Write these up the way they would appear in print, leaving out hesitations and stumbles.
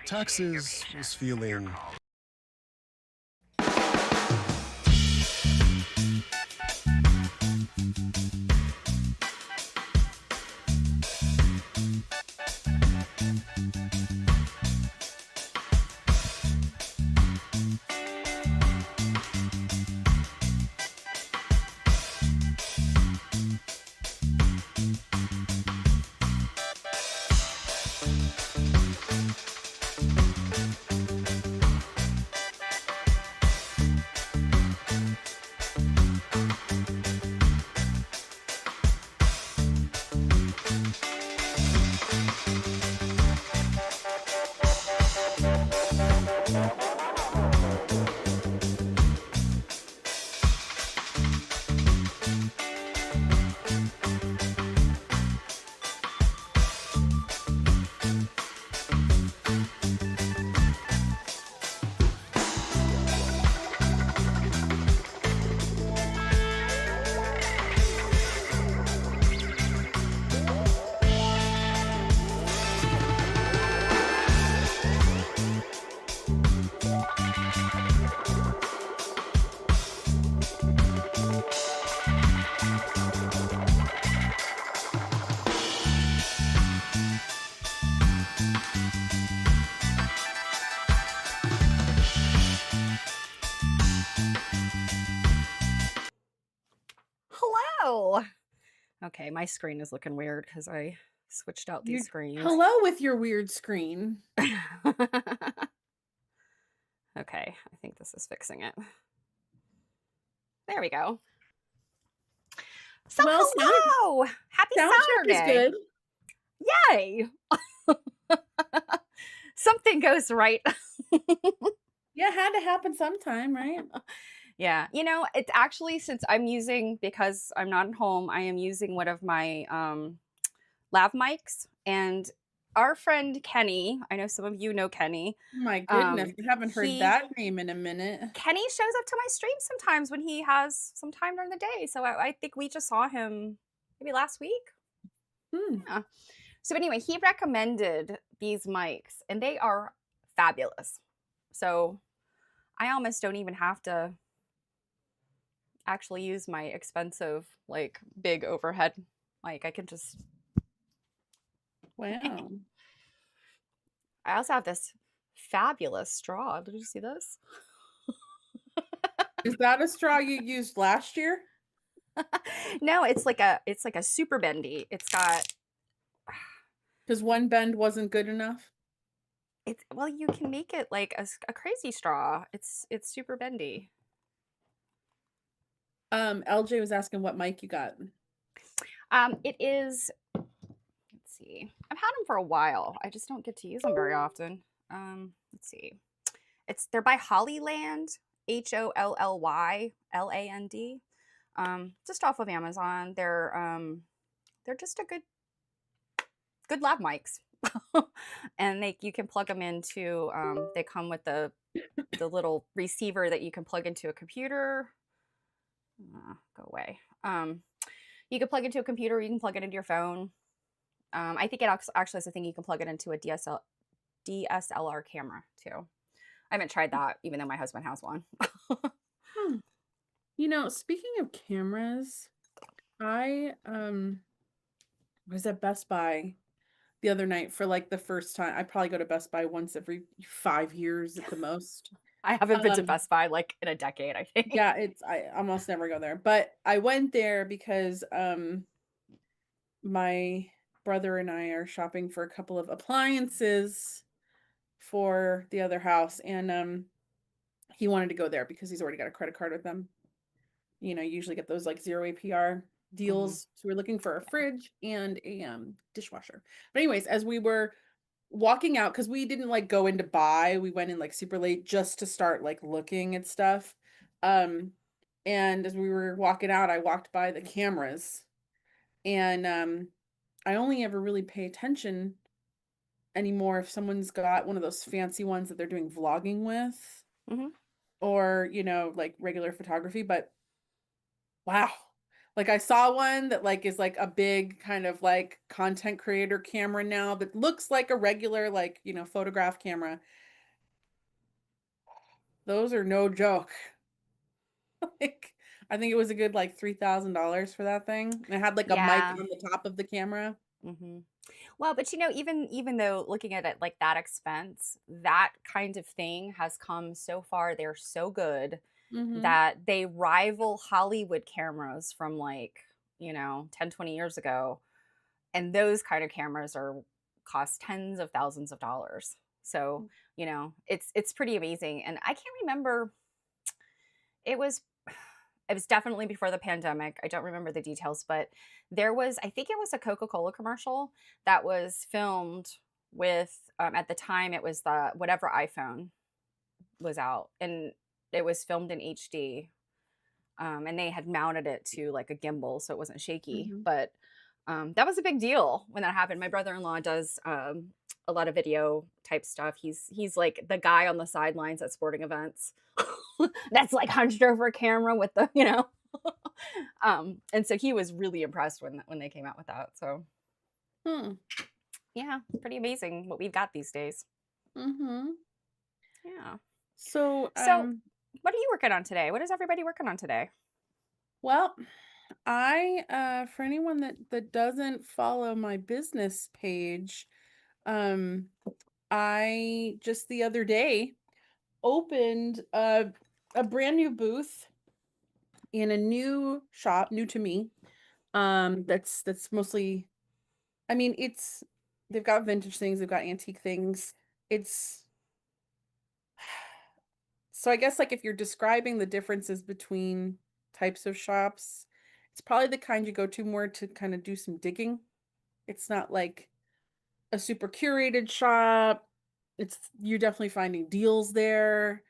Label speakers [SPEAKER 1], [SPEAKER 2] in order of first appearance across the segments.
[SPEAKER 1] Taxes was feeling
[SPEAKER 2] Hello. Okay, my screen is looking weird because I switched out these screens.
[SPEAKER 3] Hello with your weird screen.
[SPEAKER 2] Okay, I think this is fixing it. There we go. So
[SPEAKER 3] Well,
[SPEAKER 2] hello! Happy
[SPEAKER 3] sound
[SPEAKER 2] Saturday!
[SPEAKER 3] check is good.
[SPEAKER 2] Yay! Something goes right.
[SPEAKER 3] Yeah, it had to happen sometime, right?
[SPEAKER 2] Yeah, you know, it's actually, since I'm using, because I'm not at home, I am using one of my lav mics, and our friend Kenny, I know some of you know Kenny.
[SPEAKER 3] My goodness, I haven't heard that name in a minute.
[SPEAKER 2] Kenny shows up to my stream sometimes when he has some time during the day. So I think we just saw him maybe last week. Yeah. So anyway, he recommended these mics, and they are fabulous. So I almost don't even have to actually use my expensive, like, big overhead mic. I can just...
[SPEAKER 3] Wow.
[SPEAKER 2] I also have this fabulous straw. Did you see this?
[SPEAKER 3] Is that a straw you used last year?
[SPEAKER 2] No, it's like a super bendy. It's got...
[SPEAKER 3] Because one bend wasn't good enough?
[SPEAKER 2] It's, well, you can make it like a crazy straw. It's super bendy.
[SPEAKER 3] LJ was asking what mic you got.
[SPEAKER 2] It is, let's see. I've had them for a while. I just don't get to use them very often. Let's see. They're by Hollyland, HOLLYLAND. Just off of Amazon. They're just a good lab mics. And you can plug them into, they come with the little receiver that you can plug into a computer. Go away. You can plug it into a computer, you can plug it into your phone. I think it actually has a thing you can plug it into a DSLR camera too. I haven't tried that, even though my husband has one.
[SPEAKER 3] Hmm. You know, speaking of cameras, I was at Best Buy the other night for like the first time. I probably go to Best Buy once every 5 years at the most.
[SPEAKER 2] I haven't been to
[SPEAKER 3] Um,
[SPEAKER 2] Best Buy like in a decade, I think.
[SPEAKER 3] yeah, I almost never go there, but I went there because my brother and I are shopping for a couple of appliances for the other house, and he wanted to go there because he's already got a credit card with them. You know, you usually get those like 0 APR
[SPEAKER 2] Hmm.
[SPEAKER 3] deals. So we're looking for a
[SPEAKER 2] Yeah.
[SPEAKER 3] fridge and a dishwasher. But anyways, as we were walking out, because we didn't like go in to buy, we went in like super late just to start like looking at stuff. Um, and as we were walking out, I walked by the cameras, and I only ever really pay attention anymore if someone's got one of those fancy ones that they're doing vlogging with,
[SPEAKER 2] Hmm.
[SPEAKER 3] or, you know, like regular photography. But wow. Like I saw one that like is like a big kind of like content creator camera now that looks like a regular like, you know, photograph camera. Those are no joke. Like I think it was a good like $3,000 for that thing. And it had like a mic
[SPEAKER 2] Yeah.
[SPEAKER 3] on the top of the camera.
[SPEAKER 2] Hmm. Well, but even though looking at it like that expense, that kind of thing has come so far. They're so good
[SPEAKER 3] Mhm.
[SPEAKER 2] that they rival Hollywood cameras from like, 10, 20 years ago. And those kind of cameras are cost tens of thousands of dollars. So, it's pretty amazing. And I can't remember, it was it was definitely before the pandemic. I don't remember the details, but I think it was a Coca-Cola commercial that was filmed with, at the time, it was the whatever iPhone was out, and it was filmed in HD. And they had mounted it to like a gimbal so it wasn't shaky.
[SPEAKER 3] Mhm.
[SPEAKER 2] But that was a big deal when that happened. My brother-in-law does a lot of video type stuff. He's like the guy on the sidelines at sporting events that's like hunched over a camera with the and so he was really impressed when they came out with that. So
[SPEAKER 3] Hmm.
[SPEAKER 2] yeah, it's pretty amazing what we've got these days.
[SPEAKER 3] Mhm.
[SPEAKER 2] Yeah.
[SPEAKER 3] So,
[SPEAKER 2] So what are you working on today? What is everybody working on today?
[SPEAKER 3] well, I for anyone that doesn't follow my business page, um I just the other day opened a brand new booth in a new shop, new to me. That's mostly, I mean, it's they've got vintage things, they've got antique things. It's so I guess like if you're describing the differences between types of shops, it's probably the kind you go to more to kind of do some digging. It's not like a super curated shop. It's you're definitely finding deals there,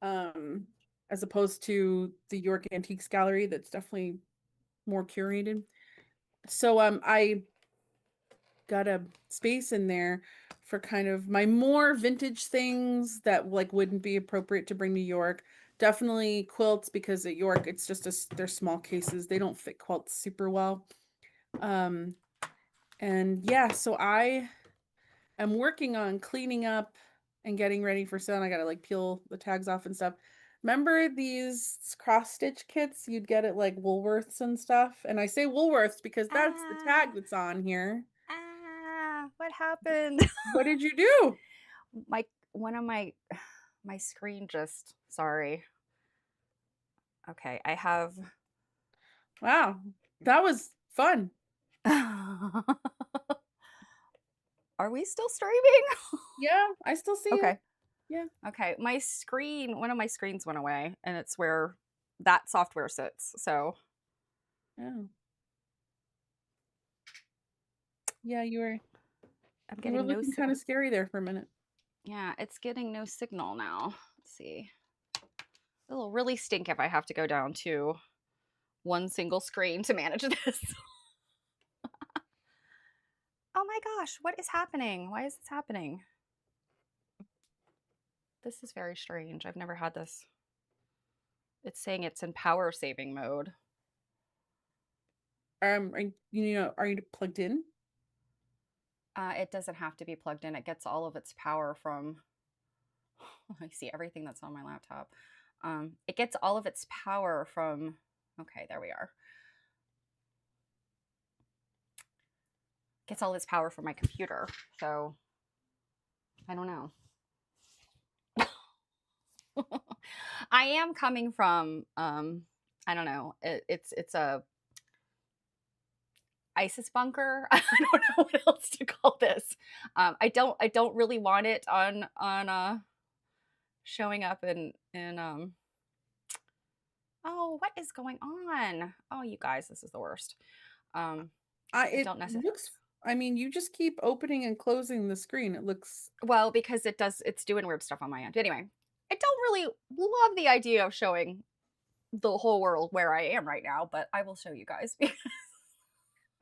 [SPEAKER 3] um, as opposed to the York Antiques Gallery that's definitely more curated. So I got a space in there for kind of my more vintage things that like wouldn't be appropriate to bring to York. Definitely quilts because at York it's just they're small cases. They don't fit quilts super well. Um and yeah, so I'm working on cleaning up and getting ready for sale. And I gotta like peel the tags off and stuff. Remember these cross stitch kits you'd get at like Woolworths and stuff? And I say Woolworths because that's the tag
[SPEAKER 2] Ah,
[SPEAKER 3] that's on here.
[SPEAKER 2] what happened?
[SPEAKER 3] What did you do?
[SPEAKER 2] my one of my screen just sorry. Okay, I have
[SPEAKER 3] Wow, that was fun.
[SPEAKER 2] Are we still streaming?
[SPEAKER 3] Yeah, I still see it.
[SPEAKER 2] Okay.
[SPEAKER 3] Yeah.
[SPEAKER 2] Okay. One of my screens went away, and it's where that software sits. So
[SPEAKER 3] Oh, yeah,
[SPEAKER 2] I'm
[SPEAKER 3] you were
[SPEAKER 2] getting no
[SPEAKER 3] looking kind of scary there for a minute.
[SPEAKER 2] yeah, it's getting no signal now. Let's see. It'll really stink if I have to go down to one single screen to manage this. Oh my gosh, what is happening? Why is this happening? This is very strange. I've never had this. It's saying it's in power saving mode.
[SPEAKER 3] are you plugged in?
[SPEAKER 2] It doesn't have to be plugged in. It gets all of its power from, I see everything that's on my laptop. It gets all of its power from, okay, there we are. Gets all its power from my computer. So I don't know. I am coming from, I don't know. It's a ISIS bunker. I don't know what else to call this. I don't really want it on showing up in oh, what is going on? Oh, you guys, this is the worst. I
[SPEAKER 3] It
[SPEAKER 2] don't necessarily.
[SPEAKER 3] looks, I mean, you just keep opening and closing the screen. It looks,
[SPEAKER 2] Well, because it's doing weird stuff on my end. Anyway, I don't really love the idea of showing the whole world where I am right now, but I will show you guys.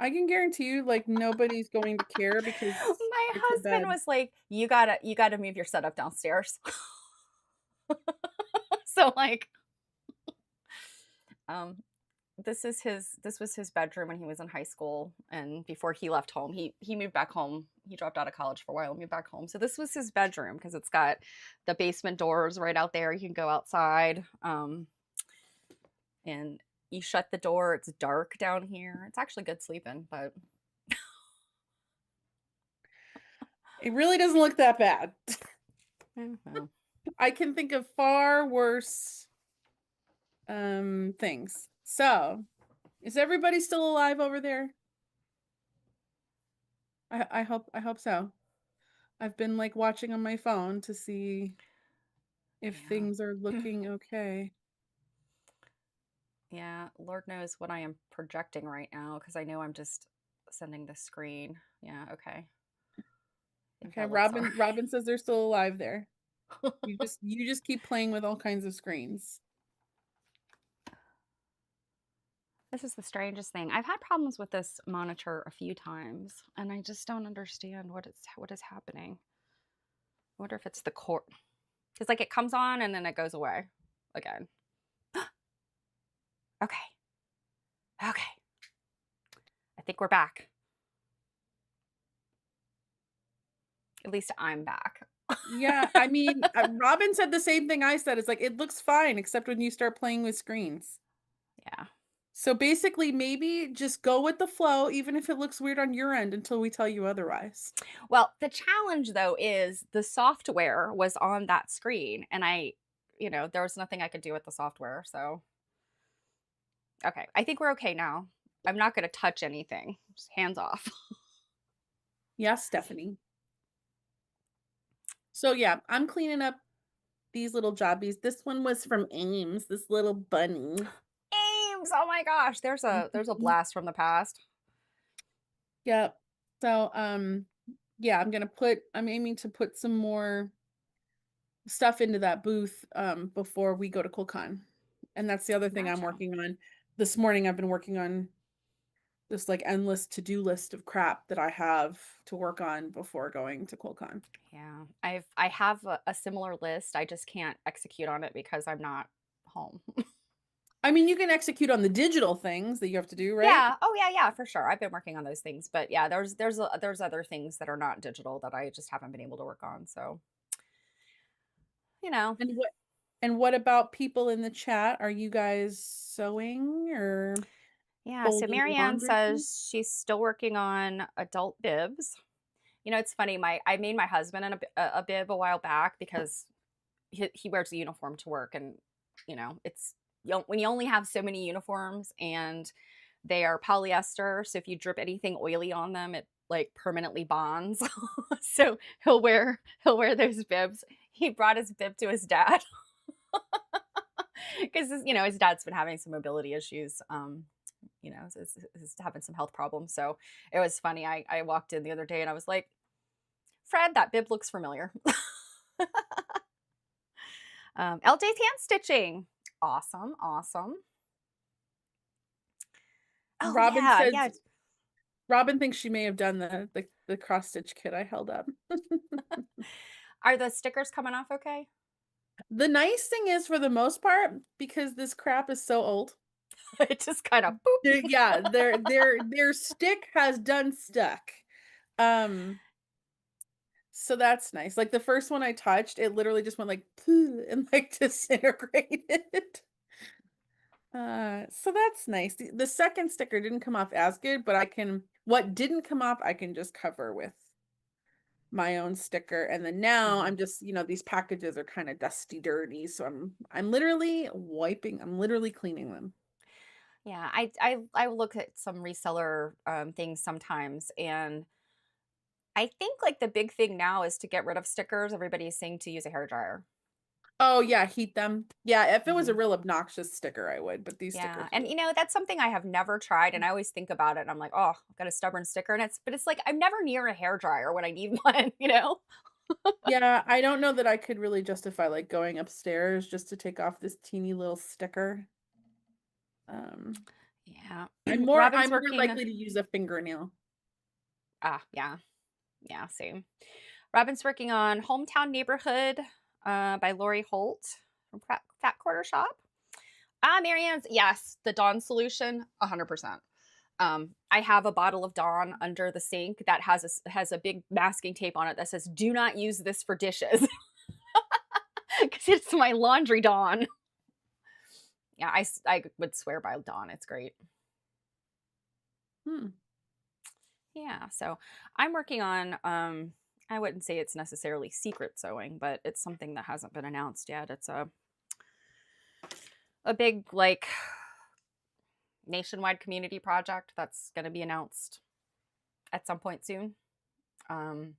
[SPEAKER 3] I can guarantee you, like, nobody's going to care because
[SPEAKER 2] My
[SPEAKER 3] it's a
[SPEAKER 2] husband
[SPEAKER 3] bed.
[SPEAKER 2] was like, you gotta move your setup downstairs. So like, um, this was his bedroom when he was in high school, and before he left home, he moved back home. He dropped out of college for a while, moved back home. So this was his bedroom because it's got the basement doors right out there. You can go outside, and you shut the door. It's dark down here. It's actually good sleeping, but
[SPEAKER 3] It really doesn't look that bad.
[SPEAKER 2] well,
[SPEAKER 3] I can think of far worse things. So, is everybody still alive over there? I hope so. I've been like watching on my phone to see if
[SPEAKER 2] yeah.
[SPEAKER 3] things are looking okay.
[SPEAKER 2] Yeah, Lord knows what I am projecting right now because I know I'm just sending the screen. Yeah, okay. I think
[SPEAKER 3] Okay,
[SPEAKER 2] that looks all
[SPEAKER 3] Robin says they're still alive there.
[SPEAKER 2] right.
[SPEAKER 3] You just keep playing with all kinds of screens.
[SPEAKER 2] This is the strangest thing. I've had problems with this monitor a few times, and I just don't understand what is happening. I wonder if it's the cord. Because like it comes on and then it goes away again. Okay. Okay. I think we're back. At least I'm back.
[SPEAKER 3] Yeah, I mean, Robin said the same thing I said. It's like it looks fine except when you start playing with screens.
[SPEAKER 2] Yeah.
[SPEAKER 3] So basically, maybe just go with the flow, even if it looks weird on your end until we tell you otherwise.
[SPEAKER 2] Well, the challenge though is the software was on that screen and there was nothing I could do with the software. So, okay. I think we're okay now. I'm not going to touch anything. Just hands off.
[SPEAKER 3] Yes, Stephanie. So yeah, I'm cleaning up these little jobbies. This one was from Ames, this little bunny.
[SPEAKER 2] Ames. Oh my gosh. There's a blast from the past.
[SPEAKER 3] Yep. So yeah, I'm aiming to put some more stuff into that booth before we go to QuiltCon. And that's the other thing I'm
[SPEAKER 2] Gotcha.
[SPEAKER 3] working on. This morning I've been working on this like endless to-do list of crap that I have to work on before going to QuiltCon.
[SPEAKER 2] Yeah. I have a similar list. I just can't execute on it because I'm not home.
[SPEAKER 3] I mean, you can execute on the digital things that you have to do, right?
[SPEAKER 2] Yeah. Oh yeah, yeah, for sure. I've been working on those things, but yeah, there's other things that are not digital that I just haven't been able to work on. So, you know.
[SPEAKER 3] And what about people in the chat? Are you guys sewing or
[SPEAKER 2] Yeah, so
[SPEAKER 3] folding
[SPEAKER 2] Marianne
[SPEAKER 3] laundry?
[SPEAKER 2] says she's still working on adult bibs. It's funny. I made my husband a bib a while back because he wears a uniform to work, and it's when you only have so many uniforms and they are polyester, so if you drip anything oily on them, it like permanently bonds. So he'll wear those bibs. He brought his bib to his dad because his dad's been having some mobility issues. Is having some health problems. So it was funny. I walked in the other day and I was like, Fred, that bib looks familiar. LJ's hand stitching. Awesome, awesome. Oh
[SPEAKER 3] Robin
[SPEAKER 2] yeah,
[SPEAKER 3] says
[SPEAKER 2] yeah.
[SPEAKER 3] Robin thinks she may have done the cross stitch kit I held up.
[SPEAKER 2] Are the stickers coming off okay?
[SPEAKER 3] The nice thing is, for the most part, because this crap is so old,
[SPEAKER 2] It just kind of
[SPEAKER 3] Yeah, their stick has done stuck. Um, so that's nice. Like the first one I touched, it literally just went like and like disintegrated. So that's nice. The second sticker didn't come off as good, but what didn't come off, I can just cover with my own sticker. And then now I'm just, these packages are kind of dusty, dirty. So I'm literally cleaning them.
[SPEAKER 2] Yeah, I look at some reseller things sometimes, and I think like the big thing now is to get rid of stickers. Everybody's saying to use a hairdryer.
[SPEAKER 3] Oh yeah, heat them. Yeah, if it was a
[SPEAKER 2] Hmm.
[SPEAKER 3] real obnoxious sticker, I would, but these
[SPEAKER 2] Yeah,
[SPEAKER 3] stickers
[SPEAKER 2] and
[SPEAKER 3] are
[SPEAKER 2] that's something I have never tried, and I always think about it, and I'm like, oh, I've got a stubborn sticker, and it's like I'm never near a hairdryer when I need one, you know?
[SPEAKER 3] Yeah, I don't know that I could really justify like going upstairs just to take off this teeny little sticker. Um,
[SPEAKER 2] Yeah,
[SPEAKER 3] I'm more
[SPEAKER 2] Robin's
[SPEAKER 3] I'm more
[SPEAKER 2] working.
[SPEAKER 3] likely to use a fingernail.
[SPEAKER 2] Yeah, yeah, same. Robin's working on Hometown Neighborhood by Lori Holt from Fat Quarter Shop. Marianne's, yes, the Dawn solution, 100%. I have a bottle of Dawn under the sink that has a big masking tape on it that says, "Do not use this for dishes," because it's my laundry Dawn. Yeah, I would swear by Dawn. It's great.
[SPEAKER 3] Hmm.
[SPEAKER 2] Yeah, so I'm working on. I wouldn't say it's necessarily secret sewing, but it's something that hasn't been announced yet. It's a big like nationwide community project that's going to be announced at some point soon. Um,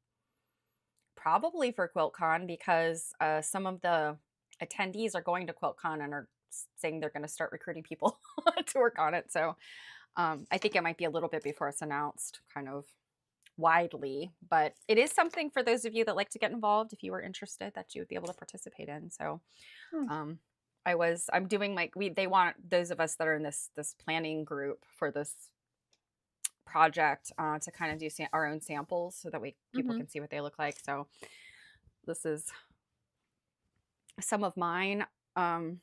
[SPEAKER 2] Probably for QuiltCon because some of the attendees are going to QuiltCon and are saying they're going to start recruiting people to work on it. So I think it might be a little bit before it's announced, kind of widely, but it is something for those of you that like to get involved. If you were interested, that you would be able to participate in. So
[SPEAKER 3] Hmm.
[SPEAKER 2] I'm doing like they want those of us that are in this planning group for this project to kind of do our own samples so that people
[SPEAKER 3] Mhm.
[SPEAKER 2] can see what they look like. So this is some of mine. I'd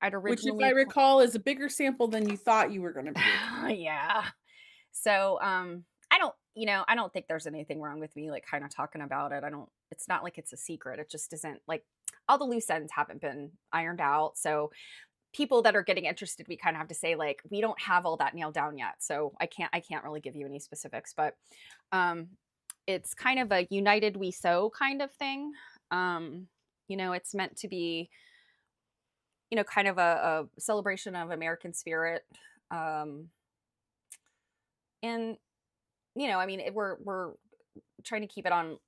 [SPEAKER 3] Which, if I
[SPEAKER 2] originally
[SPEAKER 3] recall, is a bigger sample than you thought you were gonna be working with.
[SPEAKER 2] yeah. So I don't think there's anything wrong with me like kind of talking about it. It's not like it's a secret. It just isn't like all the loose ends haven't been ironed out. So people that are getting interested, we kind of have to say like we don't have all that nailed down yet. So I can't really give you any specifics, but um it's kind of a united we sew kind of thing. It's meant to be, kind of a celebration of American spirit. Um and I mean, we're trying to keep it on,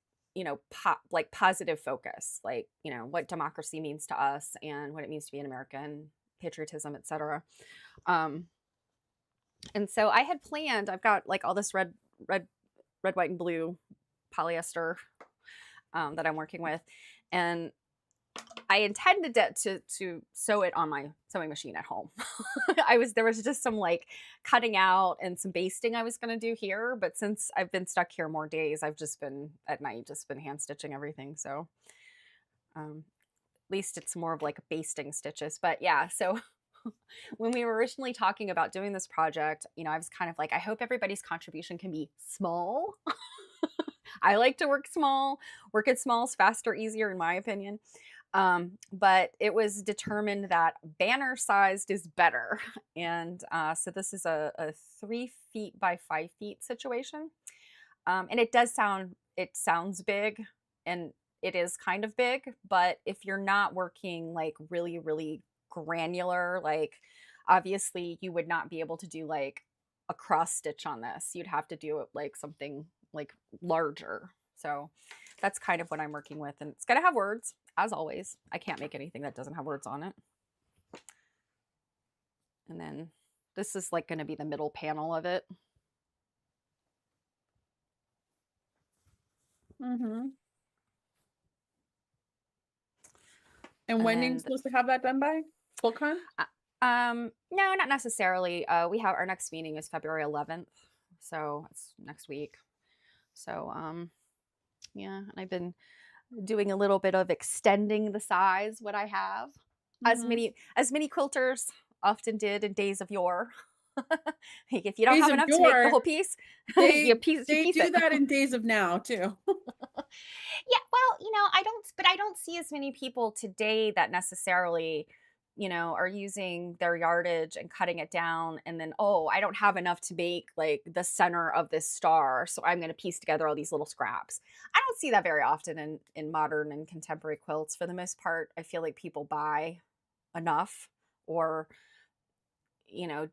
[SPEAKER 2] like positive focus, like, what democracy means to us and what it means to be an American, patriotism, etc. Um, and so I had planned, I've got like all this red, white, and blue polyester that I'm working with. And I intended to sew it on my sewing machine at home. There was just some like cutting out and some basting I was going to do here, but since I've been stuck here more days, I've just been at night just been hand stitching everything. So at least it's more of like basting stitches. But yeah, so when we were originally talking about doing this project, I was kind of like, I hope everybody's contribution can be small. I like to work small. Work at small is faster, easier, in my opinion. But it was determined that banner sized is better. And so this is a 3 feet by 5 feet situation. And it sounds big, and it is kind of big, but if you're not working like really, really granular, like obviously you would not be able to do like a cross stitch on this. You'd have to do it like something like larger. So that's kind of what I'm working with. And it's going to have words, as always. I can't make anything that doesn't have words on it. And then this is like going to be the middle panel of it.
[SPEAKER 3] Mhm. And when are you
[SPEAKER 2] And
[SPEAKER 3] supposed to have that done by? QuiltCon?
[SPEAKER 2] no, not necessarily. Our next meeting is February 11th. So it's next week. So, yeah, and I've been doing a little bit of extending the size what I have. As
[SPEAKER 3] Mhm.
[SPEAKER 2] many quilters often did in days of yore. Like if you don't
[SPEAKER 3] Days
[SPEAKER 2] have
[SPEAKER 3] of
[SPEAKER 2] enough to make the
[SPEAKER 3] yore,
[SPEAKER 2] whole piece, you
[SPEAKER 3] they
[SPEAKER 2] piece you
[SPEAKER 3] they
[SPEAKER 2] piece
[SPEAKER 3] do
[SPEAKER 2] it.
[SPEAKER 3] that in days of now too.
[SPEAKER 2] Yeah, well, I don't see as many people today that necessarily, are using their yardage and cutting it down and then, oh, I don't have enough to make like the center of this star, so I'm going to piece together all these little scraps. I don't see that very often in modern and contemporary quilts. For the most part, I feel like people buy enough or,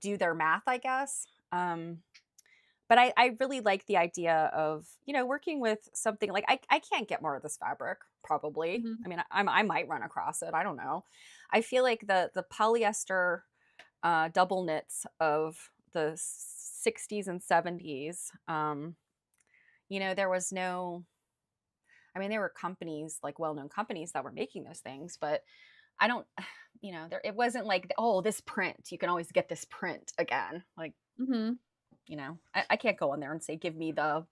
[SPEAKER 2] do their math, I guess. But I really like the idea of, working with something like I can't get more of this fabric, probably.
[SPEAKER 3] Mhm.
[SPEAKER 2] I mean, I might run across it. I don't know. I feel like the polyester double knits of the 60s and 70s, there was no, I mean, there were companies, like well-known companies that were making those things, but I don't, it wasn't like, oh, this print, you can always get this print again. Like,
[SPEAKER 3] Mhm.
[SPEAKER 2] I can't go on there and say, give me the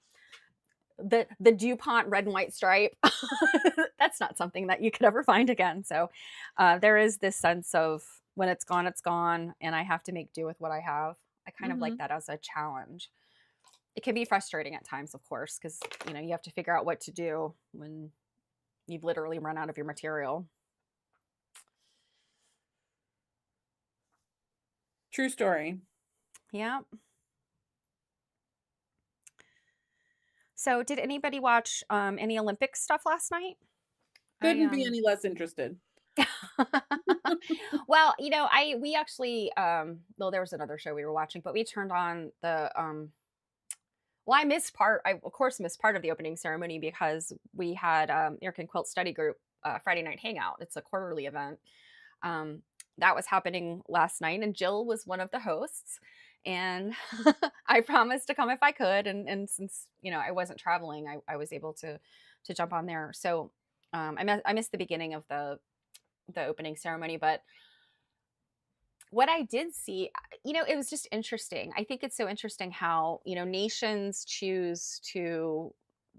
[SPEAKER 2] DuPont red and white stripe. That's not something that you could ever find again. So there is this sense of when it's gone, and I have to make do with what I have. I kind of like
[SPEAKER 3] Mhm.
[SPEAKER 2] that as a challenge. It can be frustrating at times, of course, because you have to figure out what to do when you've literally run out of your material.
[SPEAKER 3] True story.
[SPEAKER 2] Yeah. So did anybody watch any Olympic stuff last night? I
[SPEAKER 3] Couldn't be any less interested.
[SPEAKER 2] Well, we actually well, there was another show we were watching, but we turned on the well, I of course missed part of the opening ceremony because we had American Quilt Study Group Friday night hangout. It's a quarterly event. Um that was happening last night, and Jill was one of the hosts, and I promised to come if I could, and since I wasn't traveling, I was able to jump on there. So I missed the beginning of the opening ceremony, but what I did see, it was just interesting. I think it's so interesting how, nations choose to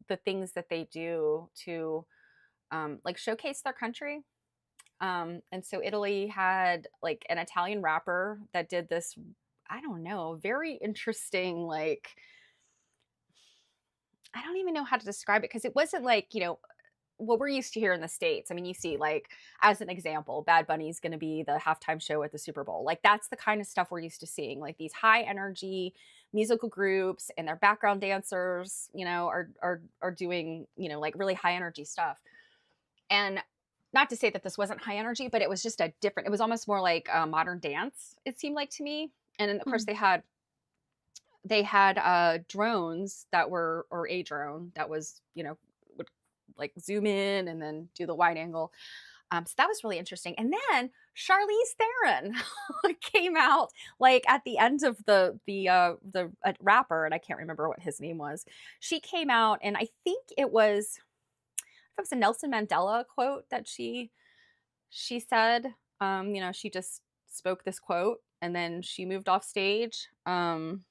[SPEAKER 2] the things that they do to like showcase their country. And so Italy had like an Italian rapper that did this, I don't know, very interesting, like, I don't even know how to describe it because it wasn't like, what we're used to here in the States. I mean, you see, like, as an example, Bad Bunny's going to be the halftime show at the Super Bowl. Like, that's the kind of stuff we're used to seeing. Like, these high energy musical groups and their background dancers, are doing, like really high energy stuff. And not to say that this wasn't high energy, but it was just it was almost more like a modern dance, it seemed like to me. And then, of course,
[SPEAKER 3] Hmm.
[SPEAKER 2] they had drones that were, or a drone that was, would like zoom in and then do the wide angle. So that was really interesting. And then Charlize Theron came out like at the end of the rapper, and I can't remember what his name was. She came out, and I think it was a Nelson Mandela quote that she said. She just spoke this quote, and then she moved off stage. And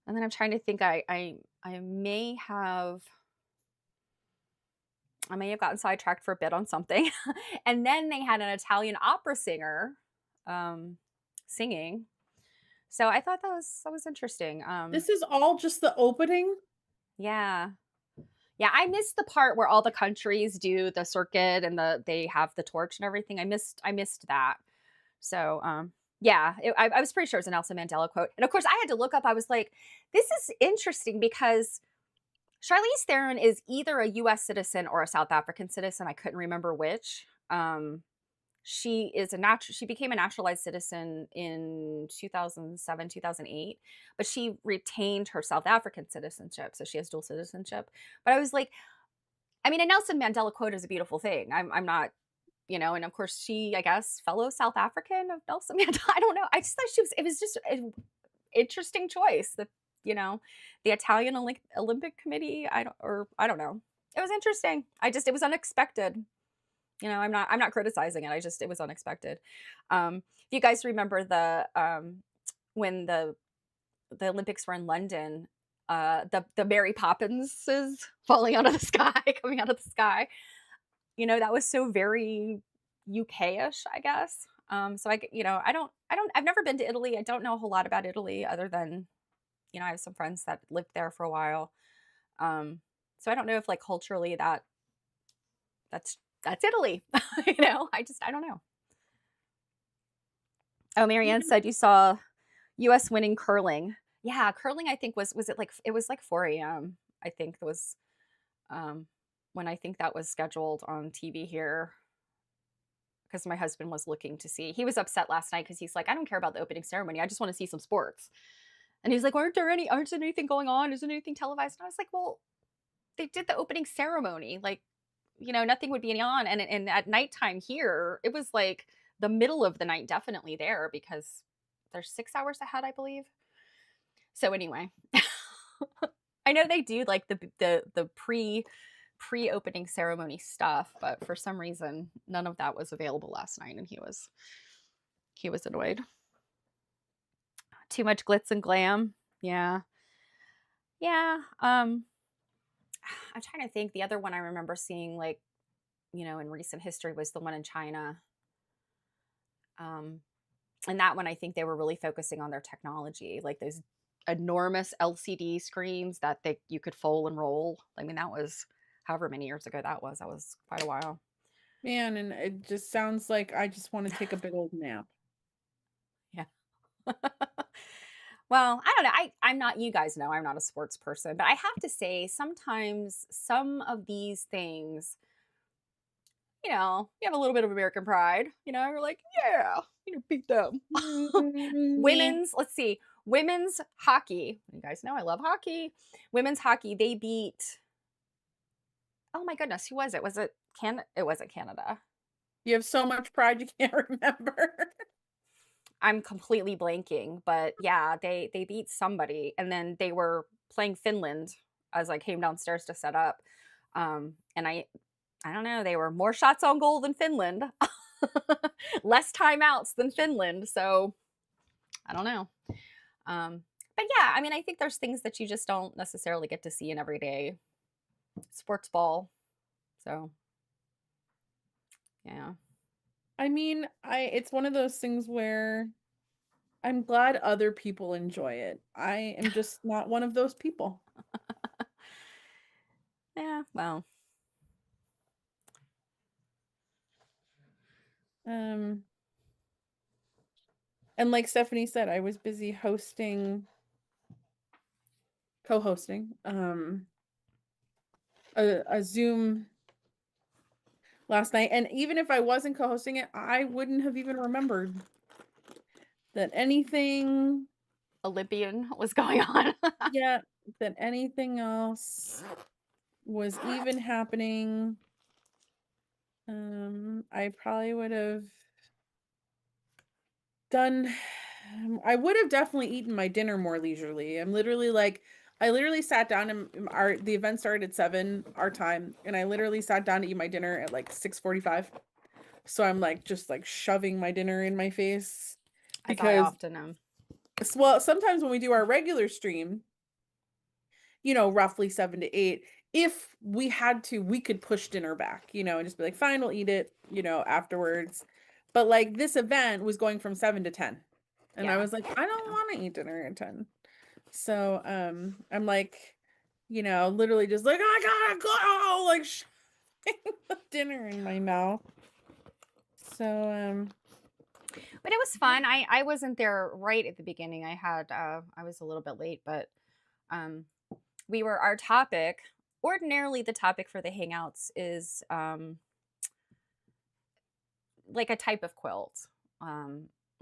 [SPEAKER 2] then I'm trying to think. I may have gotten sidetracked for a bit on something. And then they had an Italian opera singer singing. So I thought that was interesting.
[SPEAKER 3] This is all just the opening?
[SPEAKER 2] Yeah. Yeah, I missed the part where all the countries do the circuit and they have the torch and everything. I missed that. So yeah, I was pretty sure it was a Nelson Mandela quote. And of course I had to look up. I was like, this is interesting because Charlize Theron is either a US citizen or a South African citizen. I couldn't remember which. She became a naturalized citizen in 2007, 2008, but she retained her South African citizenship, so she has dual citizenship. But I was like, I mean, a Nelson Mandela quote is a beautiful thing. I'm not, and of course she, I guess, fellow South African of Nelson Mandela. I don't know. I just thought it was just an interesting choice. The Italian Olympic Committee, I don't know. It was interesting. It was unexpected. I'm not criticizing it. It was unexpected. If you guys remember when the Olympics were in London, the Mary Poppinses falling out of the sky, coming out of the sky. That was so very UK-ish, I guess. So I've never been to Italy. I don't know a whole lot about Italy other than, I have some friends that lived there for a while. So I don't know if like culturally that's that's Italy. I don't know. Oh, Marianne
[SPEAKER 3] Yeah.
[SPEAKER 2] said you saw US winning curling. Yeah, curling I think was it was like 4 a.m. I think was um when I think that was scheduled on TV here because my husband was looking to see. He was upset last night because he's like, I don't care about the opening ceremony. I just want to see some sports. And he's like, aren't there anything going on? Isn't anything televised? And I was like, well, they did the opening ceremony. Like, nothing would be any on. And at nighttime here, it was like the middle of the night, definitely there because they're 6 hours ahead, I believe. So anyway, I know they do like the pre opening ceremony stuff, but for some reason, none of that was available last night, and he was annoyed. Too much glitz and glam. Yeah, yeah. I'm trying to think. The other one I remember seeing, like, in recent history was the one in China. And that one, I think they were really focusing on their technology, like those enormous LCD screens that you could fold and roll. I mean, that was however many years ago that was. That was quite a while.
[SPEAKER 3] Man, and it just sounds like I just want to take a big old nap.
[SPEAKER 2] Yeah. Well, I don't know. I'm not, you guys know I'm not a sports person, but I have to say sometimes some of these things, you have a little bit of American pride. You're like, yeah, beat them.
[SPEAKER 3] Yeah.
[SPEAKER 2] Let's see, women's hockey. You guys know I love hockey. Women's hockey, they beat, oh my goodness, who was it? Was it Canada? It wasn't Canada.
[SPEAKER 3] You have so much pride you can't remember.
[SPEAKER 2] I'm completely blanking, but yeah, they beat somebody, and then they were playing Finland as I came downstairs to set up. And I don't know, they were more shots on goal than Finland, less timeouts than Finland. So I don't know. But yeah, I mean, I think there's things that you just don't necessarily get to see in everyday sports ball. So yeah.
[SPEAKER 3] I mean, it's one of those things where I'm glad other people enjoy it. I am just not one of those people.
[SPEAKER 2] Yeah, well,
[SPEAKER 3] Um, and like Stephanie said, I was busy co-hosting, a Zoom last night. And even if I wasn't co-hosting it, I wouldn't have even remembered that anything,
[SPEAKER 2] Olympian was going on.
[SPEAKER 3] yeah, that anything else was even happening. I probably would have done, I would have definitely eaten my dinner more leisurely. I literally sat down and the event started at 7 our time, and I literally sat down to eat my dinner at like 6:45. So I'm like just like shoving my dinner in my face
[SPEAKER 2] As I
[SPEAKER 3] because,
[SPEAKER 2] often am.
[SPEAKER 3] well, sometimes when we do our regular stream, roughly 7 to 8, if we had to, we could push dinner back, and just be like, fine, we'll eat it, afterwards. But like this event was going from 7 to 10. And I
[SPEAKER 2] Yeah.
[SPEAKER 3] was like, I don't want to eat dinner at 10. So I'm like, literally just like, I gotta go, like shoving the dinner in my mouth. So
[SPEAKER 2] But it was fun. I wasn't there right at the beginning. I was a little bit late, but um our topic, ordinarily the topic for the hangouts is like a type of quilt.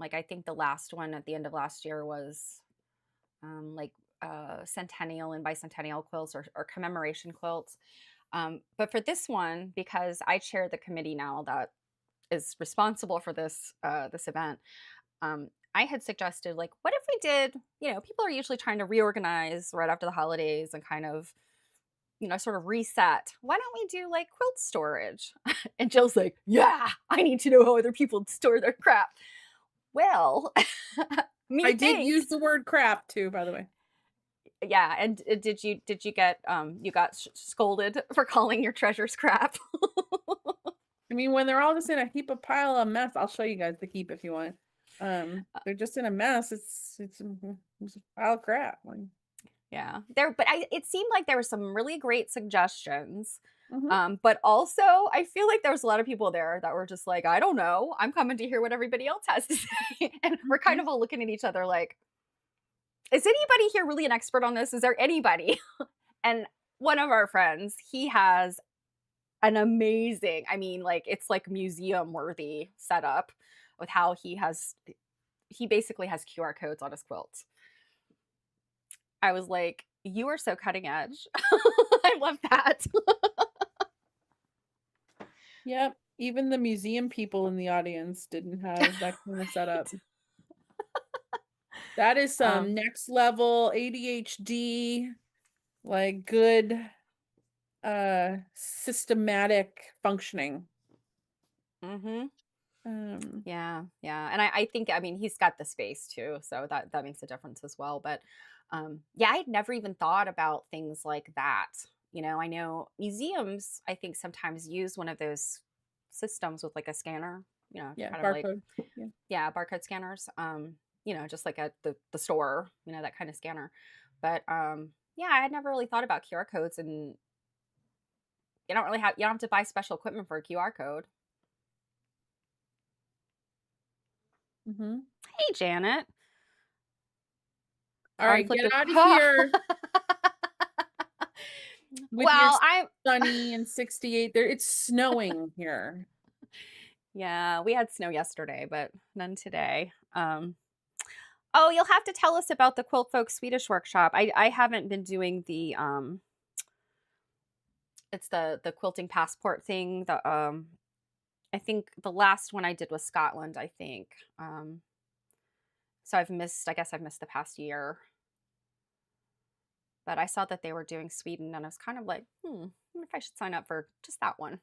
[SPEAKER 2] Like I think the last one at the end of last year was like centennial and bicentennial quilts or commemoration quilts. But for this one, because I chair the committee now that is responsible for this event, I had suggested, like, what if we did, people are usually trying to reorganize right after the holidays and kind of, sort of reset. Why don't we do like quilt storage? And Jill's like, yeah, I need to know how other people store their crap. Well,
[SPEAKER 3] I did
[SPEAKER 2] thanks.
[SPEAKER 3] use the word crap too, by the way.
[SPEAKER 2] Yeah, and did you get you got scolded for calling your treasures crap?
[SPEAKER 3] I mean, when they're all just in a heap of pile of mess, I'll show you guys the heap if you want. They're just in a mess. It's a pile of crap. Like,
[SPEAKER 2] Yeah. It seemed like there were some really great suggestions.
[SPEAKER 3] mhm.
[SPEAKER 2] But also I feel like there was a lot of people there that were just like, I don't know. I'm coming to hear what everybody else has to say. And we're kind
[SPEAKER 3] Mhm.
[SPEAKER 2] of all looking at each other like, is anybody here really an expert on this? Is there anybody? And one of our friends, he has an amazing, I mean, like it's like museum worthy setup with how he basically has QR codes on his quilts. I was like, you are so cutting edge. I love that.
[SPEAKER 3] Yep. Even the museum people in the audience didn't have that kind of setup.
[SPEAKER 2] Right.
[SPEAKER 3] That is some
[SPEAKER 2] Um,
[SPEAKER 3] next level ADHD, like good systematic functioning.
[SPEAKER 2] mhm.
[SPEAKER 3] Um,
[SPEAKER 2] Yeah, yeah. And I think, I mean, he's got the space too, so that makes a difference as well. But yeah, I'd never even thought about things like that. I know museums, I think sometimes use one of those systems with like a scanner,
[SPEAKER 3] yeah,
[SPEAKER 2] kind of like,
[SPEAKER 3] barcode. Yeah.
[SPEAKER 2] yeah, barcode scanners. Just like at the store, that kind of scanner. But yeah, I had never really thought about QR codes, and you don't have to buy special equipment for a QR code.
[SPEAKER 3] Mm-hmm.
[SPEAKER 2] Hey, Janet.
[SPEAKER 3] All right, get
[SPEAKER 2] Conflict of
[SPEAKER 3] out of here with your
[SPEAKER 2] Well, I
[SPEAKER 3] sunny and 68 there. It's snowing here.
[SPEAKER 2] yeah, we had snow yesterday, but none today. Oh, you'll have to tell us about the Quilt Folk Swedish workshop. I haven't been doing the it's the quilting passport thing. I think the last one I did was Scotland, I think. So I guess I've missed the past year. But I saw that they were doing Sweden, and I was kind of like, I wonder if I should sign up for just that one.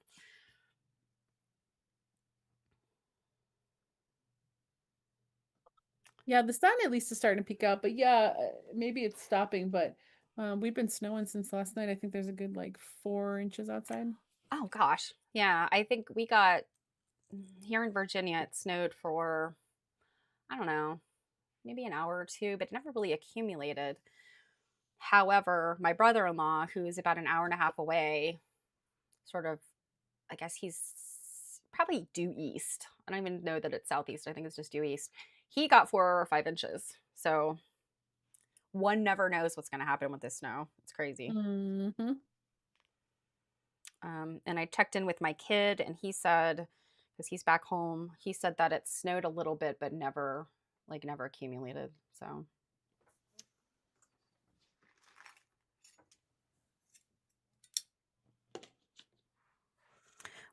[SPEAKER 3] Yeah, the sun at least is starting to peak up, but yeah, maybe it's stopping, but we've been snowing since last night. I think there's a good like 4 inches outside.
[SPEAKER 2] Oh gosh. Yeah, I think we got here in Virginia, it snowed for, I don't know, maybe an hour or two, but it never really accumulated. However, my brother in law, who's about an hour and a half away, sort of, I guess he's probably due east. I don't even know that it's southeast. I think it's just due east. He got 4 or 5 inches. So one never knows what's going to happen with this snow. It's crazy.
[SPEAKER 3] Mm-hmm.
[SPEAKER 2] And I checked in with my kid, and he said, because he's back home, he said that it snowed a little bit, but never accumulated. So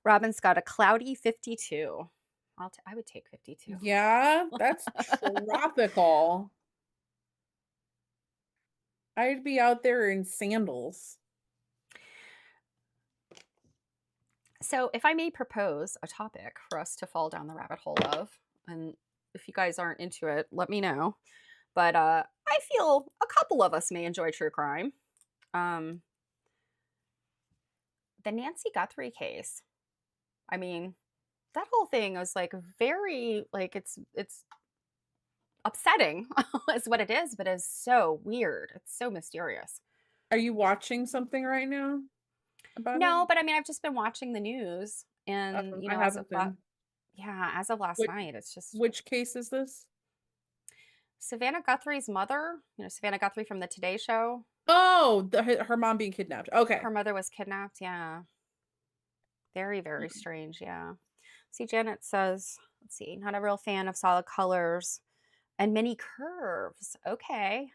[SPEAKER 2] Robin's got a cloudy 52. I would take 52.
[SPEAKER 3] Yeah, that's tropical. I'd be out there in sandals.
[SPEAKER 2] So if I may propose a topic for us to fall down the rabbit hole of, and if you guys aren't into it, let me know. But I feel a couple of us may enjoy true crime. Um, the Nancy Guthrie case. I mean, that whole thing was like very like it's upsetting is what it is, but it's so weird. It's so mysterious.
[SPEAKER 3] Are you watching something right now about it?
[SPEAKER 2] No, but I mean, I've just been watching the news, and
[SPEAKER 3] I
[SPEAKER 2] as of
[SPEAKER 3] haven't been.
[SPEAKER 2] yeah, as of last
[SPEAKER 3] Which
[SPEAKER 2] night, it's just
[SPEAKER 3] which case is this?
[SPEAKER 2] Savannah Guthrie's mother. Savannah Guthrie from the Today Show.
[SPEAKER 3] Oh, her mom being kidnapped. Okay.
[SPEAKER 2] Her mother was kidnapped. Yeah, very very strange. Yeah. See, Janet says, let's see, not a real fan of solid colors and many curves. Okay.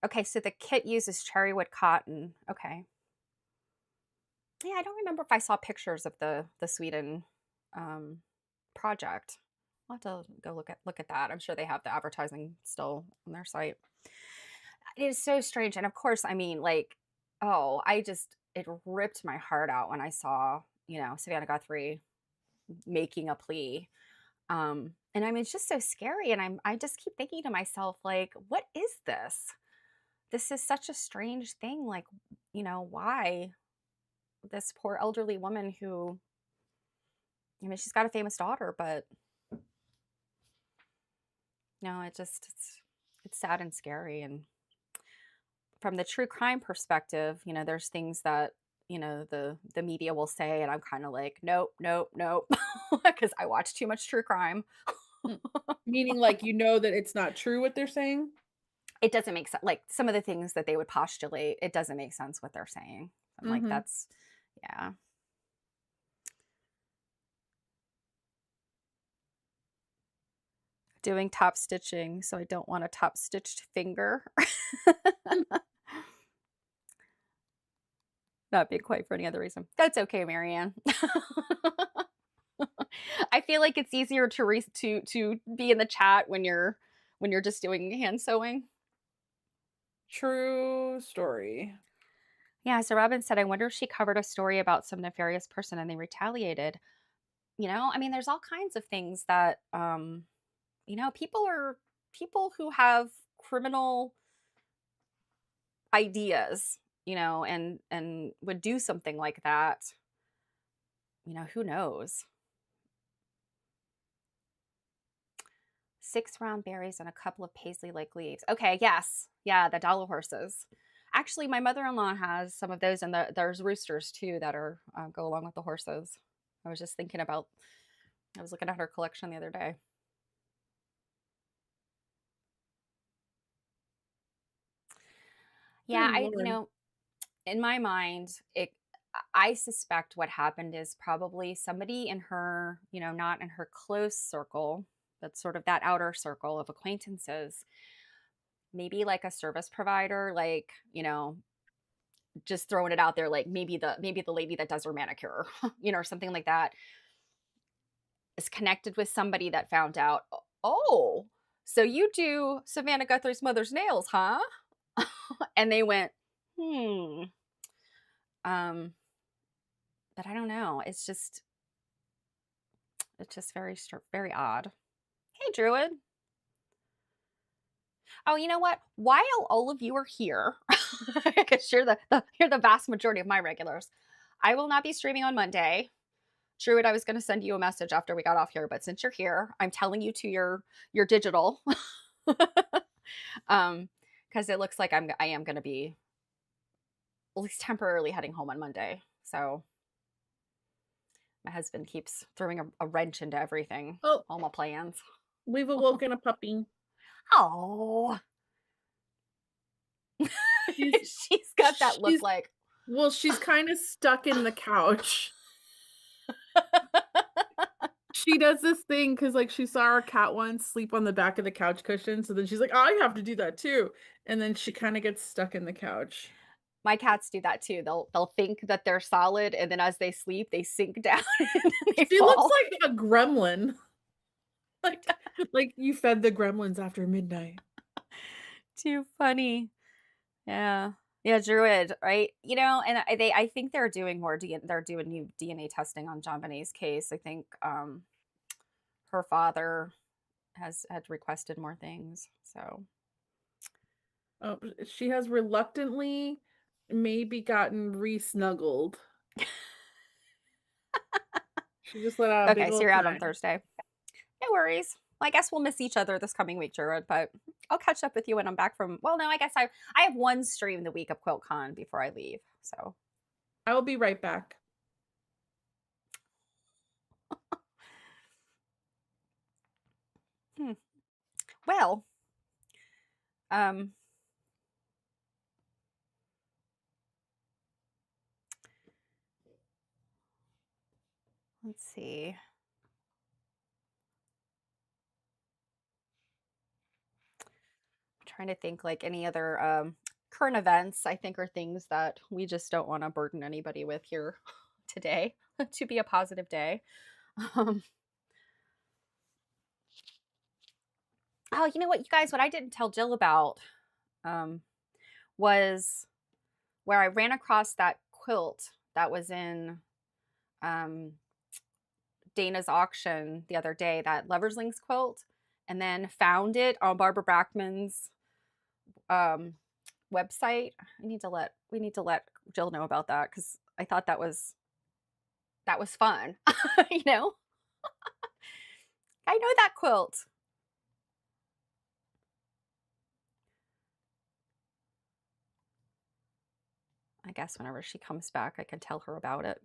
[SPEAKER 2] Okay, so the kit uses cherrywood cotton. Okay. Yeah, I don't remember if I saw pictures of the Sweden um, project. I'll have to go look at that. I'm sure they have the advertising still on their site. It is so strange, and of course, I mean, like, oh, it ripped my heart out when I saw Savannah Guthrie making a plea. And I mean, it's just so scary, and I just keep thinking to myself, like, what is this? This is such a strange thing. Like, why this poor elderly woman who I mean, she's got a famous daughter, but no, it's sad and scary. And from the true crime perspective, there's things that, the media will say, and I'm kind of like, nope, nope, nope, because I watch too much true crime.
[SPEAKER 3] Meaning, like, that it's not true what they're saying?
[SPEAKER 2] It doesn't make sense. Like some of the things that they would postulate, it doesn't make sense what they're saying. I'm like,
[SPEAKER 3] Mhm.
[SPEAKER 2] yeah. Doing top stitching, so I don't want a top stitched finger. Not being quite for any other reason. That's okay, Marianne. I feel like it's easier to be in the chat when you're just doing hand sewing.
[SPEAKER 3] True story.
[SPEAKER 2] Yeah, so Robin said, I wonder if she covered a story about some nefarious person and they retaliated. I mean, there's all kinds of things that people who have criminal ideas, and would do something like that. Who knows? 6 round berries and a couple of paisley-like leaves. Okay, yes. Yeah, the dollar horses. Actually, my mother-in-law has some of those, and there's roosters too that are go along with the horses. I was just thinking about. I was looking at her collection the other day. Yeah,
[SPEAKER 3] Good Lord.
[SPEAKER 2] in my mind, I suspect what happened is probably somebody in her, not in her close circle, but sort of that outer circle of acquaintances, maybe like a service provider, like, just throwing it out there, like maybe the lady that does her manicure, or something like that, is connected with somebody that found out, oh, so you do Savannah Guthrie's mother's nails, huh? And they went, hmm. Um, but I don't know. It's just very odd. Hey, Druid. Oh, you know what? While all of you are here, because you're the vast majority of my regulars, I will not be streaming on Monday. Druid, I was going to send you a message after we got off here, but since you're here, I'm telling you to your digital, because it looks like I am going to be at least temporarily heading home on Monday. So my husband keeps throwing a wrench into everything,
[SPEAKER 3] Oh,
[SPEAKER 2] all my plans.
[SPEAKER 3] we've awoken a puppy.
[SPEAKER 2] Oh,
[SPEAKER 3] She's
[SPEAKER 2] she's got that look
[SPEAKER 3] she's
[SPEAKER 2] like.
[SPEAKER 3] well, she's kind of stuck in the couch. She does this thing because, like, she saw our cat once sleep on the back of the couch cushion, so then she's like, I have to do that too. And then she kind of gets stuck in the couch.
[SPEAKER 2] My cats do that too. They'll think that they're solid, and then as they sleep, they sink down and they
[SPEAKER 3] She looks
[SPEAKER 2] fall.
[SPEAKER 3] like a gremlin. Like you fed the gremlins after midnight.
[SPEAKER 2] Too funny. Yeah. Yeah, Druid, right? And I think they're doing they're doing new DNA testing on John Bonet's case. I think her father had requested more things. So
[SPEAKER 3] Oh, she has reluctantly maybe gotten re-snuggled. She just let out a big
[SPEAKER 2] okay, so
[SPEAKER 3] old
[SPEAKER 2] you're out on
[SPEAKER 3] sigh.
[SPEAKER 2] Thursday. No worries. Well, I guess we'll miss each other this coming week, Druid, but I'll catch up with you when I'm back from. Well, no, I guess I have one stream the week of QuiltCon before I leave. So
[SPEAKER 3] I will be right back.
[SPEAKER 2] hmm. Well, um, let's see. I'm trying to think like any other current events. I think are things that we just don't want to burden anybody with here today to be a positive day. Um, oh, you know what, you guys? What I didn't tell Jill about um, was where I ran across that quilt that was in um, Dana's auction the other day, that Lover's Links quilt, and then found it on Barbara Brackman's um, website. We need to let Jill know about that because I thought that was fun, you know. I know that quilt. I guess whenever she comes back, I can tell her about it.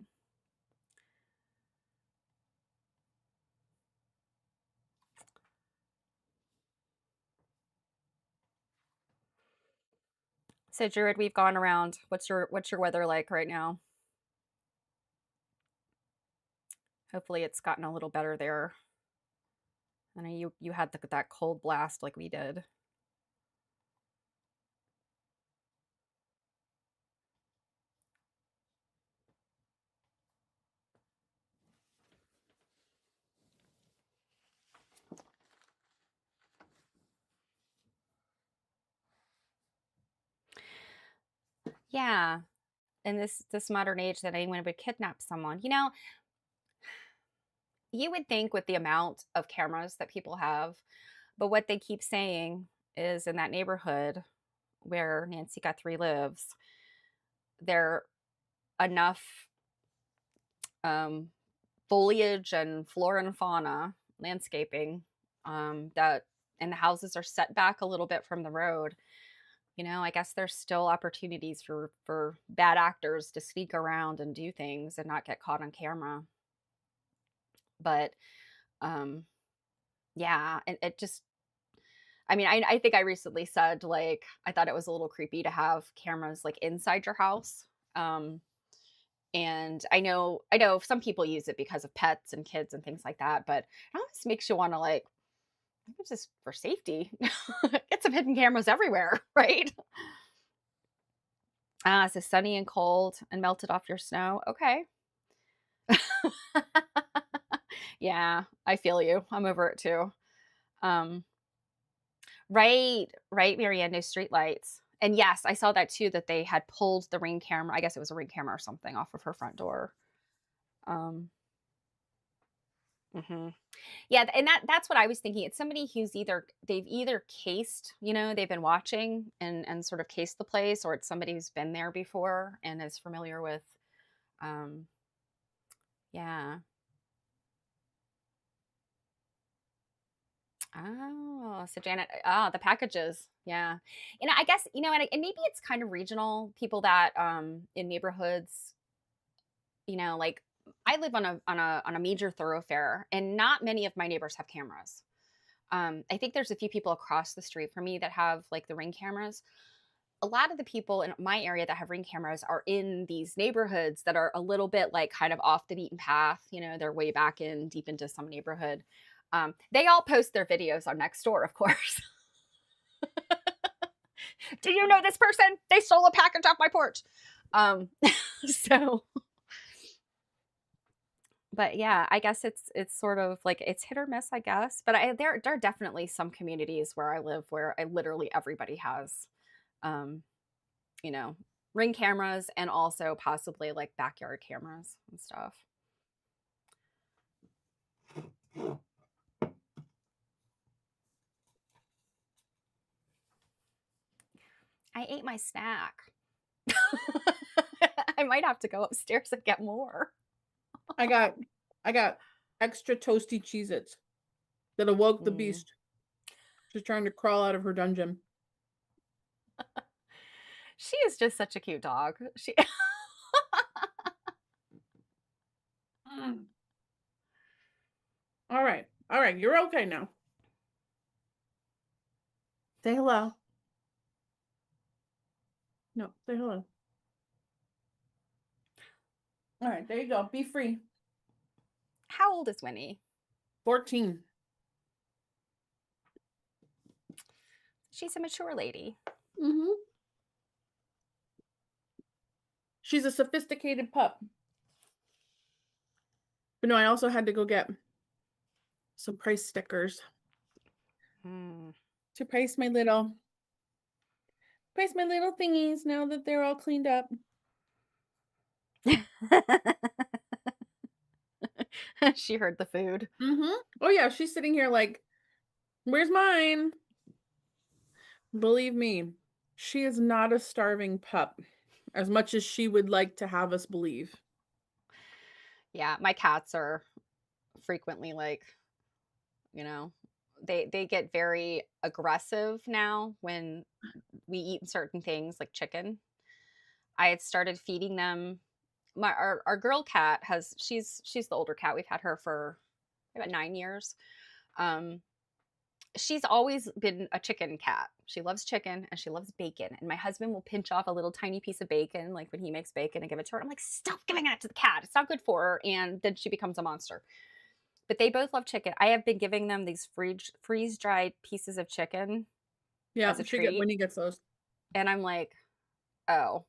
[SPEAKER 2] So, Jared, we've gone around. What's your weather like right now? Hopefully, it's gotten a little better there. I know you had that cold blast like we did. Yeah, in this modern age that anyone would kidnap someone. You would think with the amount of cameras that people have, but what they keep saying is in that neighborhood where Nancy Guthrie lives, there enough um, foliage and flora and fauna, landscaping, that and the houses are set back a little bit from the road. I guess there's still opportunities for bad actors to sneak around and do things and not get caught on camera. But um, yeah, and it just I mean, I think I recently said, like, I thought it was a little creepy to have cameras, like, inside your house, um, and I know some people use it because of pets and kids and things like that, but it almost makes you wanna, like, maybe it's just for safety. Get some hidden cameras everywhere, right? So sunny and cold and melted off your snow, okay. Yeah, I feel you, I'm over it too. Um Right, right, Marianne, no streetlights. And yes, I saw that too, that they had pulled the Ring camera, I guess it was a Ring camera or something off of her front door. Um, mhm. Yeah, and that's what I was thinking. It's somebody who's they've either cased, they've been watching and sort of cased the place, or it's somebody who's been there before and is familiar with, um, yeah. Oh, so Janet, the packages, yeah. And I guess, and maybe it's kind of regional, people that in neighborhoods, like I live on a major thoroughfare and not many of my neighbors have cameras. I think there's a few people across the street from me that have like the Ring cameras. A lot of the people in my area that have Ring cameras are in these neighborhoods that are a little bit like kind of off the beaten path. They're way back in deep into some neighborhood. They all post their videos on Nextdoor, of course. Do you know this person? They stole a package off my porch. So, but yeah, I guess it's sort of like it's hit or miss, I guess. But there are definitely some communities where I live where I literally everybody has, um, you know, Ring cameras and also possibly like backyard cameras and stuff. I ate my snack. I might have to go upstairs and get more.
[SPEAKER 3] I got extra toasty Cheez-Its that awoke the beast. She's trying to crawl out of her dungeon.
[SPEAKER 2] She is just such a cute dog. She
[SPEAKER 3] All right. All right. You're okay now. Say hello. No, say hello. All right. There you go. Be free.
[SPEAKER 2] How old is Winnie?
[SPEAKER 3] 14.
[SPEAKER 2] She's a mature lady.
[SPEAKER 3] Mm-hmm. She's a sophisticated pup. But no, I also had to go get some price stickers to price my little thingies now that they're all cleaned up.
[SPEAKER 2] She heard the food.
[SPEAKER 3] Mm-hmm. Oh yeah, she's sitting here like, where's mine? Believe me, she is not a starving pup, as much as she would like to have us believe.
[SPEAKER 2] Yeah, my cats are frequently like, you know. They get very aggressive now when we eat certain things like chicken. I had started feeding them. Our girl cat has she's the older cat. We've had her for about 9 years. Um, she's always been a chicken cat. She loves chicken and she loves bacon. And my husband will pinch off a little tiny piece of bacon, like when he makes bacon, and give it to her. I'm like, stop giving it to the cat. It's not good for her. And then she becomes a monster. But they both love chicken. I have been giving them these freeze dried pieces of chicken
[SPEAKER 3] Yeah,
[SPEAKER 2] as a
[SPEAKER 3] she get
[SPEAKER 2] treat.
[SPEAKER 3] when he gets those.
[SPEAKER 2] And I'm like, oh.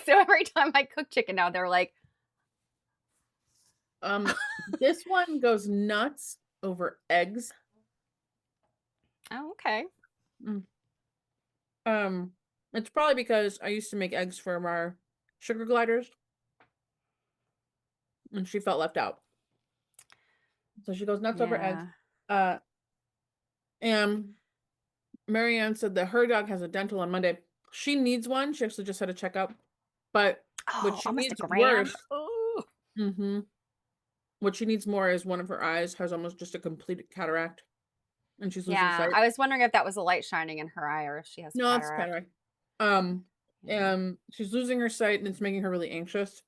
[SPEAKER 2] So every time I cook chicken now, they're like,
[SPEAKER 3] This one goes nuts over eggs.
[SPEAKER 2] oh, okay.
[SPEAKER 3] Mm. It's probably because I used to make eggs for our sugar gliders, and she felt left out. So she goes nuts over eggs.
[SPEAKER 2] Yeah.
[SPEAKER 3] And Marianne said that her dog has a dental on Monday. She needs one. She actually just had a checkup. But what
[SPEAKER 2] Oh,
[SPEAKER 3] she
[SPEAKER 2] almost
[SPEAKER 3] needs
[SPEAKER 2] $1,000.
[SPEAKER 3] worse,
[SPEAKER 2] Oh.
[SPEAKER 3] what she needs more is one of her eyes has almost just a complete cataract, and she's losing
[SPEAKER 2] Yeah,
[SPEAKER 3] sight.
[SPEAKER 2] I was wondering if that was a light shining in her eye or if she has
[SPEAKER 3] No, it's
[SPEAKER 2] cataract.
[SPEAKER 3] cataract.
[SPEAKER 2] Yeah.
[SPEAKER 3] She's losing her sight, and it's making her really anxious.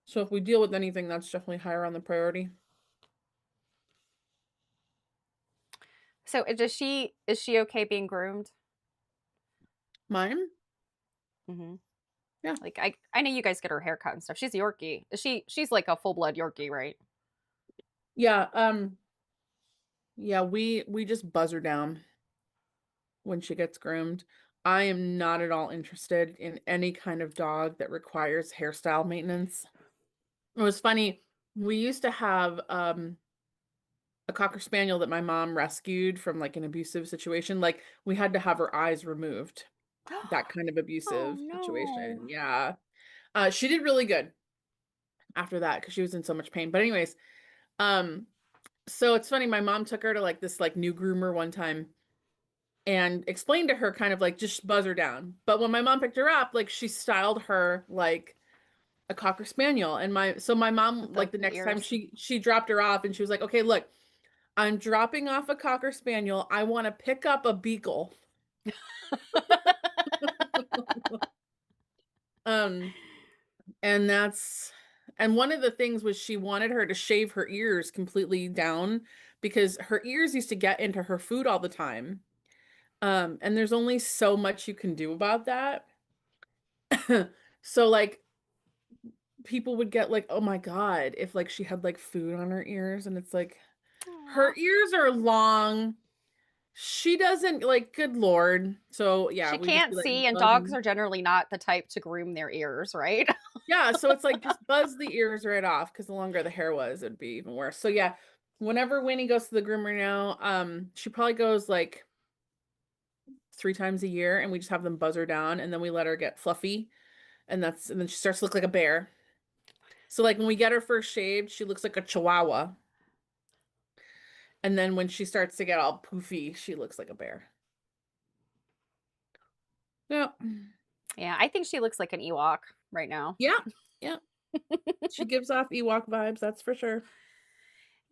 [SPEAKER 3] So if we deal with anything, that's definitely higher on the priority.
[SPEAKER 2] So is she okay being groomed?
[SPEAKER 3] Mine?
[SPEAKER 2] Hmm.
[SPEAKER 3] Yeah.
[SPEAKER 2] Like I know you guys get her haircut and stuff. She's a Yorkie. She's like a full blood Yorkie, right?
[SPEAKER 3] Yeah, yeah, we just buzz her down when she gets groomed. I am not at all interested in any kind of dog that requires hairstyle maintenance. It was funny. We used to have a cocker spaniel that my mom rescued from like an abusive situation. Like we had to have her eyes removed. That kind of
[SPEAKER 2] Oh
[SPEAKER 3] abusive situation.
[SPEAKER 2] no.
[SPEAKER 3] Yeah. She did really good after that because she was in so much pain. But anyways, um, so it's funny, my mom took her to like this like new groomer one time and explained to her kind of like just buzz her down. But when my mom picked her up, like she styled her like a cocker spaniel. And my mom
[SPEAKER 2] With
[SPEAKER 3] like the
[SPEAKER 2] the
[SPEAKER 3] next time
[SPEAKER 2] ears.
[SPEAKER 3] she dropped her off and she was like, okay, look, I'm dropping off a cocker spaniel. I want to pick up a beagle. Um, and one of the things was she wanted her to shave her ears completely down because her ears used to get into her food all the time. And there's only so much you can do about that. So like people would get like, oh my God, if like she had like food on her ears, and it's like
[SPEAKER 2] Aw.
[SPEAKER 3] her ears are long. She doesn't like, good Lord. So yeah,
[SPEAKER 2] She
[SPEAKER 3] we just
[SPEAKER 2] can't
[SPEAKER 3] be like
[SPEAKER 2] see, and dogs
[SPEAKER 3] buzzing.
[SPEAKER 2] are generally not the type to groom their ears, right?
[SPEAKER 3] Yeah, so it's like just buzz the ears right off because the longer the hair was, it'd be even worse. So yeah, whenever Winnie goes to the groomer now, she probably goes like 3 times a year, and we just have them buzz her down, and then we let her get fluffy, and then she starts to look like a bear. So like when we get her first shaved, she looks like a chihuahua. And then when she starts to get all poofy, she looks like a bear. Yeah.
[SPEAKER 2] Yeah, I think she looks like an Ewok right now.
[SPEAKER 3] Yeah. Yeah. She gives off Ewok vibes, that's for sure.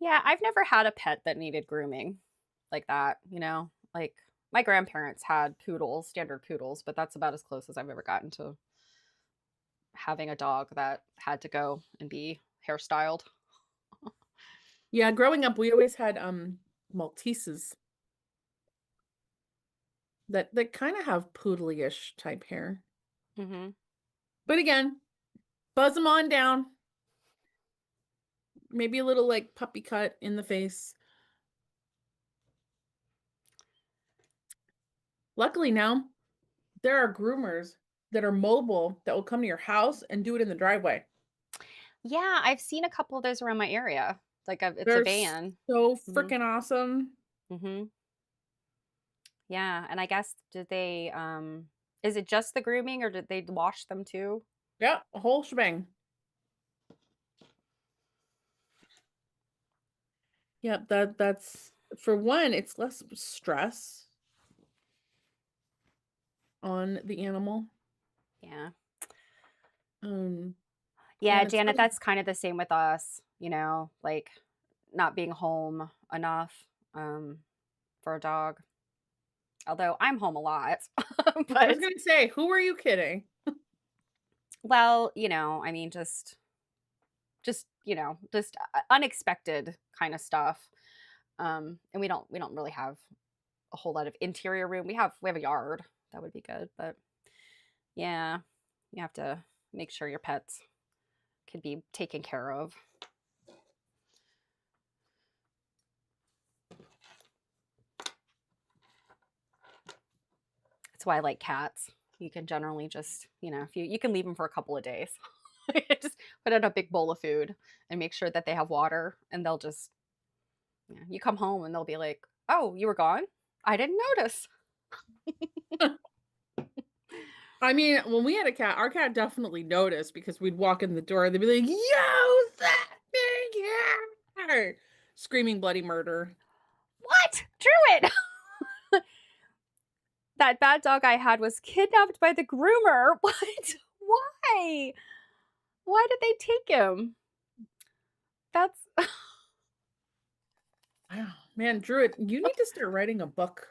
[SPEAKER 2] Yeah, I've never had a pet that needed grooming like that, you know? Like my grandparents had poodles, standard poodles, but that's about as close as I've ever gotten to having a dog that had to go and be hairstyled.
[SPEAKER 3] Yeah, growing up, we always had Malteses that kind of have poodly-ish type hair.
[SPEAKER 2] Mhm.
[SPEAKER 3] But again, buzz them on down. Maybe a little like puppy cut in the face. Luckily now, there are groomers that are mobile that will come to your house and do it in the driveway.
[SPEAKER 2] Yeah, I've seen a couple of those around my area. Like it's a
[SPEAKER 3] They're
[SPEAKER 2] van.
[SPEAKER 3] so
[SPEAKER 2] Mhm.
[SPEAKER 3] freaking awesome.
[SPEAKER 2] Mhm. Yeah, and I guess did they is it just the grooming or did they wash them too?
[SPEAKER 3] Yeah, a whole shebang. Yeah, that's for one, it's less stress on the animal.
[SPEAKER 2] Yeah.
[SPEAKER 3] Um,
[SPEAKER 2] Yeah,
[SPEAKER 3] and it's
[SPEAKER 2] Janet,
[SPEAKER 3] funny.
[SPEAKER 2] that's kind of the same with us, you know, like not being home enough for a dog. Although I'm home a lot.
[SPEAKER 3] I was
[SPEAKER 2] But
[SPEAKER 3] gonna say, who are you kidding?
[SPEAKER 2] well, I mean just unexpected kind of stuff. And we don't really have a whole lot of interior room. We have a yard. That would be good, but yeah, you have to make sure your pets can be taken care of. That's why I like cats. You can generally just, if you can leave them for a couple of days. Just put in a big bowl of food and make sure that they have water, and they'll just, you come home and they'll be like, "Oh, you were gone? I didn't notice."
[SPEAKER 3] I mean, when we had a cat, our cat definitely noticed because we'd walk in the door and they'd be like, "Yo, that big cat!" Screaming bloody murder.
[SPEAKER 2] What? Druid! That bad dog I had was kidnapped by the groomer. What? Why? Why did they take him? That's
[SPEAKER 3] Wow. Man, Druid, you need to start writing a book.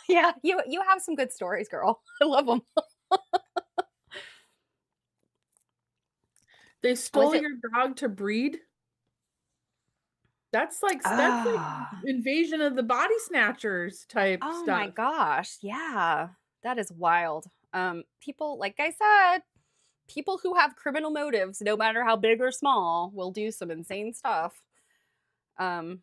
[SPEAKER 2] yeah, you have some good stories, girl. I love them.
[SPEAKER 3] They
[SPEAKER 2] Was
[SPEAKER 3] stole
[SPEAKER 2] it
[SPEAKER 3] your dog to breed? That's like
[SPEAKER 2] Ah.
[SPEAKER 3] invasion of the body snatchers type
[SPEAKER 2] Oh my
[SPEAKER 3] stuff.
[SPEAKER 2] gosh. Yeah. That is wild. People, like I said, people who have criminal motives, no matter how big or small, will do some insane stuff. Um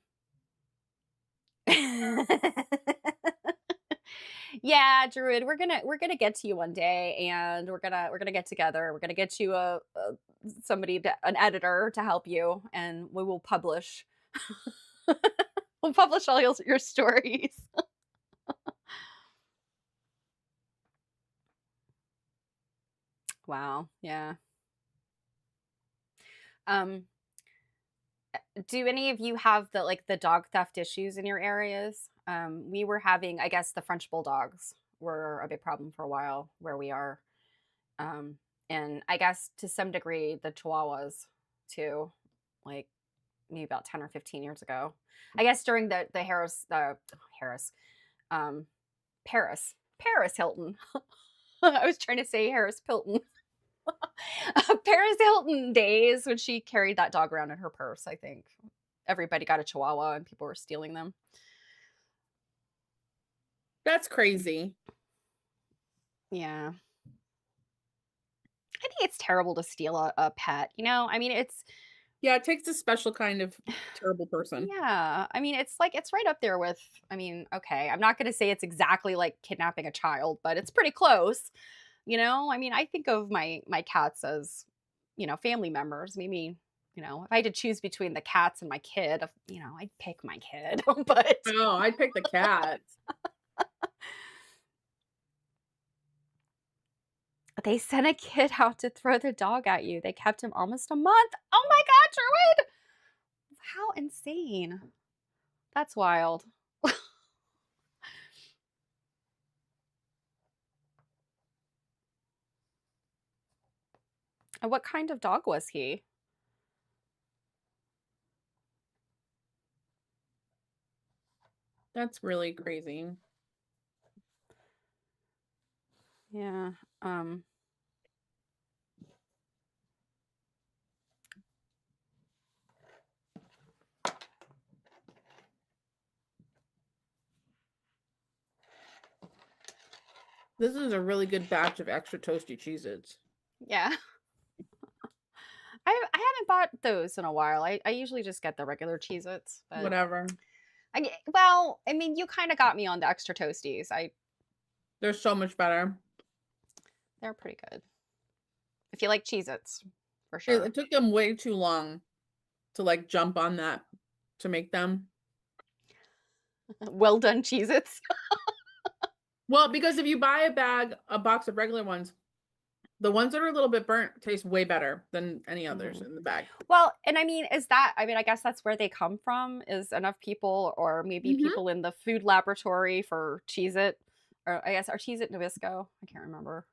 [SPEAKER 2] Yeah, Druid, we're gonna get to you one day, and we're gonna get together. We're gonna get you an editor to help you, and we will publish. We'll publish all your stories. Wow. Yeah. Um, do any of you have the dog theft issues in your areas? We were having, I guess, the French bulldogs were a big problem for a while where we are. Um, and I guess to some degree the Chihuahuas too, like maybe about 10 or 15 years ago. I guess during the Harris, um, Paris Hilton. I was trying to say Harris Pilton. Paris Hilton days when she carried that dog around in her purse, I think. Everybody got a Chihuahua and people were stealing them.
[SPEAKER 3] That's crazy.
[SPEAKER 2] Yeah. I think it's terrible to steal a pet. I mean,
[SPEAKER 3] Yeah, it takes a special kind of terrible person.
[SPEAKER 2] yeah. I mean, it's right up there with, I mean, okay, I'm not going to say it's exactly like kidnapping a child, but it's pretty close. I mean, I think of my cats as, family members. Maybe, if I had to choose between the cats and my kid, I'd pick my kid. But
[SPEAKER 3] Oh, I'd pick the cat.
[SPEAKER 2] they sent a kid out to throw the dog at you. They kept him almost a month. Oh my God, Druid! How insane. That's wild. And what kind of dog was he?
[SPEAKER 3] That's really crazy.
[SPEAKER 2] Yeah.
[SPEAKER 3] This is a really good batch of extra toasty Cheez-Its.
[SPEAKER 2] Yeah. I haven't bought those in a while. I usually just get the regular Cheez-Its, but
[SPEAKER 3] Whatever.
[SPEAKER 2] well, I mean, you kind of got me on the extra toasties.
[SPEAKER 3] They're so much better.
[SPEAKER 2] They're pretty good. If you like Cheez-Its, for
[SPEAKER 3] It,
[SPEAKER 2] sure.
[SPEAKER 3] it took them way too long to like jump on that to make them.
[SPEAKER 2] Well done, Cheez-Its.
[SPEAKER 3] Well, because if you buy a box of regular ones, the ones that are a little bit burnt taste way better than any others in the bag.
[SPEAKER 2] Well, and I mean, I guess that's where they come from, is enough people, or maybe people in the food laboratory for Cheez-It, or I guess, are Cheez-It Nabisco? I can't remember.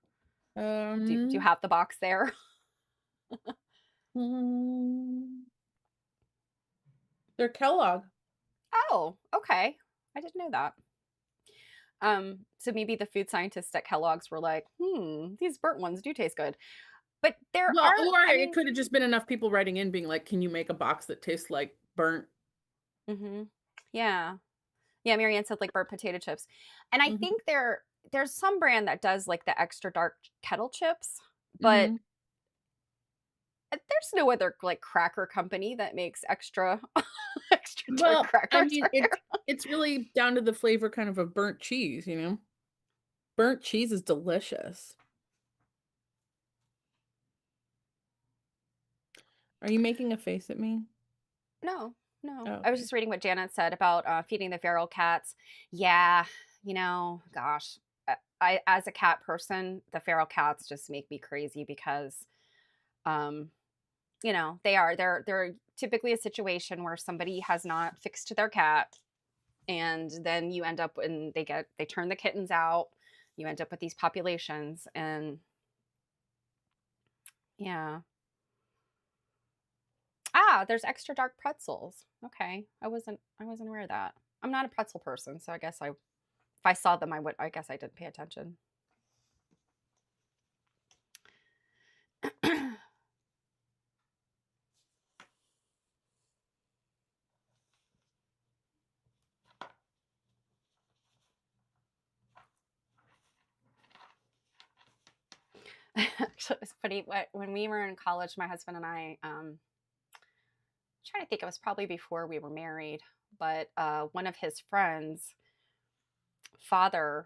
[SPEAKER 2] Do you have the box there?
[SPEAKER 3] They're They're Kellogg.
[SPEAKER 2] Oh, okay. I didn't know that. So maybe the food scientists at Kellogg's were like, these burnt ones do taste good. But there
[SPEAKER 3] Well,
[SPEAKER 2] are,
[SPEAKER 3] or
[SPEAKER 2] I
[SPEAKER 3] it
[SPEAKER 2] mean,
[SPEAKER 3] could have just been enough people writing in being like, "Can you make a box that tastes like burnt?"
[SPEAKER 2] hmm yeah. Yeah, Marianne said like burnt potato chips. And I
[SPEAKER 3] Mhm.
[SPEAKER 2] think there's some brand that does like the extra dark kettle chips, but
[SPEAKER 3] Mhm.
[SPEAKER 2] there's no other like cracker company that makes extra extra dark
[SPEAKER 3] Well, I
[SPEAKER 2] crackers,
[SPEAKER 3] mean,
[SPEAKER 2] are there?
[SPEAKER 3] it's really down to the flavor kind of burnt cheese, you know? Burnt cheese is delicious. Are you making a face at me?
[SPEAKER 2] No, no.
[SPEAKER 3] Oh,
[SPEAKER 2] I was
[SPEAKER 3] okay.
[SPEAKER 2] just reading what Janet said about feeding the feral cats. Yeah, gosh, I as a cat person, the feral cats just make me crazy because, um, they're typically a situation where somebody has not fixed their cat, and then you end up when they turn the kittens out. You end up with these populations, and yeah. Ah, there's extra dark pretzels. Okay. I wasn't aware of that. I'm not a pretzel person, so I guess if I saw them I guess I didn't pay attention. Actually, it was funny when we were in college, my husband and I trying to think, it was probably before we were married, but one of his friends' father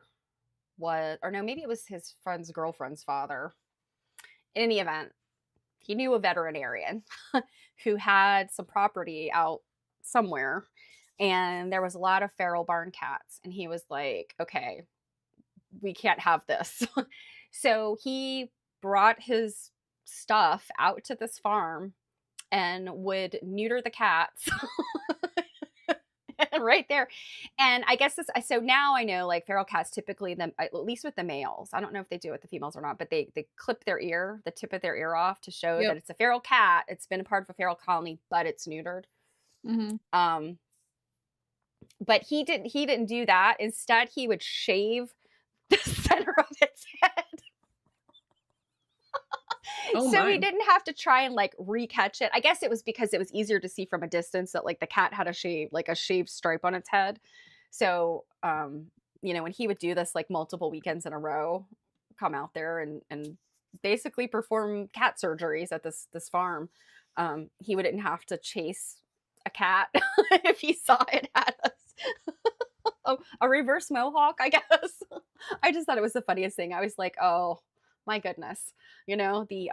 [SPEAKER 2] was, or no, maybe it was his friend's girlfriend's father. In any event, he knew a veterinarian who had some property out somewhere, and there was a lot of feral barn cats, and he was like, okay, we can't have this. So he brought his stuff out to this farm and would neuter the cats right there. And I guess so now I know like feral cats typically at least with the males. I don't know if they do it with the females or not, but they clip the tip of their ear off to show that
[SPEAKER 3] Yep.
[SPEAKER 2] it's a feral cat. It's been a part of a feral colony, but it's neutered.
[SPEAKER 3] Mhm.
[SPEAKER 2] Um, but he didn't do that. Instead, he would shave the center of its head.
[SPEAKER 3] Oh
[SPEAKER 2] So he
[SPEAKER 3] my.
[SPEAKER 2] didn't have to try and like recatch it. I guess it was because it was easier to see from a distance that like the cat had a shaved stripe on its head. So when he would do this like multiple weekends in a row, come out there and basically perform cat surgeries at this farm, he wouldn't have to chase a cat if he saw it had a reverse mohawk, I guess. I just thought it was the funniest thing. I was like, oh my goodness, the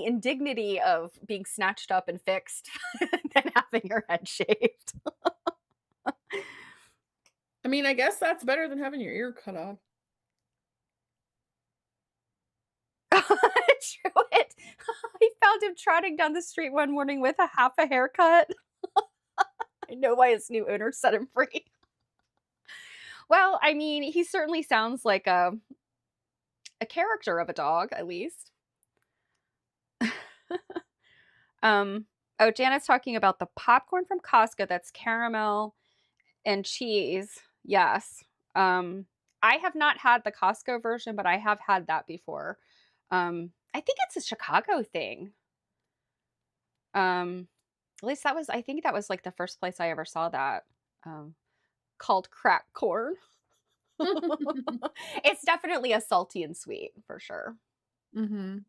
[SPEAKER 2] indignity of being snatched up and fixed and then having your head shaved.
[SPEAKER 3] I mean, I guess that's better than having your ear cut off.
[SPEAKER 2] True it. I found him trotting down the street one morning with a half a haircut. I know why his new owner set him free. Well, I mean, he certainly sounds like a character of a dog, at least. Um, oh, Janet's talking about the popcorn from Costco that's caramel and cheese. Yes. Um, I have not had the Costco version, but I have had that before. I think it's a Chicago thing. At least I think that was like the first place I ever saw that. Um, called crack corn. It's definitely a salty and sweet for sure.
[SPEAKER 3] Mhm.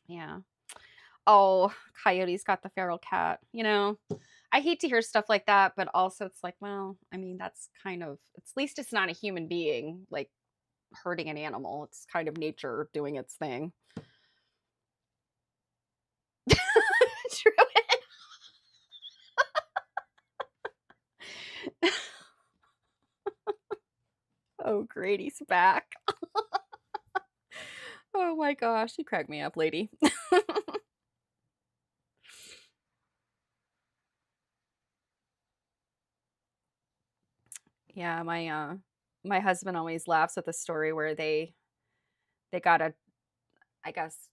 [SPEAKER 2] Yeah. Oh, Coyote's got the feral cat. I hate to hear stuff like that, but also it's like, well, I mean, that's at least it's not a human being like hurting an animal. It's kind of nature doing its thing. True. Oh, great, he's back. Oh my gosh, you crack me up, lady. Yeah, my husband always laughs at the story where they got I guess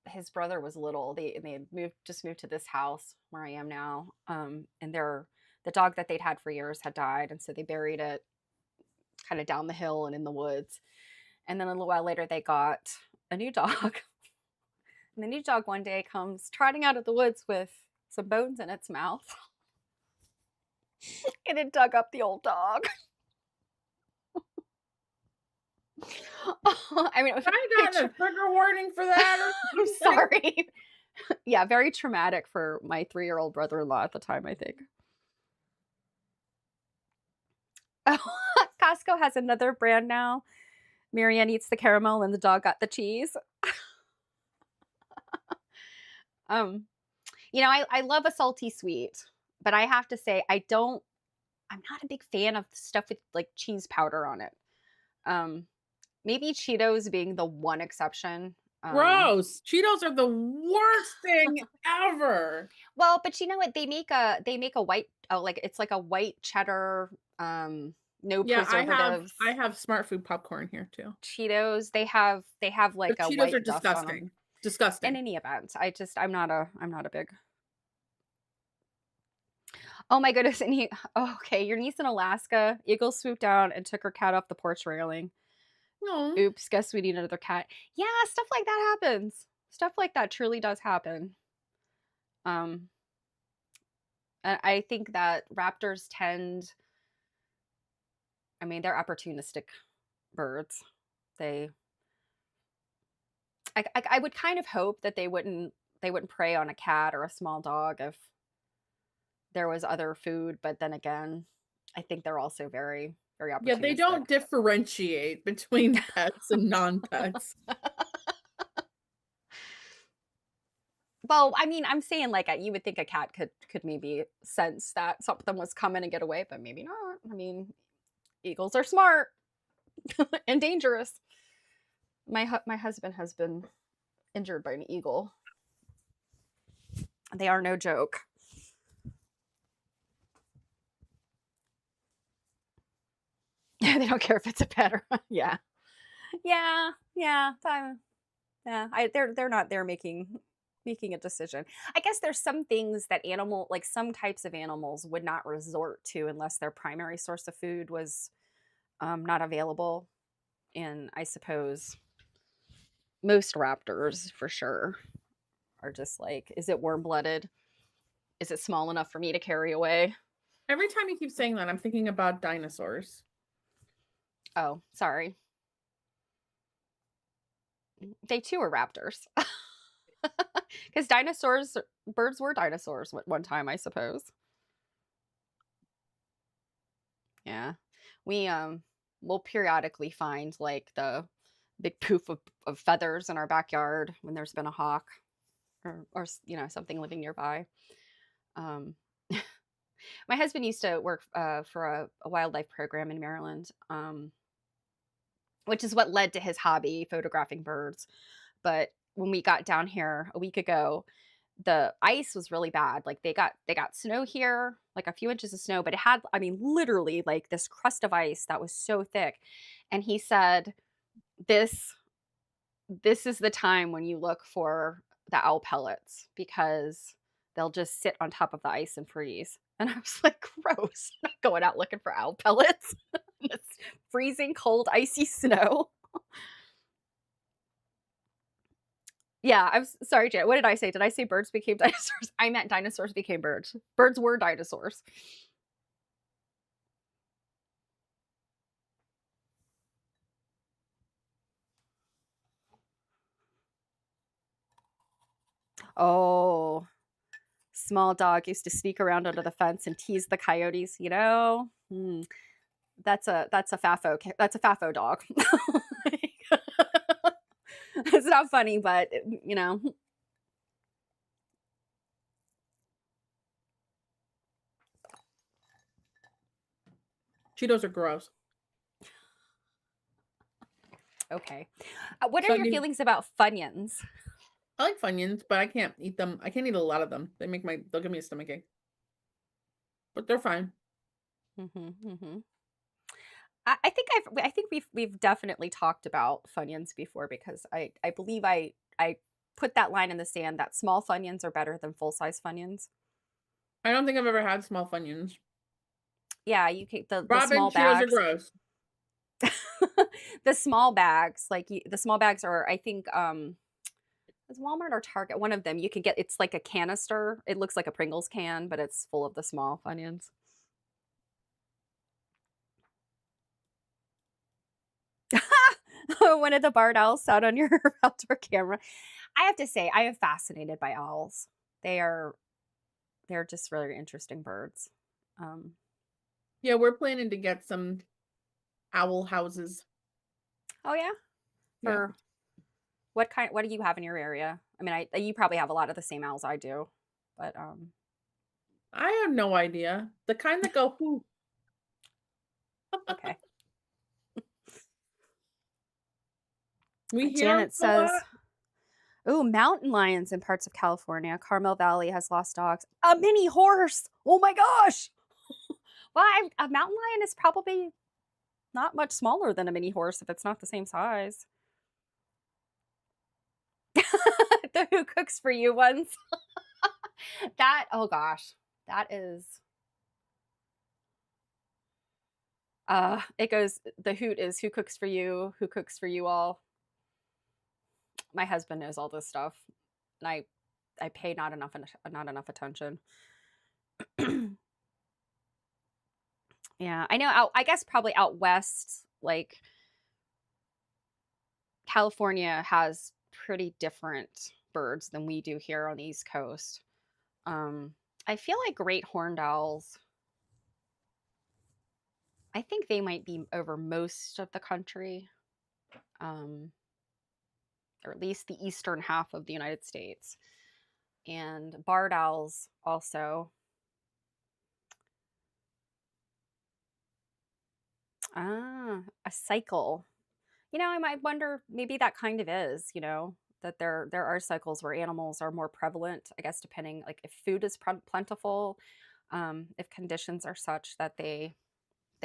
[SPEAKER 2] his brother was little. They had moved to this house where I am now. And the dog that they'd had for years had died, and so they buried it kind of down the hill and in the woods. And then a little while later, they got a new dog. And the new dog one day comes trotting out of the woods with some bones in its mouth. And it dug up the old dog. I mean,
[SPEAKER 3] I got a trigger warning for that. Or
[SPEAKER 2] I'm sorry. Yeah, very traumatic for my 3-year-old brother-in-law at the time, I think. Oh, Costco has another brand now. Marianne eats the caramel and the dog got the cheese. I love a salty sweet, but I have to say I'm not a big fan of stuff with like cheese powder on it. Maybe Cheetos being the one exception.
[SPEAKER 3] Gross. Cheetos are the worst thing ever.
[SPEAKER 2] Well, but you know what? They make a white, like it's like a white cheddar, no preservatives.
[SPEAKER 3] I have Smart Food popcorn here too.
[SPEAKER 2] Cheetos, they have like
[SPEAKER 3] But
[SPEAKER 2] a
[SPEAKER 3] Cheetos
[SPEAKER 2] white
[SPEAKER 3] are
[SPEAKER 2] dust on them.
[SPEAKER 3] disgusting. Disgusting.
[SPEAKER 2] In any event, I'm not a big. Oh my goodness! And okay, your niece in Alaska, eagle swooped down and took her cat off the porch railing.
[SPEAKER 3] No.
[SPEAKER 2] Oops, guess we need another cat. Yeah, stuff like that happens. Stuff like that truly does happen. And I think that raptors they're opportunistic birds. I would kind of hope that they wouldn't prey on a cat or a small dog if there was other food, but then again, I think they're also very, very opportunistic.
[SPEAKER 3] Yeah, they don't differentiate between pets and non-pets.
[SPEAKER 2] Well, I mean, I'm saying like you would think a cat could maybe sense that something was coming and get away, but maybe not. I mean, eagles are smart and dangerous. My husband has been injured by an eagle. They are no joke. They don't care if it's a pet or yeah. They're not there making a decision. I guess there's some things that some types of animals would not resort to unless their primary source of food was not available. And I suppose most raptors, for sure, are just like, is it warm-blooded? Is it small enough for me to carry away?
[SPEAKER 3] Every time you keep saying that, I'm thinking about dinosaurs.
[SPEAKER 2] Oh, sorry. They too are raptors. Because birds were dinosaurs at one time, I suppose. Yeah. We'll periodically find like the big poof of feathers in our backyard when there's been a hawk or something living nearby. My husband used to work for a wildlife program in Maryland, which is what led to his hobby, photographing birds. But when we got down here a week ago, the ice was really bad. Like they got snow here, like a few inches of snow, but it had, literally like this crust of ice that was so thick. And he said, this is the time when you look for the owl pellets because they'll just sit on top of the ice and freeze. And I was like, gross. I'm not going out looking for owl pellets. It's freezing cold, icy snow. Yeah, I'm sorry, Janet. What did I say? Did I say birds became dinosaurs? I meant dinosaurs became birds. Birds were dinosaurs. Oh, small dog used to sneak around under the fence and tease the coyotes. That's a FAFO dog. It's not funny, but
[SPEAKER 3] Cheetos are gross.
[SPEAKER 2] Okay. What are your feelings about Funyuns?
[SPEAKER 3] I like Funyuns, but I can't eat them. I can't eat a lot of them. They'll give me a stomachache. But they're fine.
[SPEAKER 2] I think we've definitely talked about Funyuns before because I believe I put that line in the sand that small Funyuns are better than full-size Funyuns.
[SPEAKER 3] I don't think I've ever had small Funyuns.
[SPEAKER 2] Yeah, you can the
[SPEAKER 3] Robin,
[SPEAKER 2] small
[SPEAKER 3] Cheerios are
[SPEAKER 2] bags.
[SPEAKER 3] gross.
[SPEAKER 2] The small bags, like the small bags are, I think, it's Walmart or Target, one of them. You can get it's like a canister. It looks like a Pringles can, but it's full of the small Funyuns. One of the barred owls sat on your outdoor camera. I have to say, I am fascinated by owls. They are they're just really interesting birds. Um,
[SPEAKER 3] Yeah, we're planning to get some owl houses.
[SPEAKER 2] oh yeah,
[SPEAKER 3] Yeah.
[SPEAKER 2] for what do you have in your area? I mean, you probably have a lot of the same owls I do, but
[SPEAKER 3] I have no idea. The kind that go, "Whoo."
[SPEAKER 2] okay.
[SPEAKER 3] We hear them
[SPEAKER 2] Janet
[SPEAKER 3] a
[SPEAKER 2] says,
[SPEAKER 3] lot.
[SPEAKER 2] "Oh, mountain lions in parts of California. Carmel Valley has lost dogs. A mini horse. Oh my gosh." Well, a mountain lion is probably not much smaller than a mini horse if it's not the same size. The who cooks for you ones. That, oh gosh, that is, it goes, the hoot is who cooks for you, who cooks for you all. My husband knows all this stuff, and I pay not enough attention. Yeah, I know. I guess probably out west, like California has pretty different birds than we do here on the East Coast. Um, I feel like great horned owls, I think they might be over most of the country, um, or at least the eastern half of the United States. And barred owls also. A cycle. I might wonder, maybe that kind of is, that there are cycles where animals are more prevalent, I guess, depending, like if food is plentiful, if conditions are such that they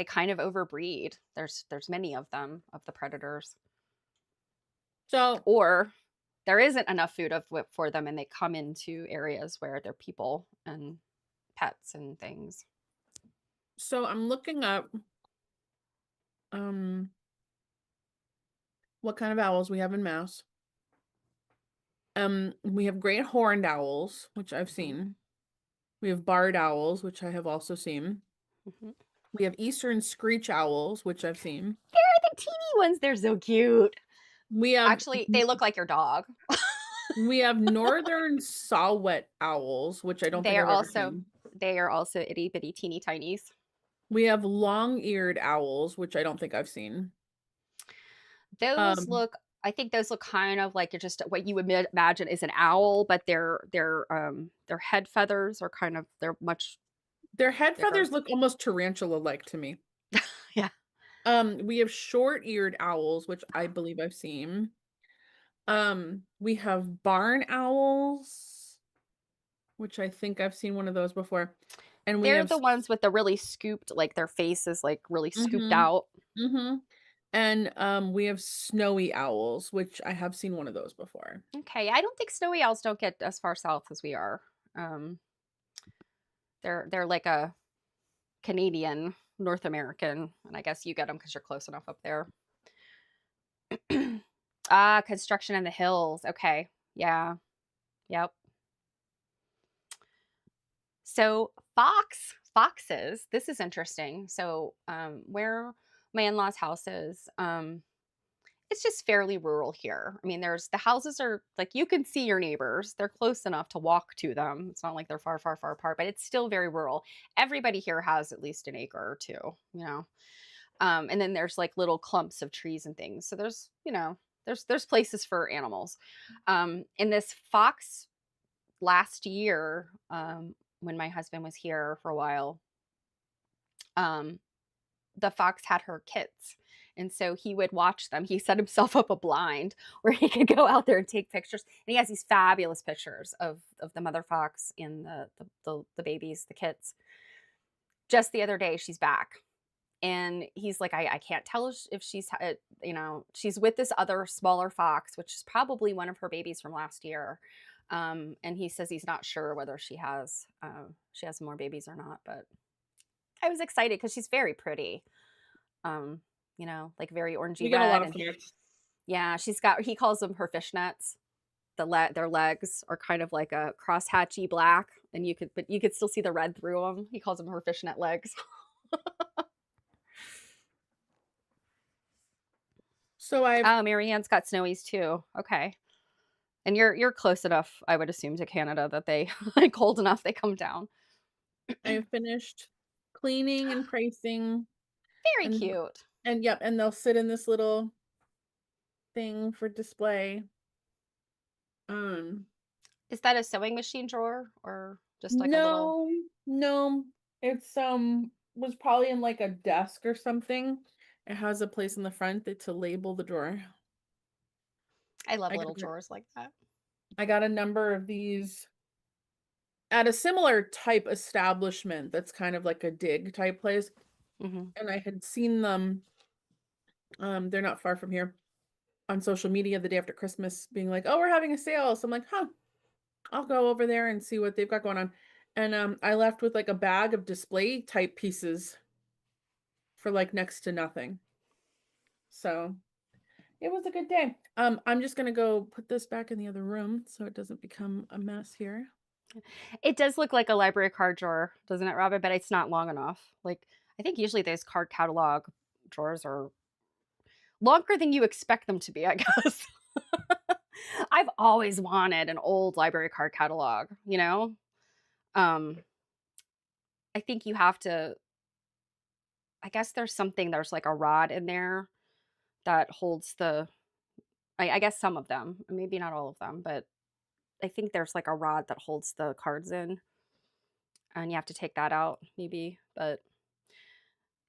[SPEAKER 2] kind of overbreed. There's many of them, of the predators.
[SPEAKER 3] So,
[SPEAKER 2] Or there isn't enough food for them and they come into areas where there are people and pets and things.
[SPEAKER 3] I'm looking up um what kind of owls we have in Mass. We have great horned owls, which I've
[SPEAKER 2] Mhm,
[SPEAKER 3] seen. We have barred owls, which I have also seen.
[SPEAKER 2] mhm.
[SPEAKER 3] We have eastern screech owls, which I've seen.
[SPEAKER 2] They're the teeny ones. They're so cute.
[SPEAKER 3] We have
[SPEAKER 2] Actually, they look like your dog.
[SPEAKER 3] we have northern saw-whet owls, which I don't
[SPEAKER 2] They
[SPEAKER 3] think
[SPEAKER 2] are
[SPEAKER 3] I've ever
[SPEAKER 2] also
[SPEAKER 3] seen.
[SPEAKER 2] they are also itty bitty teeny tinies.
[SPEAKER 3] We have long-eared owls, which I don't think I've seen.
[SPEAKER 2] Those
[SPEAKER 3] Um,
[SPEAKER 2] look I think those look kind of like just what you would imagine is an owl, but their head feathers are kind of they're much
[SPEAKER 3] their head
[SPEAKER 2] bigger.
[SPEAKER 3] feathers look almost tarantula-like to me.
[SPEAKER 2] Yeah.
[SPEAKER 3] We have short-eared owls, which I believe I've seen. We have barn owls, which I think I've seen one of those before. And we
[SPEAKER 2] They're
[SPEAKER 3] have
[SPEAKER 2] the ones with the really scooped, like their face is like really scooped
[SPEAKER 3] mhm,
[SPEAKER 2] out.
[SPEAKER 3] mhm. And we have snowy owls, which I have seen one of those before.
[SPEAKER 2] Okay, I don't think snowy owls don't get as far south as we are. Um, they're like a Canadian, North American, and I guess you get them because you're close enough up there. Construction in the hills. Okay, yeah, yep. So foxes. This is interesting. So where my in-laws' house is, it's just fairly rural here. I mean, the houses are like you can see your neighbors. They're close enough to walk to them. It's not like they're far, far, far apart, but it's still very rural. Everybody here has at least an acre or two. And then there's like little clumps of trees and things. So there's places for animals. And this fox last year, when my husband was here for a while, um, the fox had her kits. And so he would watch them. He set himself up a blind where he could go out there and take pictures. And he has these fabulous pictures of the mother fox and the babies, the kits. Just the other day, she's back. And he's like, I can't tell if she's with this other smaller fox, which is probably one of her babies from last year. And he says he's not sure whether she has more babies or not. But I was excited because she's very pretty. Um, like very
[SPEAKER 3] We
[SPEAKER 2] orangey
[SPEAKER 3] get a lot
[SPEAKER 2] red,
[SPEAKER 3] of
[SPEAKER 2] and
[SPEAKER 3] fox.
[SPEAKER 2] yeah, he calls them her fishnets. Their legs are kind of like a crosshatchy black, and you could still see the red through them. He calls them her fishnet legs.
[SPEAKER 3] So
[SPEAKER 2] Oh, Marianne's got snowies too. Okay. And you're close enough, I would assume, to Canada that they cold enough they come down.
[SPEAKER 3] I've finished cleaning and pricing,
[SPEAKER 2] Very
[SPEAKER 3] and
[SPEAKER 2] cute.
[SPEAKER 3] yep, and they'll sit in this little thing for display. Um,
[SPEAKER 2] Is that a sewing machine drawer or just like a little?
[SPEAKER 3] no, it's was probably in like a desk or something. It has a place in the front to label the drawer.
[SPEAKER 2] I love
[SPEAKER 3] I got
[SPEAKER 2] little drawers like that.
[SPEAKER 3] I got a number of these at a similar type establishment that's kind of like a dig type place,
[SPEAKER 2] Hmm.
[SPEAKER 3] and I had seen them. They're not far from here, on social media the day after Christmas, being like, "Oh, we're having a sale." So I'm like, "Huh, I'll go over there and see what they've got going on." And I left with like a bag of display type pieces for like next to nothing. So it was a good day. I'm just gonna go put this back in the other room so it doesn't become a mess here.
[SPEAKER 2] It does look like a library card drawer, doesn't it, Robin? But it's not long enough. Like, I think usually those card catalog drawers are longer than you expect them to be, I guess. I've always wanted an old library card catalog, you know? Um, I think you have to, I guess there's like a rod in there that holds I guess some of them, maybe not all of them, but I think there's like a rod that holds the cards in, and you have to take that out, maybe. But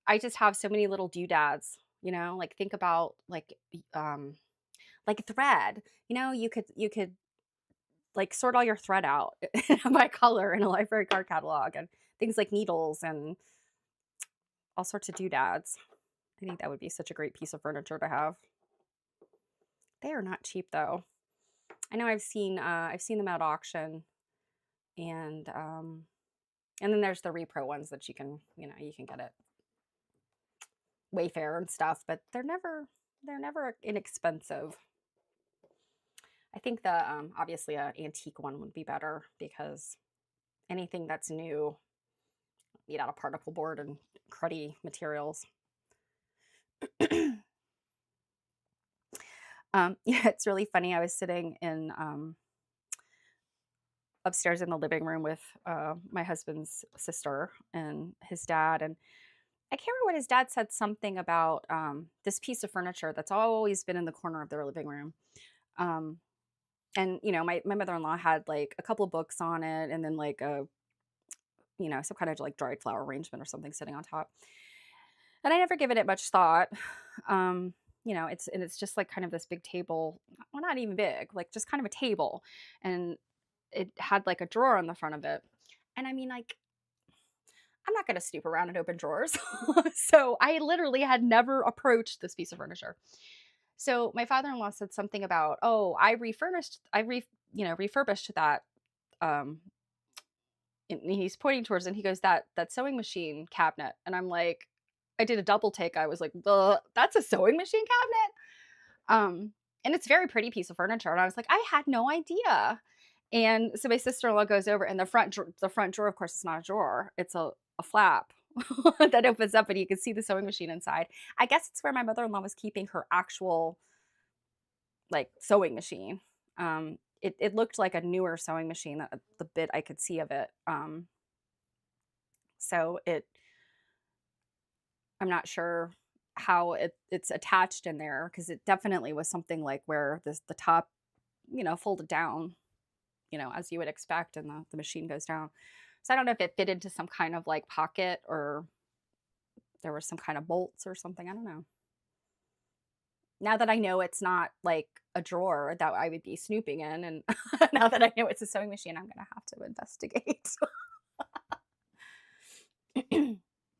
[SPEAKER 2] I just have so many little doodads, like think about like thread. You could like sort all your thread out by color in a library card catalog, and things like needles and all sorts of doodads. I think that would be such a great piece of furniture to have. They are not cheap though. I know I've seen them at auction, and then there's the repro ones that you can get at Wayfair and stuff, but they're never inexpensive. I think the obviously a antique one would be better because anything that's new made out of particle board and cruddy materials. Yeah, it's really funny. I was sitting in upstairs in the living room with my husband's sister and his dad, and I can't remember what his dad said, something about this piece of furniture that's always been in the corner of their living room. Um, and my mother-in-law had like a couple of books on it, and then like some kind of like dried flower arrangement or something sitting on top. And I never given it much thought. It's just like kind of this big table, well, not even big, like just kind of a table, and it had like a drawer on the front of it. And I mean, like, I'm not going to snoop around and open drawers. So I literally had never approached this piece of furniture. So my father-in-law said something about, "Oh, refurbished that." Um, and he's pointing towards, and he goes, "That sewing machine cabinet." And I'm like, I did a double take. I was like, "That's a sewing machine cabinet?" And it's a very pretty piece of furniture. And I was like, I had no idea. And so my sister-in-law goes over, and the front drawer, of course, it's not a drawer. It's a flap that opens up, and you can see the sewing machine inside. I guess it's where my mother-in-law was keeping her actual like sewing machine. It looked like a newer sewing machine, the bit I could see of it. So I'm not sure how it's attached in there, because it definitely was something like where the top, folded down, as you would expect, and the machine goes down. So I don't know if it fit into some kind of like pocket, or there were some kind of bolts or something. I don't know. Now that I know it's not like a drawer that I would be snooping in, and now that I know it's a sewing machine, I'm gonna have to investigate.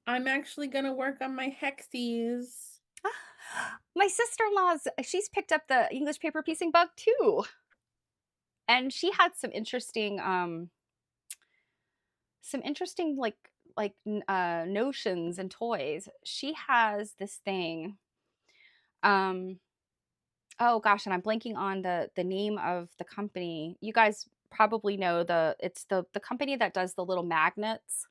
[SPEAKER 3] I'm actually gonna work on my hexies.
[SPEAKER 2] My sister-in-law's she's picked up the English paper piecing bug too. And she had some interesting notions and toys. She has this thing. Um, oh gosh, and I'm blanking on the name of the company. You guys probably know it's the company that does the little magnets.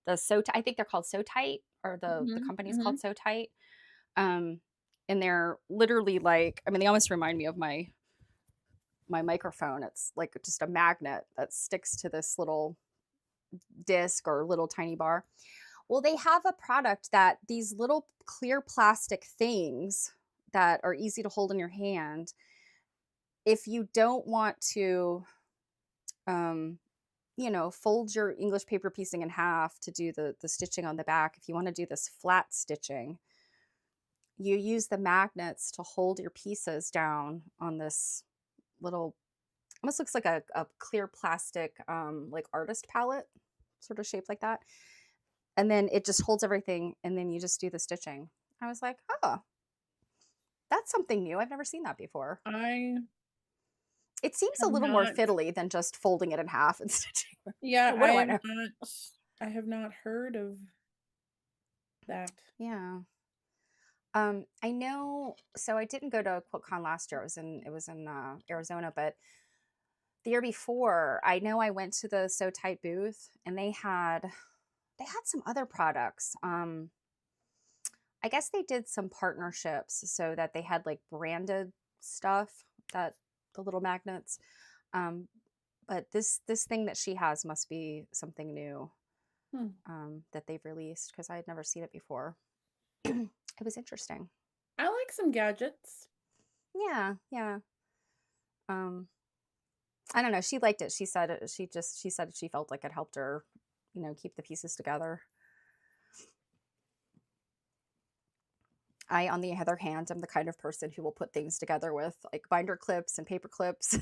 [SPEAKER 2] I think they're called So Tight, or the
[SPEAKER 3] Mhm,
[SPEAKER 2] company's called
[SPEAKER 3] mhm.
[SPEAKER 2] So Tight. Um, and they're literally like, I mean, they almost remind me of my microphone. It's like just a magnet that sticks to this little disc or little tiny bar. Well, they have a product that these little clear plastic things that are easy to hold in your hand. If you don't want to, um, fold your English paper piecing in half to do the stitching on the back, if you want to do this flat stitching, you use the magnets to hold your pieces down on this little, almost looks like a clear plastic, like artist palette, sort of shaped like that. And then it just holds everything, and then you just do the stitching. I was like, oh, that's something new. I've never seen that before.
[SPEAKER 3] I
[SPEAKER 2] It seems a
[SPEAKER 3] have
[SPEAKER 2] little more
[SPEAKER 3] not
[SPEAKER 2] fiddly than just folding it in half and stitching.
[SPEAKER 3] yeah,
[SPEAKER 2] What do I know?
[SPEAKER 3] I have not heard of that.
[SPEAKER 2] Yeah. I know. So I didn't go to QuiltCon last year. It was in Arizona, but the year before, I know I went to the So Tight booth, and they had some other products. I guess they did some partnerships so that they had like branded stuff, that the little magnets. Um, but this thing that she has must be something new,
[SPEAKER 3] Hmm.
[SPEAKER 2] that they've released, because I had never seen it before. It was interesting.
[SPEAKER 3] I like some gadgets.
[SPEAKER 2] Yeah, yeah. Um, I don't know. She liked it. She said she felt like it helped her, keep the pieces together. I, on the other hand, am the kind of person who will put things together with like binder clips and paper clips.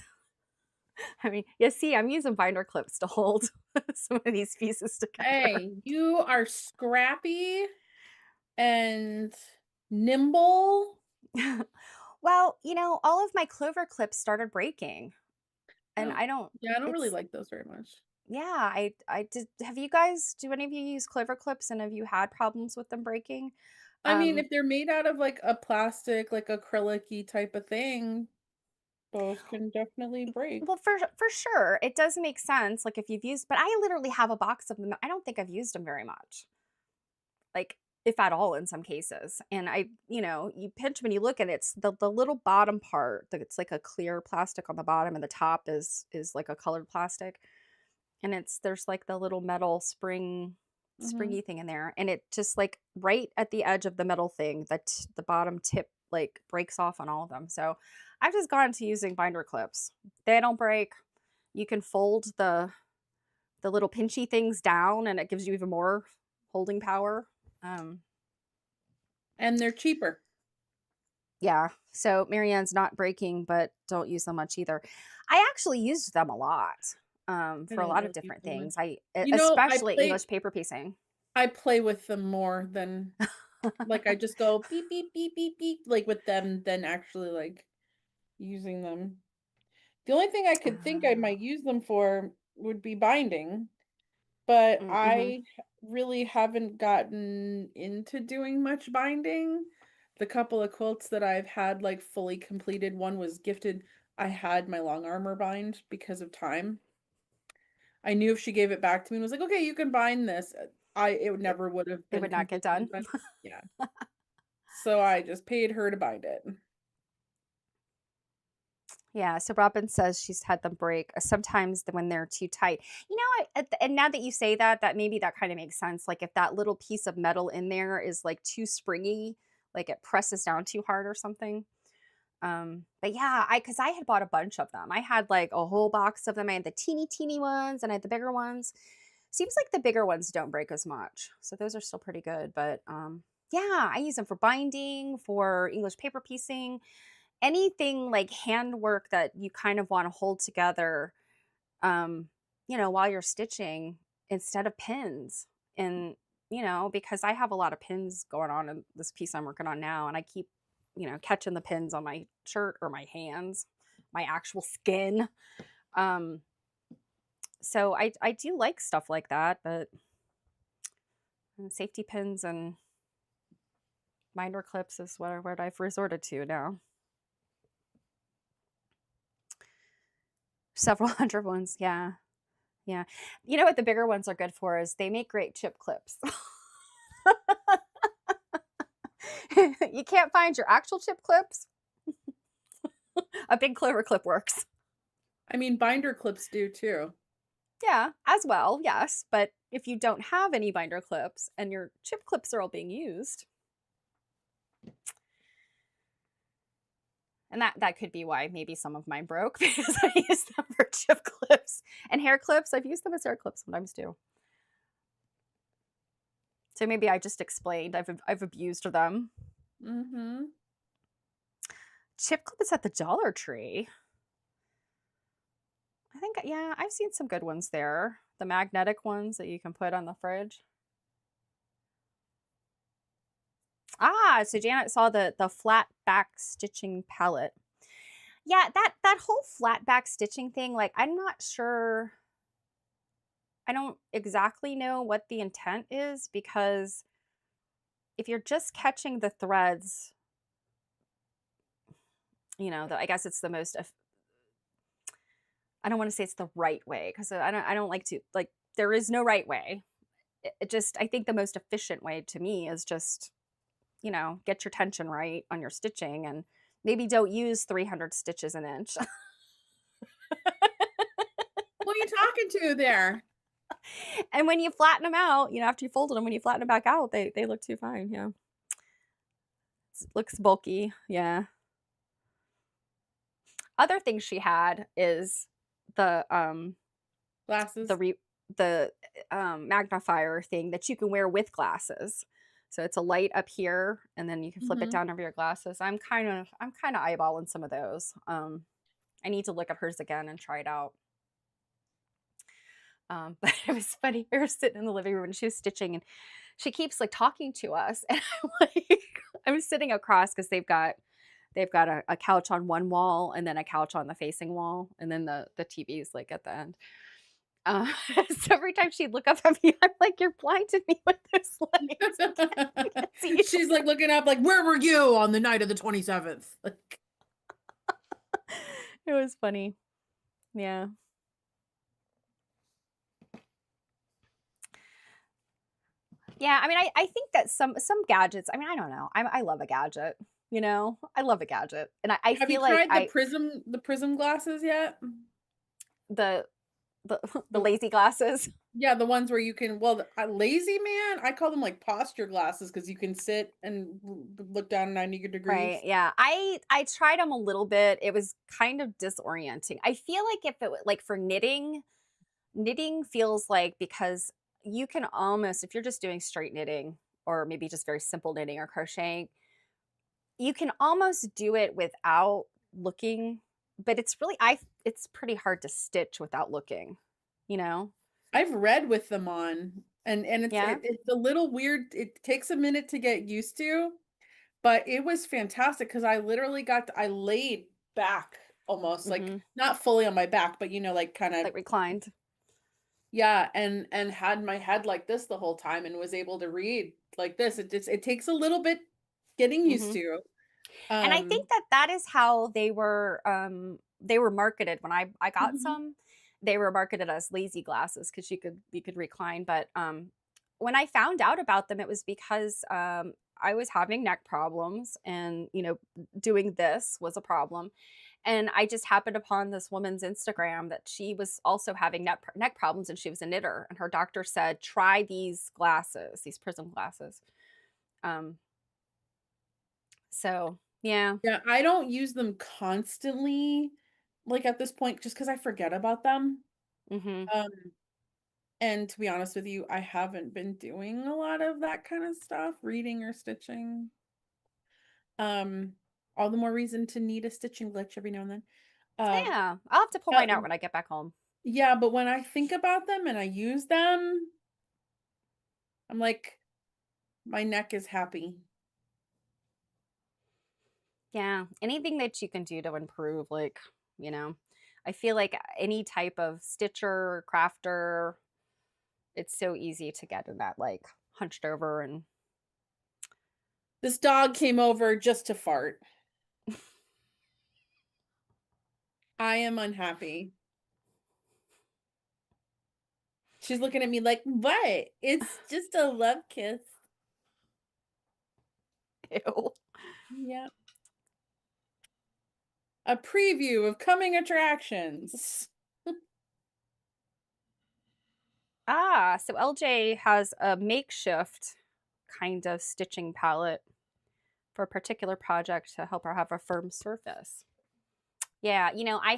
[SPEAKER 2] I mean, yeah, see, I'm using binder clips to hold some of these pieces together.
[SPEAKER 3] Hey, you are scrappy and nimble.
[SPEAKER 2] Well, all of my clover clips started breaking, and
[SPEAKER 3] Oh,
[SPEAKER 2] I don't
[SPEAKER 3] yeah, I don't really
[SPEAKER 2] it's
[SPEAKER 3] like those very much.
[SPEAKER 2] yeah, I did. Do any of you use clover clips, and have you had problems with them breaking?
[SPEAKER 3] I mean, if
[SPEAKER 2] Um,
[SPEAKER 3] they're made out of like a plastic, like acrylic-y type of thing, those can definitely break.
[SPEAKER 2] well, for sure, it does make sense. Like if you've used, but I literally have a box of them. I don't think I've used them very much, like if at all in some cases. And you pinch them and you look, and it's the little bottom part. It's like a clear plastic on the bottom, and the top is like a colored plastic. And there's like the little metal
[SPEAKER 3] Mhm.
[SPEAKER 2] springy thing in there, and it just like right at the edge of the metal thing, that the bottom tip like breaks off on all of them. So I've just gone to using binder clips. They don't break. You can fold the little pinchy things down, and it gives you even more holding power. um
[SPEAKER 3] And they're cheaper.
[SPEAKER 2] yeah, so Marianne's not breaking, but don't use them much either. I actually used them a lot,
[SPEAKER 3] I
[SPEAKER 2] for a
[SPEAKER 3] don't
[SPEAKER 2] lot of
[SPEAKER 3] really use
[SPEAKER 2] different
[SPEAKER 3] them much.
[SPEAKER 2] things.
[SPEAKER 3] I
[SPEAKER 2] Especially English paper piecing.
[SPEAKER 3] play with them more than like I just go beep beep beep beep beep like with them than actually like using them. The only thing I could think I
[SPEAKER 2] Ah.
[SPEAKER 3] might use them for would be binding, but
[SPEAKER 2] Mm-hmm.
[SPEAKER 3] I really haven't gotten into doing much binding. The couple of quilts that I've had like fully completed, one was gifted. I had my long armor bind because of time. I knew if she gave it back to me and was like, "Okay, you can bind this," it
[SPEAKER 2] it,
[SPEAKER 3] never would have
[SPEAKER 2] it
[SPEAKER 3] been
[SPEAKER 2] would not get
[SPEAKER 3] completely
[SPEAKER 2] done.
[SPEAKER 3] done. Yeah. So I just paid her to bind it.
[SPEAKER 2] Yeah, so Robin says she's had them break, sometimes when they're too tight. And now that you say that, maybe that kind of makes sense. Like if that little piece of metal in there is like too springy, like it presses down too hard or something. But yeah, because I had bought a bunch of them. I had like a whole box of them. I had the teeny ones, and I had the bigger ones. Seems like the bigger ones don't break as much, so those are still pretty good. But yeah, I use them for binding, for English paper piecing, anything like handwork that you kind of want to hold together, while you're stitching, instead of pins. And because I have a lot of pins going on in this piece I'm working on now, and I keep, catching the pins on my shirt or my hands, my actual skin. Um, so I do like stuff like that, but safety pins and binder clips is what I've resorted to now. Several hundred ones, yeah. Yeah. You know what the bigger ones are good for is they make great chip clips. You can't find your actual chip clips? A big clover clip works.
[SPEAKER 3] I mean, binder clips do too.
[SPEAKER 2] Yeah, as well, yes, but if you don't have any binder clips and your chip clips are all being used, and that could be why maybe some of mine broke because I used them for chip clips. And hair clips, I've used them as hair clips sometimes too. So maybe I just explained I've abused them.
[SPEAKER 3] Mm-hmm.
[SPEAKER 2] Chip clips at the Dollar Tree. I think, yeah, I've seen some good ones there. The magnetic ones that you can put on the fridge. Ah, so Janet saw the flat back stitching palette. Yeah, that whole flat back stitching thing, like I'm not sure. I don't exactly know what the intent is because if you're just catching the threads, I guess it's the most I don't want to say it's the right way because I don't like to like there is no right way. It just I think the most efficient way to me is just, get your tension right on your stitching and maybe don't use 300 stitches an inch.
[SPEAKER 3] Who are you talking to there?
[SPEAKER 2] And when you flatten them out, after you folded them, when you flatten them back out, they look too fine. Yeah. It looks bulky. Yeah. Other things she had is the
[SPEAKER 3] Glasses.
[SPEAKER 2] the re the magnifier thing that you can wear with glasses. So it's a light up here and then you can flip it
[SPEAKER 3] Mm-hmm.
[SPEAKER 2] down over your glasses. I'm kind of eyeballing some of those. I need to look at hers again and try it out. But it was funny. We were sitting in the living room and she was stitching and she keeps like talking to us. And I'm like, I'm sitting across because they've got a couch on one wall and then a couch on the facing wall. And then the TV is like at the end. Uh, so every time she'd look up at me, I'm like, you're blinding me with those lights. I can't see you.
[SPEAKER 3] She's like looking up, like, where were you on the night of the 27th? Like,
[SPEAKER 2] It was funny. Yeah. Yeah, I mean, I think that some gadgets. I mean, I don't know. I love a gadget. I love a gadget, and I
[SPEAKER 3] have you
[SPEAKER 2] feel like
[SPEAKER 3] tried the prism glasses yet?
[SPEAKER 2] the the the
[SPEAKER 3] The
[SPEAKER 2] lazy glasses,
[SPEAKER 3] Yeah, the ones where you can, well, lazy man, I call them like posture glasses because you can sit and look down 90
[SPEAKER 2] right?
[SPEAKER 3] degrees.
[SPEAKER 2] Yeah, I tried them a little bit. It was kind of disorienting. I feel like if like for knitting feels like because you can almost if you're just doing straight knitting or maybe just very simple knitting or crocheting, you can almost do it without looking, but it's pretty hard to stitch without looking, you know?
[SPEAKER 3] I've read with them on, and
[SPEAKER 2] Yeah?
[SPEAKER 3] it's a little weird. It takes a minute to get used to, but it was fantastic because I laid back almost like
[SPEAKER 2] Mhm.
[SPEAKER 3] not fully on my back, but like kind of,
[SPEAKER 2] Like reclined.
[SPEAKER 3] yeah, and had my head like this the whole time and was able to read like this. It takes a little bit getting used
[SPEAKER 2] Mhm.
[SPEAKER 3] to.
[SPEAKER 2] And I
[SPEAKER 3] Um,
[SPEAKER 2] think that is how they were marketed when I got
[SPEAKER 3] mhm.
[SPEAKER 2] some. They were marketed as lazy glasses because you could recline, but, when I found out about them, it was because, I was having neck problems and, doing this was a problem, and I just happened upon this woman's Instagram that she was also having neck problems, and she was a knitter, and her doctor said, "Try these glasses, these prism glasses." Um, so, yeah.
[SPEAKER 3] Yeah, I don't use them constantly, like at this point, just because I forget about them.
[SPEAKER 2] Mhm.
[SPEAKER 3] Um, and to be honest with you, I haven't been doing a lot of that kind of stuff, reading or stitching. Um, all the more reason to need a stitching glitch every now and then. Um,
[SPEAKER 2] Yeah, I'll have to pull
[SPEAKER 3] uh,
[SPEAKER 2] mine out when I get back home.
[SPEAKER 3] yeah, but when I think about them and I use them, I'm like, my neck is happy.
[SPEAKER 2] Yeah, anything that you can do to improve, like, you know, I feel like any type of stitcher, crafter, it's so easy to get in that like hunched over and
[SPEAKER 3] This dog came over just to fart. I am unhappy. She's looking at me like, what? It's just a love kiss.
[SPEAKER 2] ew.
[SPEAKER 3] Yeah. A preview of coming attractions.
[SPEAKER 2] Ah, so LJ has a makeshift kind of stitching palette for a particular project to help her have a firm surface. Yeah, you know, I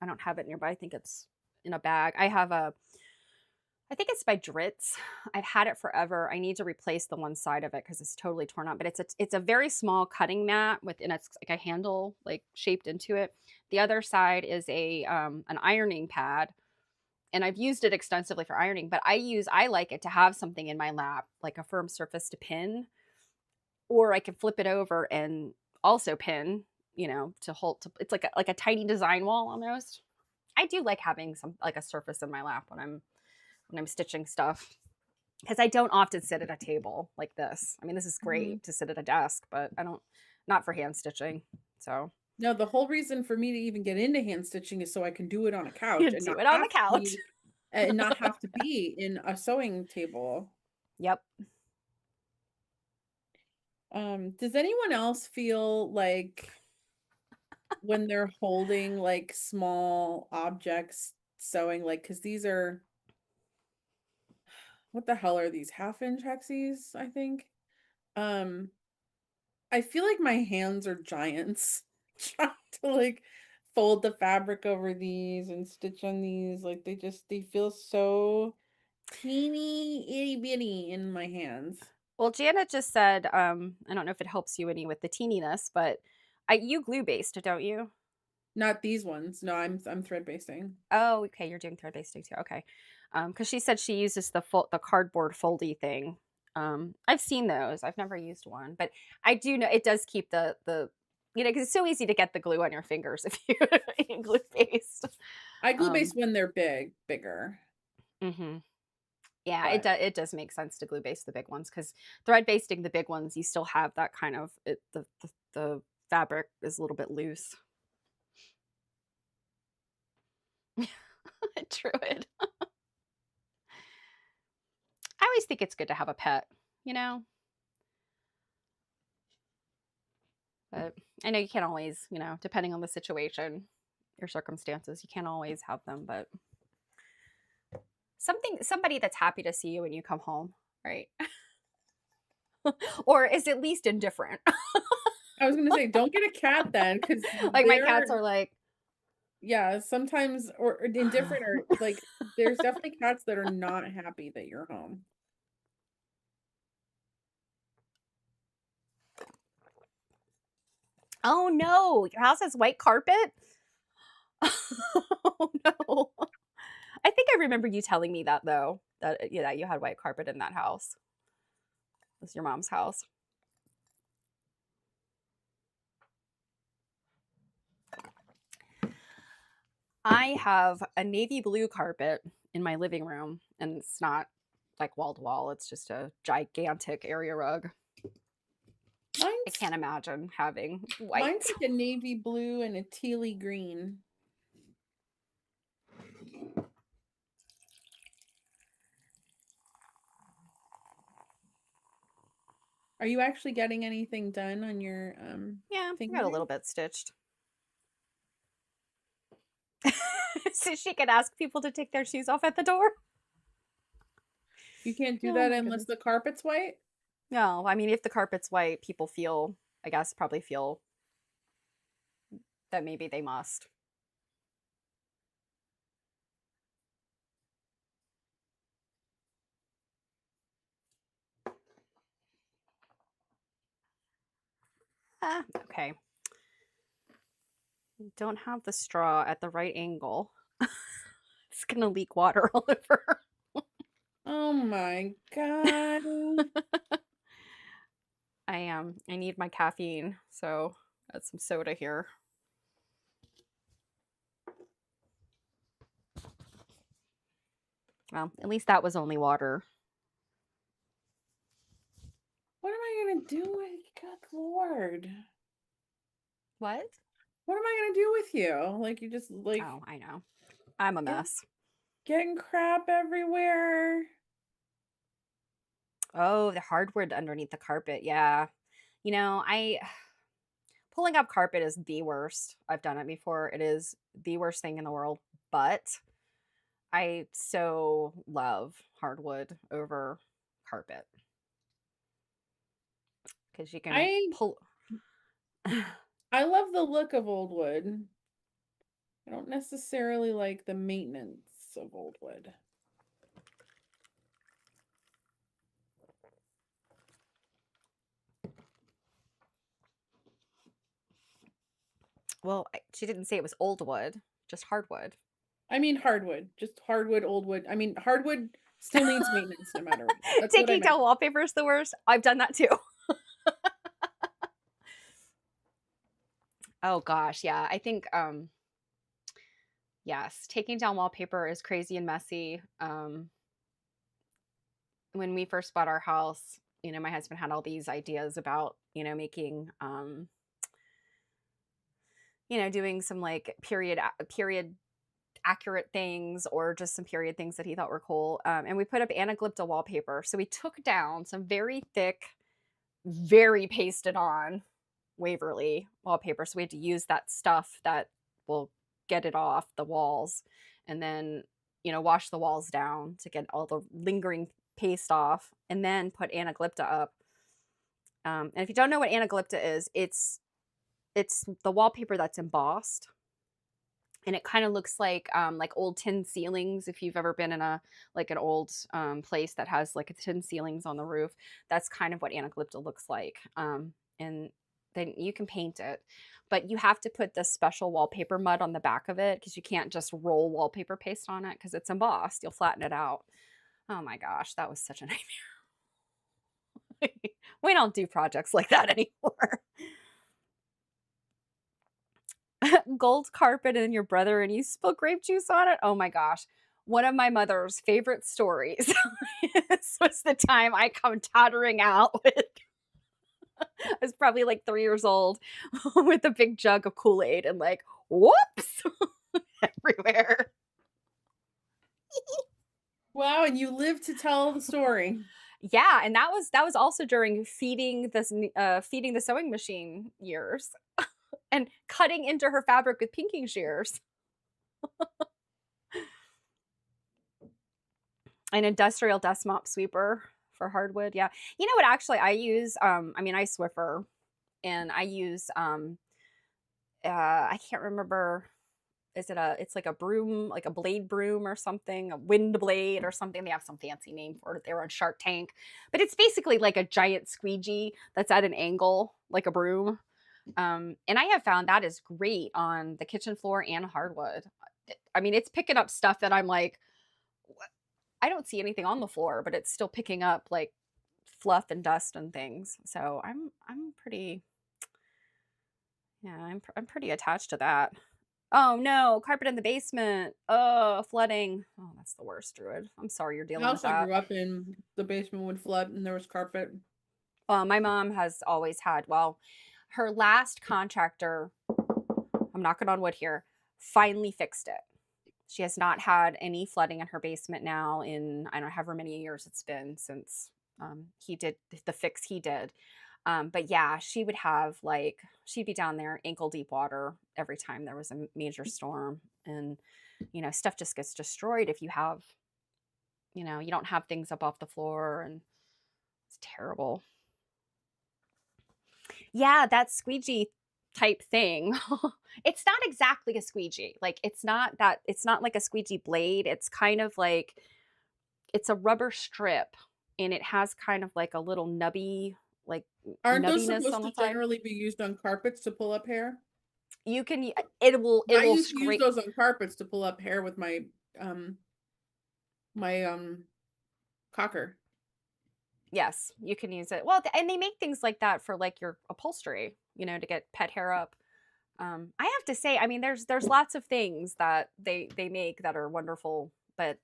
[SPEAKER 2] don't have it nearby. I think it's in a bag. I think it's by Dritz. I've had it forever. I need to replace the one side of it because it's totally torn up. But it's a very small cutting mat within it's like a handle like shaped into it. The other side is a an ironing pad, and I've used it extensively for ironing. But I like it to have something in my lap like a firm surface to pin, or I can flip it over and also pin. You know, to hold. It's like a tiny design wall almost. I do like having some like a surface in my lap when I'm stitching stuff because I don't often sit at a table like this. I mean, this is
[SPEAKER 3] Mhm.
[SPEAKER 2] great to sit at a desk, but I don't, not for hand stitching. So
[SPEAKER 3] No, the whole reason for me to even get into hand stitching is so I can do it on a couch
[SPEAKER 2] you
[SPEAKER 3] and
[SPEAKER 2] do
[SPEAKER 3] not
[SPEAKER 2] it on the
[SPEAKER 3] have to
[SPEAKER 2] couch.
[SPEAKER 3] be and not have to be in a sewing table.
[SPEAKER 2] Yep.
[SPEAKER 3] Does anyone else feel like when they're holding like small objects sewing, like, because these are, what the hell are these, half-inch hexies, I think? Um, I feel like my hands are giants trying to like fold the fabric over these and stitch on these. Like they feel so teeny itty bitty in my hands.
[SPEAKER 2] Well, Janet just said, I don't know if it helps you any with the teeniness, but you glue based, don't you?
[SPEAKER 3] Not these ones. No, I'm thread basting.
[SPEAKER 2] Oh, okay. You're doing thread basting too. Okay. Because she said she uses the cardboard foldy thing. I've seen those. I've never used one, but I do know it does keep the you know because it's so easy to get the glue on your fingers if you you glue paste.
[SPEAKER 3] I glue base
[SPEAKER 2] Um,
[SPEAKER 3] when they're bigger,
[SPEAKER 2] hmm Yeah,
[SPEAKER 3] but
[SPEAKER 2] it does make sense to glue baste the big ones because thread basting the big ones you still have that kind of the fabric is a little bit loose. Druid. I always think it's good to have a pet. You know. But I know you can't always, you know, depending on the situation, your circumstances, you can't always have them, but somebody that's happy to see you when you come home, right? Or is at least indifferent.
[SPEAKER 3] I was gonna say don't get a cat then, because
[SPEAKER 2] Like my cats
[SPEAKER 3] they're,
[SPEAKER 2] are like,
[SPEAKER 3] yeah, sometimes or indifferent, or like there's definitely cats that are not happy that you're home.
[SPEAKER 2] "Oh no, your house has white carpet?" Oh no. I think I remember you telling me that though, that yeah, that you had white carpet in that house. It was your mom's house. I have a navy blue carpet in my living room, and it's not like wall to wall, it's just a gigantic area rug. I
[SPEAKER 3] Mine's
[SPEAKER 2] can't imagine having
[SPEAKER 3] mine's
[SPEAKER 2] white.
[SPEAKER 3] like a navy blue and a tealy green. Are you actually getting anything done on your
[SPEAKER 2] Yeah,
[SPEAKER 3] thing
[SPEAKER 2] I got a
[SPEAKER 3] today?
[SPEAKER 2] little bit stitched. So she could ask people to take their shoes off at the door.
[SPEAKER 3] You can't do
[SPEAKER 2] Oh
[SPEAKER 3] that
[SPEAKER 2] my
[SPEAKER 3] unless
[SPEAKER 2] goodness.
[SPEAKER 3] the carpet's white?
[SPEAKER 2] No, I mean, if the carpet's white, people feel, I guess, probably feel that maybe they must. Ah, okay. Don't have the straw at the right angle. It's gonna leak water all over.
[SPEAKER 3] Oh my God.
[SPEAKER 2] I need my caffeine, so got some soda here. Well, at least that was only water.
[SPEAKER 3] What am I gonna do with good Lord?
[SPEAKER 2] What?
[SPEAKER 3] What am I gonna do with you? Like you just like
[SPEAKER 2] Oh, I know. I'm a
[SPEAKER 3] get-
[SPEAKER 2] mess.
[SPEAKER 3] getting crap everywhere.
[SPEAKER 2] Oh, the hardwood underneath the carpet. Yeah. I pulling up carpet is the worst. I've done it before. It is the worst thing in the world, but I so love hardwood over carpet because you can
[SPEAKER 3] I
[SPEAKER 2] pull.
[SPEAKER 3] I love the look of old wood. I don't necessarily like the maintenance of old wood.
[SPEAKER 2] Well, she didn't say it was old wood, just hardwood.
[SPEAKER 3] I mean hardwood, just hardwood, old wood. I mean hardwood still needs maintenance no matter what. That's what I
[SPEAKER 2] Taking
[SPEAKER 3] meant.
[SPEAKER 2] down wallpaper is the worst. I've done that too. Oh gosh, yeah. I think yes, taking down wallpaper is crazy and messy. When we first bought our house, my husband had all these ideas about, making doing some like period accurate things or just some period things that he thought were cool. And we put up anaglypta wallpaper. So we took down some very thick, very pasted on Waverly wallpaper. So we had to use that stuff that will get it off the walls and then, wash the walls down to get all the lingering paste off and then put anaglypta up. And if you don't know what anaglypta is, it's the wallpaper that's embossed and it kind of looks like old tin ceilings. If you've ever been in an old place that has like a tin ceilings on the roof, that's kind of what anaglypta looks like. And then you can paint it, but you have to put this special wallpaper mud on the back of it because you can't just roll wallpaper paste on it because it's embossed. You'll flatten it out. Oh my gosh, that was such a nightmare. We don't do projects like that anymore. Gold carpet and your brother and you spill grape juice on it. Oh my gosh. One of my mother's favorite stories. This was the time I come tottering out with I was probably like 3 years old with a big jug of Kool-Aid and like whoops everywhere.
[SPEAKER 3] Wow, and you live to tell the story.
[SPEAKER 2] Yeah, and that was also during feeding the sewing machine years and cutting into her fabric with pinking shears. An industrial dust mop sweeper for hardwood. Yeah. You know what actually I use? I Swiffer and I use I can't remember. It's like a broom, like a blade broom or something, a wind blade or something. They have some fancy name for it. They were on Shark Tank. But it's basically like a giant squeegee that's at an angle, like a broom. And I have found that is great on the kitchen floor and hardwood. It's picking up stuff that I'm like, I don't see anything on the floor, but it's still picking up like fluff and dust and things. So I'm pretty yeah, I'm pretty attached to that. Oh no, carpet in the basement. Oh, flooding. Oh, that's the worst, Druid. I'm sorry you're
[SPEAKER 3] The
[SPEAKER 2] dealing with
[SPEAKER 3] house I
[SPEAKER 2] that.
[SPEAKER 3] grew up in, the basement would flood and there was carpet.
[SPEAKER 2] My mom has always had, well, her last contractor, I'm knocking on wood here, finally fixed it. She has not had any flooding in her basement now in I don't know however many years it's been since he did the fix he did. But yeah, she'd be down there ankle deep water every time there was a major storm, and stuff just gets destroyed if you don't have things up off the floor, and it's terrible. Yeah, that squeegee type thing. It's not exactly a squeegee. Like it's not like a squeegee blade. It's kind of like it's a rubber strip and it has kind of like a little like
[SPEAKER 3] Aren't those
[SPEAKER 2] nubbiness
[SPEAKER 3] supposed
[SPEAKER 2] on
[SPEAKER 3] to
[SPEAKER 2] the side.
[SPEAKER 3] generally be used on carpets to pull up hair?
[SPEAKER 2] You can it
[SPEAKER 3] I
[SPEAKER 2] will
[SPEAKER 3] used to use
[SPEAKER 2] scrape.
[SPEAKER 3] those on carpets to pull up hair with my my Cocker.
[SPEAKER 2] Yes, you can use it. Well, and they make things like that for like your upholstery, to get pet hair up. I have to say, I mean, there's lots of things that they make that are wonderful, but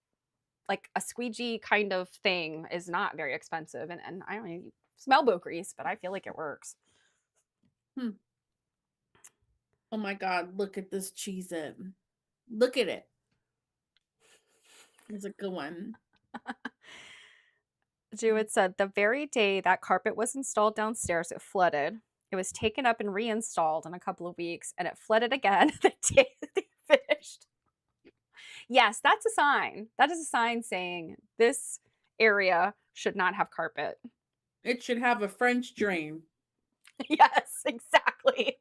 [SPEAKER 2] like a squeegee kind of thing is not very expensive, and I don't know, you smell boat grease, but I feel like it works.
[SPEAKER 3] Hmm. Oh my God, look at this Cheez-It. Look at it. It's a good one.
[SPEAKER 2] Jewett said the very day that carpet was installed downstairs, it flooded. It was taken up and reinstalled in a couple of weeks, and it flooded again the day they finished. Yes, that's a sign. That is a sign saying this area should not have carpet.
[SPEAKER 3] It should have a French drain.
[SPEAKER 2] Yes, exactly.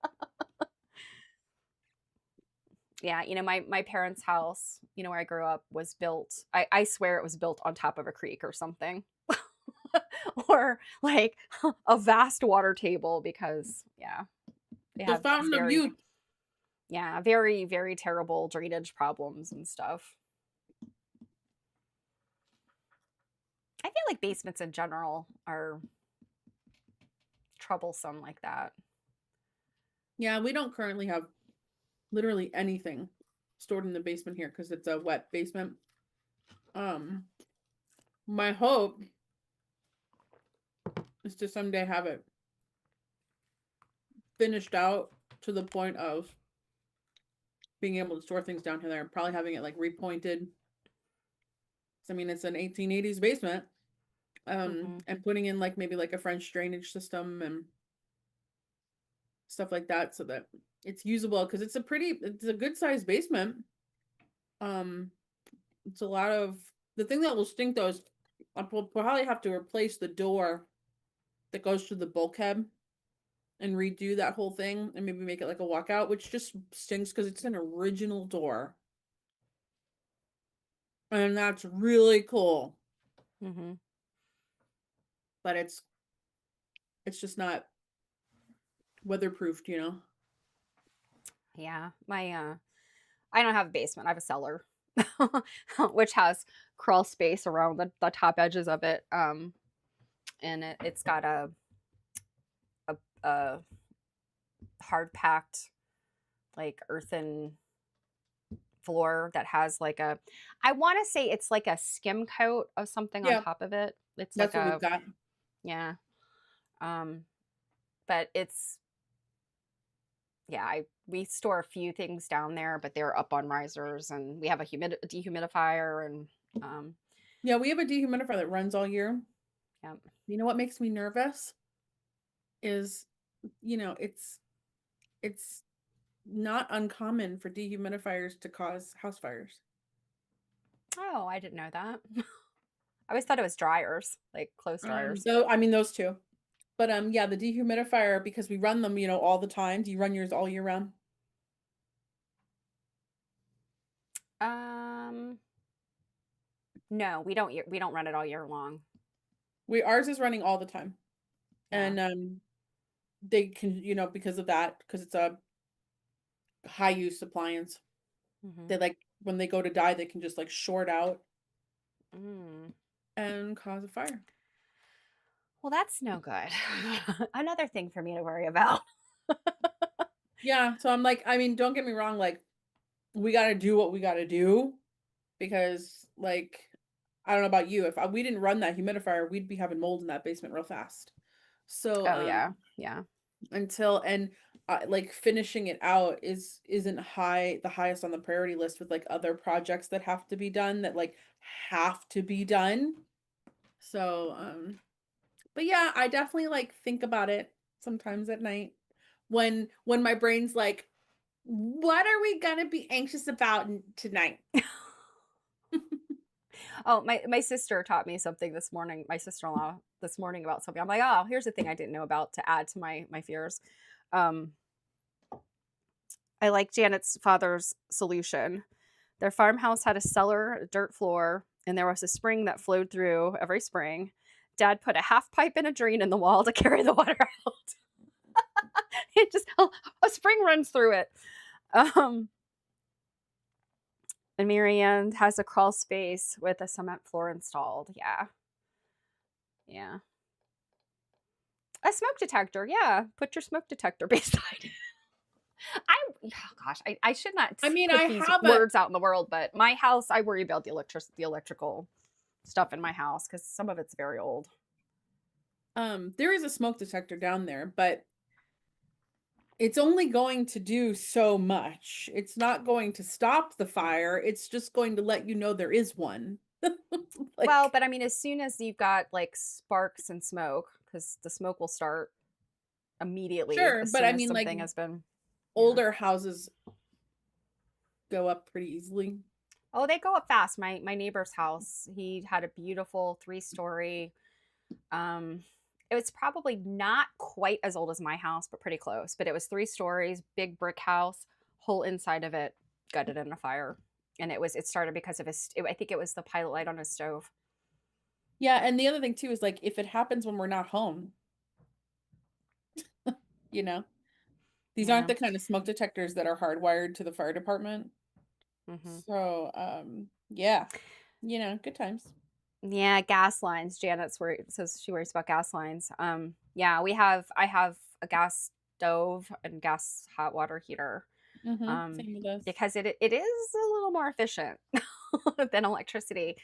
[SPEAKER 2] Yeah, my parents' house, where I grew up, was built. I swear it was built on top of a creek or something. Or like a vast water table because they
[SPEAKER 3] The
[SPEAKER 2] have
[SPEAKER 3] fountain of youth.
[SPEAKER 2] very, very terrible drainage problems and stuff. I feel like basements in general are troublesome like that.
[SPEAKER 3] Yeah, we don't currently have literally anything stored in the basement here because it's a wet basement. My hope is to someday have it finished out to the point of being able to store things down here, probably having it like repointed. I mean, it's an 1880s basement. And putting in like maybe like a French drainage system and stuff like that so that it's usable because it's a good sized basement. It's a lot of the thing that will stink though is I'll probably have to replace the door that goes to the bulkhead and redo that whole thing and maybe make it like a walkout, which just stinks because it's an original door. And that's really cool. But it's just not weatherproofed,
[SPEAKER 2] Yeah, I don't have a basement. I have a cellar, which has crawl space around the top edges of it. And it's got a hard packed like earthen floor that has like I want to say it's like a skim coat of something on top of it. It's
[SPEAKER 3] that's
[SPEAKER 2] like
[SPEAKER 3] what we've got.
[SPEAKER 2] Yeah. But it's we store a few things down there, but they're up on risers, and we have a dehumidifier, and
[SPEAKER 3] yeah, we have a dehumidifier that runs all year.
[SPEAKER 2] Yeah.
[SPEAKER 3] You know what makes me nervous is, it's not uncommon for dehumidifiers to cause house fires.
[SPEAKER 2] Oh, I didn't know that. I always thought it was dryers, like clothes dryers.
[SPEAKER 3] I mean those two. But yeah, the dehumidifier, because we run them, all the time. Do you run yours all year round?
[SPEAKER 2] No, we don't run it all year long.
[SPEAKER 3] Ours is running all the time. Yeah. And they can, because of that, because it's a high use appliance. They like when they go to die, they can just like short out and cause a fire.
[SPEAKER 2] Well, that's no good. Another thing for me to worry about.
[SPEAKER 3] Yeah, so I'm like, I mean, don't get me wrong, like we got to do what we got to do because like I don't know about you, if we didn't run that humidifier, we'd be having mold in that basement real fast. So
[SPEAKER 2] yeah.
[SPEAKER 3] Until like finishing it out isn't the highest on the priority list with like other projects that have to be done that like have to be done. So but yeah, I definitely like think about it sometimes at night when my brain's like, what are we gonna be anxious about tonight?
[SPEAKER 2] Oh, my sister taught me something this morning. My sister-in-law this morning about something. I'm like, oh, here's the thing I didn't know about to add to my fears. I like Janet's father's solution. Their farmhouse had a cellar, a dirt floor, and there was a spring that flowed through every spring. Dad put a half pipe and a drain in the wall to carry the water out. It just a spring runs through it. And Marianne has a crawl space with a cement floor installed. Yeah. Yeah. A smoke detector, yeah. Put your smoke detector beside it. Oh gosh, I should not
[SPEAKER 3] I mean,
[SPEAKER 2] put
[SPEAKER 3] I
[SPEAKER 2] these
[SPEAKER 3] have a
[SPEAKER 2] words out in the world, but my house, I worry about the electrical stuff in my house because some of it's very old.
[SPEAKER 3] there is a smoke detector down there, but it's only going to do so much. It's not going to stop the fire. It's just going to let you know there is one.
[SPEAKER 2] Well,
[SPEAKER 3] Like,
[SPEAKER 2] but I mean, as soon as you've got like sparks and smoke, because the smoke will start immediately
[SPEAKER 3] sure,
[SPEAKER 2] as
[SPEAKER 3] but
[SPEAKER 2] soon
[SPEAKER 3] I
[SPEAKER 2] as
[SPEAKER 3] mean, like,
[SPEAKER 2] something has been, yeah.
[SPEAKER 3] older houses go up pretty easily.
[SPEAKER 2] Oh, they go up fast. My neighbor's house, he had a beautiful 3-story. Um, it was probably not quite as old as my house, but pretty close. But it was 3 stories, big brick house, whole inside of it gutted in a fire. And it started because of I think it was the pilot light on his stove.
[SPEAKER 3] Yeah, and the other thing too is like if it happens when we're not home, you know, these aren't
[SPEAKER 2] Yeah.
[SPEAKER 3] the kind of smoke detectors that are hardwired to the fire department.
[SPEAKER 2] Hmm.
[SPEAKER 3] So, yeah, good times.
[SPEAKER 2] Yeah, gas lines. Janet's where says she worries about gas lines. Yeah, I have a gas stove and gas hot water heater. Um,
[SPEAKER 3] Same with us.
[SPEAKER 2] because it is a little more efficient than electricity,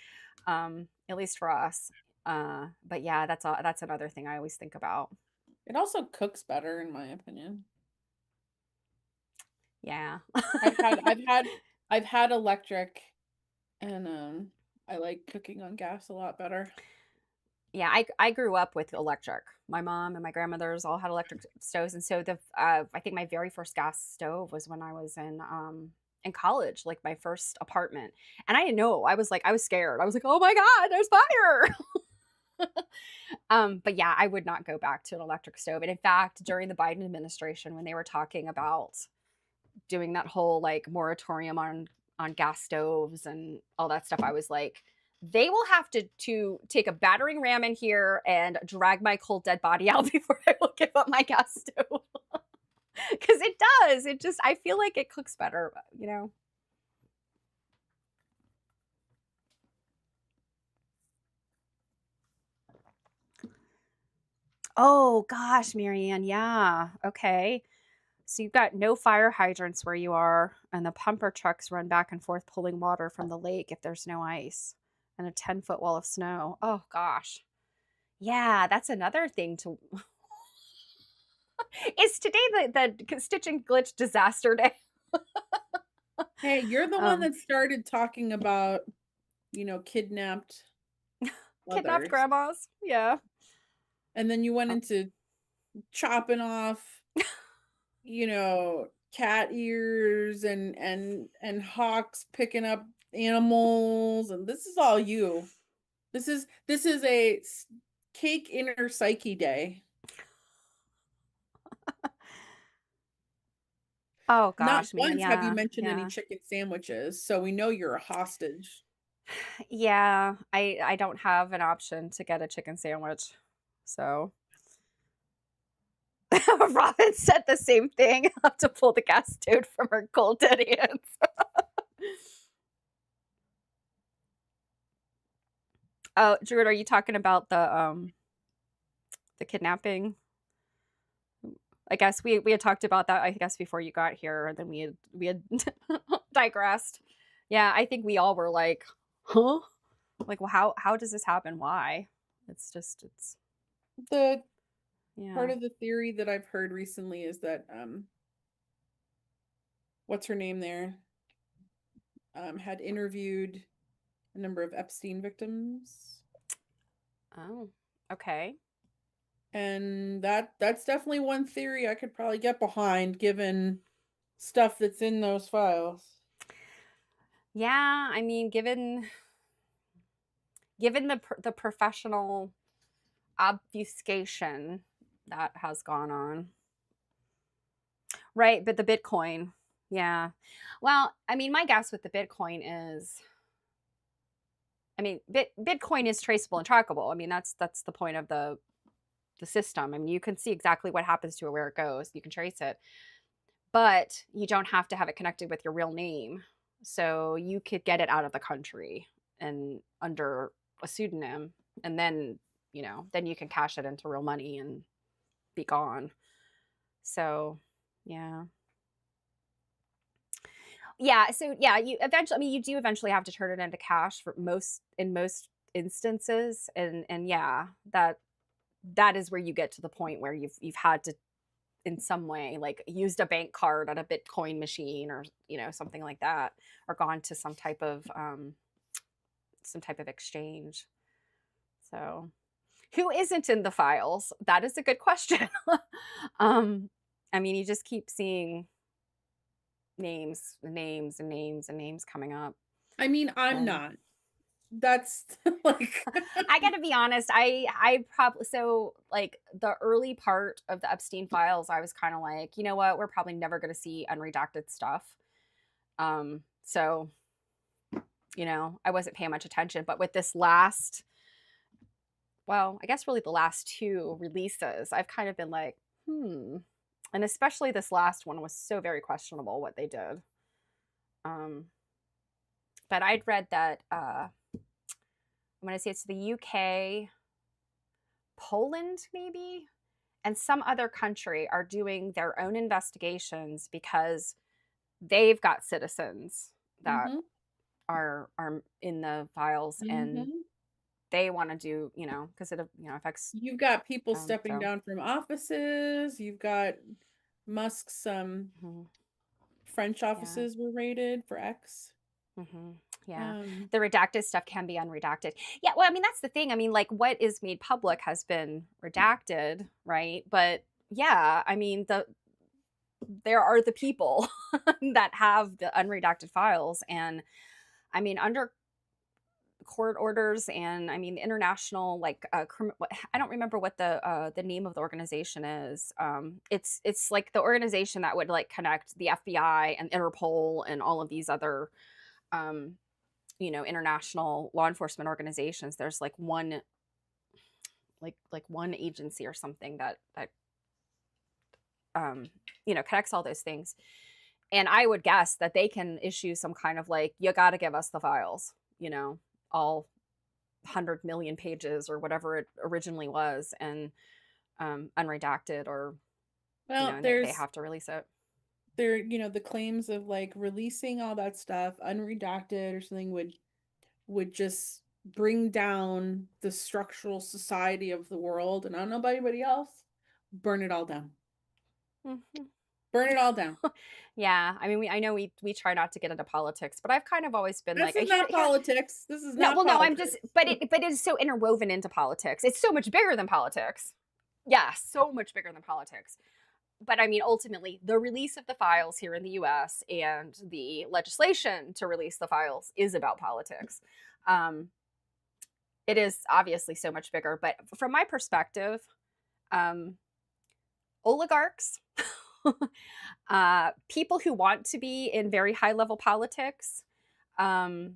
[SPEAKER 2] at least for us. But yeah, that's another thing I always think about.
[SPEAKER 3] It also cooks better, in my opinion.
[SPEAKER 2] Yeah.
[SPEAKER 3] I've had, I've had, I've had electric, and I like cooking on gas a lot better.
[SPEAKER 2] Yeah, I grew up with electric. My mom and my grandmothers all had electric stoves, and so I think my very first gas stove was when I was in college, like my first apartment. And I didn't know. I was scared. I was like, "Oh my God, there's fire." But yeah, I would not go back to an electric stove. And in fact, during the Biden administration, when they were talking about doing that whole like moratorium on gas stoves and all that stuff, I was like, they will have to take a battering ram in here and drag my cold dead body out before I will give up my gas stove. Because it does. It just I feel like it cooks better, you know. Oh gosh, Marianne, yeah. Okay. So you've got no fire hydrants where you are, and the pumper trucks run back and forth pulling water from the lake if there's no ice, and a 10-foot wall of snow. Oh gosh. Yeah, that's another thing to. Is today the stitch and glitch disaster day?
[SPEAKER 3] Hey, you're the one
[SPEAKER 2] Um,
[SPEAKER 3] that started talking about, kidnapped
[SPEAKER 2] Kidnapped
[SPEAKER 3] mothers,
[SPEAKER 2] grandmas. Yeah.
[SPEAKER 3] and then you went
[SPEAKER 2] Oh,
[SPEAKER 3] into chopping off, cat ears and hawks picking up animals, and this is all you. This is a cake inner psyche day.
[SPEAKER 2] oh
[SPEAKER 3] Not
[SPEAKER 2] gosh, man.
[SPEAKER 3] once have you
[SPEAKER 2] Yeah.
[SPEAKER 3] mentioned any
[SPEAKER 2] Yeah.
[SPEAKER 3] chicken sandwiches, so we know you're a hostage.
[SPEAKER 2] Yeah. I don't have an option to get a chicken sandwich. So Robin said the same thing. I'll have to pull the gas stove from her cold dead hands. Oh, Drew, are you talking about the kidnapping? I guess we had talked about that, I guess, before you got here, and then we had digressed. Yeah, I think we all were like, huh? Like, well, how does this happen? Why? It's
[SPEAKER 3] The part
[SPEAKER 2] yeah.
[SPEAKER 3] of the theory that I've heard recently is that what's her name there had interviewed a number of Epstein victims,
[SPEAKER 2] Oh, okay.
[SPEAKER 3] and that's definitely one theory I could probably get behind given stuff that's in those files.
[SPEAKER 2] Yeah, I mean, given the professional obfuscation that has gone on. Right, but the Bitcoin, yeah. Well, I mean, my guess with the Bitcoin is, I mean, Bitcoin is traceable and trackable. I mean, that's the point of the system. I mean, you can see exactly what happens to it, where it goes. You can trace it, but you don't have to have it connected with your real name. So you could get it out of the country and under a pseudonym, and then then you can cash it into real money and be gone. So, yeah. Yeah, so yeah, you eventually, I mean, you do eventually have to turn it into cash for most instances, and yeah, that is where you get to the point where you've had to in some way like used a bank card at a Bitcoin machine or something like that, or gone to some type of exchange. So, who isn't in the files? That is a good question. um, I mean, you just keep seeing names, names, and names, and names coming up.
[SPEAKER 3] I mean, I'm
[SPEAKER 2] And
[SPEAKER 3] not. That's like
[SPEAKER 2] I got to be honest, I probably, so like the early part of the Epstein files, I was kind of like, you know what, we're probably never going to see unredacted stuff. So I wasn't paying much attention, but with this last, well, I guess really the last two releases, I've kind of been like, and especially this last one was so very questionable what they did. But I'd read that I'm going to say it's the UK, Poland maybe, and some other country are doing their own investigations because they've got citizens that
[SPEAKER 3] Mhm.
[SPEAKER 2] are in the files, and
[SPEAKER 3] Mhm.
[SPEAKER 2] they want to do, because it affects
[SPEAKER 3] You've got people
[SPEAKER 2] them.
[SPEAKER 3] stepping
[SPEAKER 2] So
[SPEAKER 3] down from offices. You've got Musk's
[SPEAKER 2] mhm,
[SPEAKER 3] French
[SPEAKER 2] yeah.
[SPEAKER 3] offices were raided for X.
[SPEAKER 2] hmm Yeah.
[SPEAKER 3] Um,
[SPEAKER 2] The redacted stuff can be unredacted. Yeah. Well, I mean, that's the thing. I mean, like what is made public has been redacted, right? But yeah, I mean, there are the people that have the unredacted files. And I mean, under court orders, and I mean, international, like, I don't remember what the name of the organization is. It's like the organization that would like connect the FBI and Interpol and all of these other, um, international law enforcement organizations. There's like one, like one agency or something that connects all those things. And I would guess that they can issue some kind of like, you got to give us the files, all 100 million pages or whatever it originally was, and unredacted, or
[SPEAKER 3] well,
[SPEAKER 2] and they
[SPEAKER 3] there's
[SPEAKER 2] have to release it.
[SPEAKER 3] the claims of like releasing all that stuff unredacted or something would just bring down the structural society of the world, and I don't know about anybody else. Burn it all down.
[SPEAKER 2] hmm
[SPEAKER 3] Burn it all down.
[SPEAKER 2] Yeah, I mean, I know we try not to get into politics, but I've kind of always been
[SPEAKER 3] This
[SPEAKER 2] like,
[SPEAKER 3] is not politics. This is
[SPEAKER 2] no,
[SPEAKER 3] not
[SPEAKER 2] well, no, I'm
[SPEAKER 3] politics.
[SPEAKER 2] just, but it is so interwoven into politics. It's so much bigger than politics. Yeah, so much bigger than politics. But I mean, ultimately, the release of the files here in the US and the legislation to release the files is about politics. Um, it is obviously so much bigger, but from my perspective, um, oligarchs, people who want to be in very high level politics, um,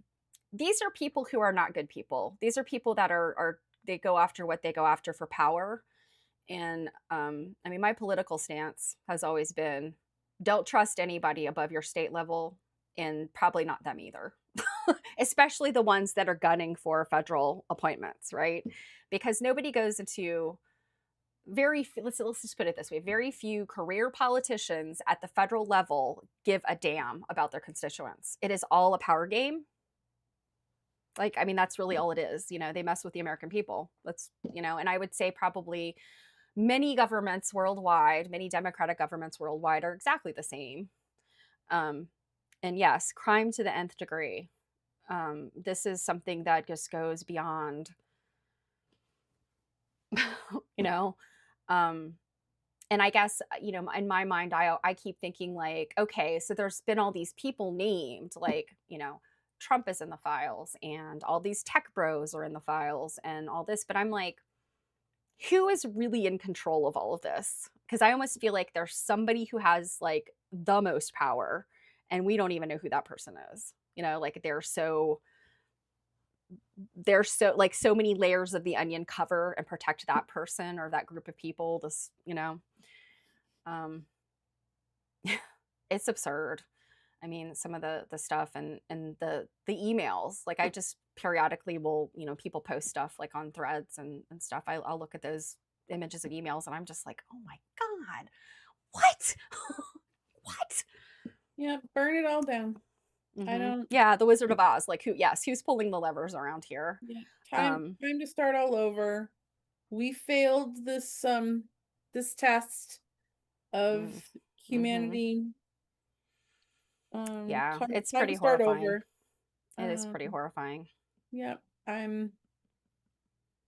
[SPEAKER 2] these are people who are not good people. These are people that are they go after what they go after for power. And I mean, my political stance has always been, don't trust anybody above your state level, and probably not them either, especially the ones that are gunning for federal appointments, right? Because nobody goes into let's just put it this way, very few career politicians at the federal level give a damn about their constituents. It is all a power game. Like, I mean, that's really all it is. They mess with the American people. And I would say probably many governments worldwide, many democratic governments worldwide are exactly the same. Um, and yes, crime to the nth degree. This is something that just goes beyond, you know. Um, and I guess, in my mind, I keep thinking like, okay, so there's been all these people named, like, Trump is in the files, and all these tech bros are in the files, and all this. But I'm like, who is really in control of all of this? Because I almost feel like there's somebody who has like the most power, and we don't even know who that person is. Like they're so like so many layers of the onion cover and protect that person or that group of people. Um, it's absurd. I mean, some of the stuff and the emails. Like I just periodically will, people post stuff like on threads and stuff. I'll look at those images of emails and I'm just like, oh my God, what? What?
[SPEAKER 3] Yeah, burn it all down. I don't.
[SPEAKER 2] Yeah, the Wizard of Oz. Like who's pulling the levers around here?
[SPEAKER 3] Yeah, time to start all over. We failed this test of humanity.
[SPEAKER 2] Yeah, it's
[SPEAKER 3] time
[SPEAKER 2] pretty
[SPEAKER 3] to start
[SPEAKER 2] horrifying.
[SPEAKER 3] over.
[SPEAKER 2] It is pretty horrifying.
[SPEAKER 3] Yeah, and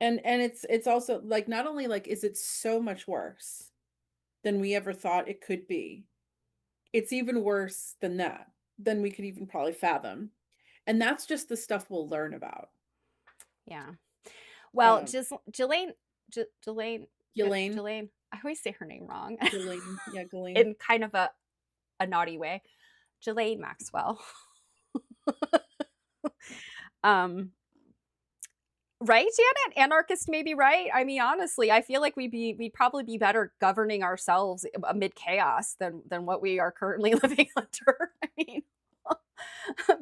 [SPEAKER 3] it's also like, not only like is it so much worse than we ever thought it could be, it's even worse than that, than we could even probably fathom. And that's just the stuff we'll learn about.
[SPEAKER 2] Yeah. Well,
[SPEAKER 3] Um,
[SPEAKER 2] Ghislaine,
[SPEAKER 3] Ghislaine.
[SPEAKER 2] Ghislaine, I always say her name wrong.
[SPEAKER 3] Ghislaine. Yeah, Ghislaine.
[SPEAKER 2] In kind of a naughty way. Ghislaine Maxwell. Right, Janet? Anarchist may be right. I mean, honestly, I feel like we'd probably be better governing ourselves amid chaos than what we are currently living under. I mean,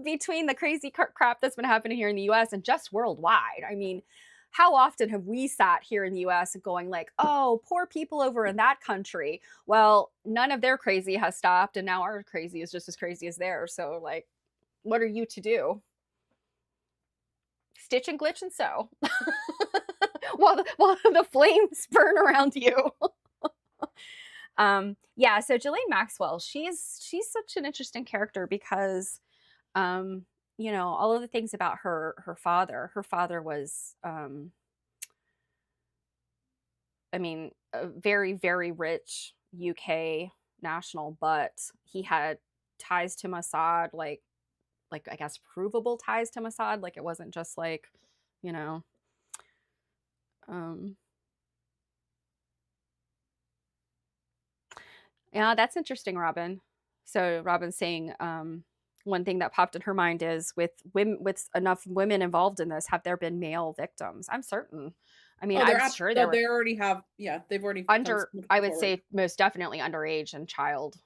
[SPEAKER 2] between the crazy crap that's been happening here in the US and just worldwide. I mean, how often have we sat here in the US going like, oh, poor people over in that country. Well, none of their crazy has stopped, and now our crazy is just as crazy as theirs. So like, what are you to do? Stitch and glitch and sew while the flames burn around you. Yeah, so Ghislaine Maxwell, she's such an interesting character because all of the things about her father. Her father was I mean, a very, very rich UK national, but he had ties to Mossad, like I guess provable ties to Mossad. Like it wasn't just like, yeah, that's interesting, Robin. So Robin's saying one thing that popped in her mind is with enough women involved in this, have there been male victims? I'm certain. I mean, I'm sure there were.
[SPEAKER 3] They already have. Yeah, they've already
[SPEAKER 2] I would say most definitely underage and child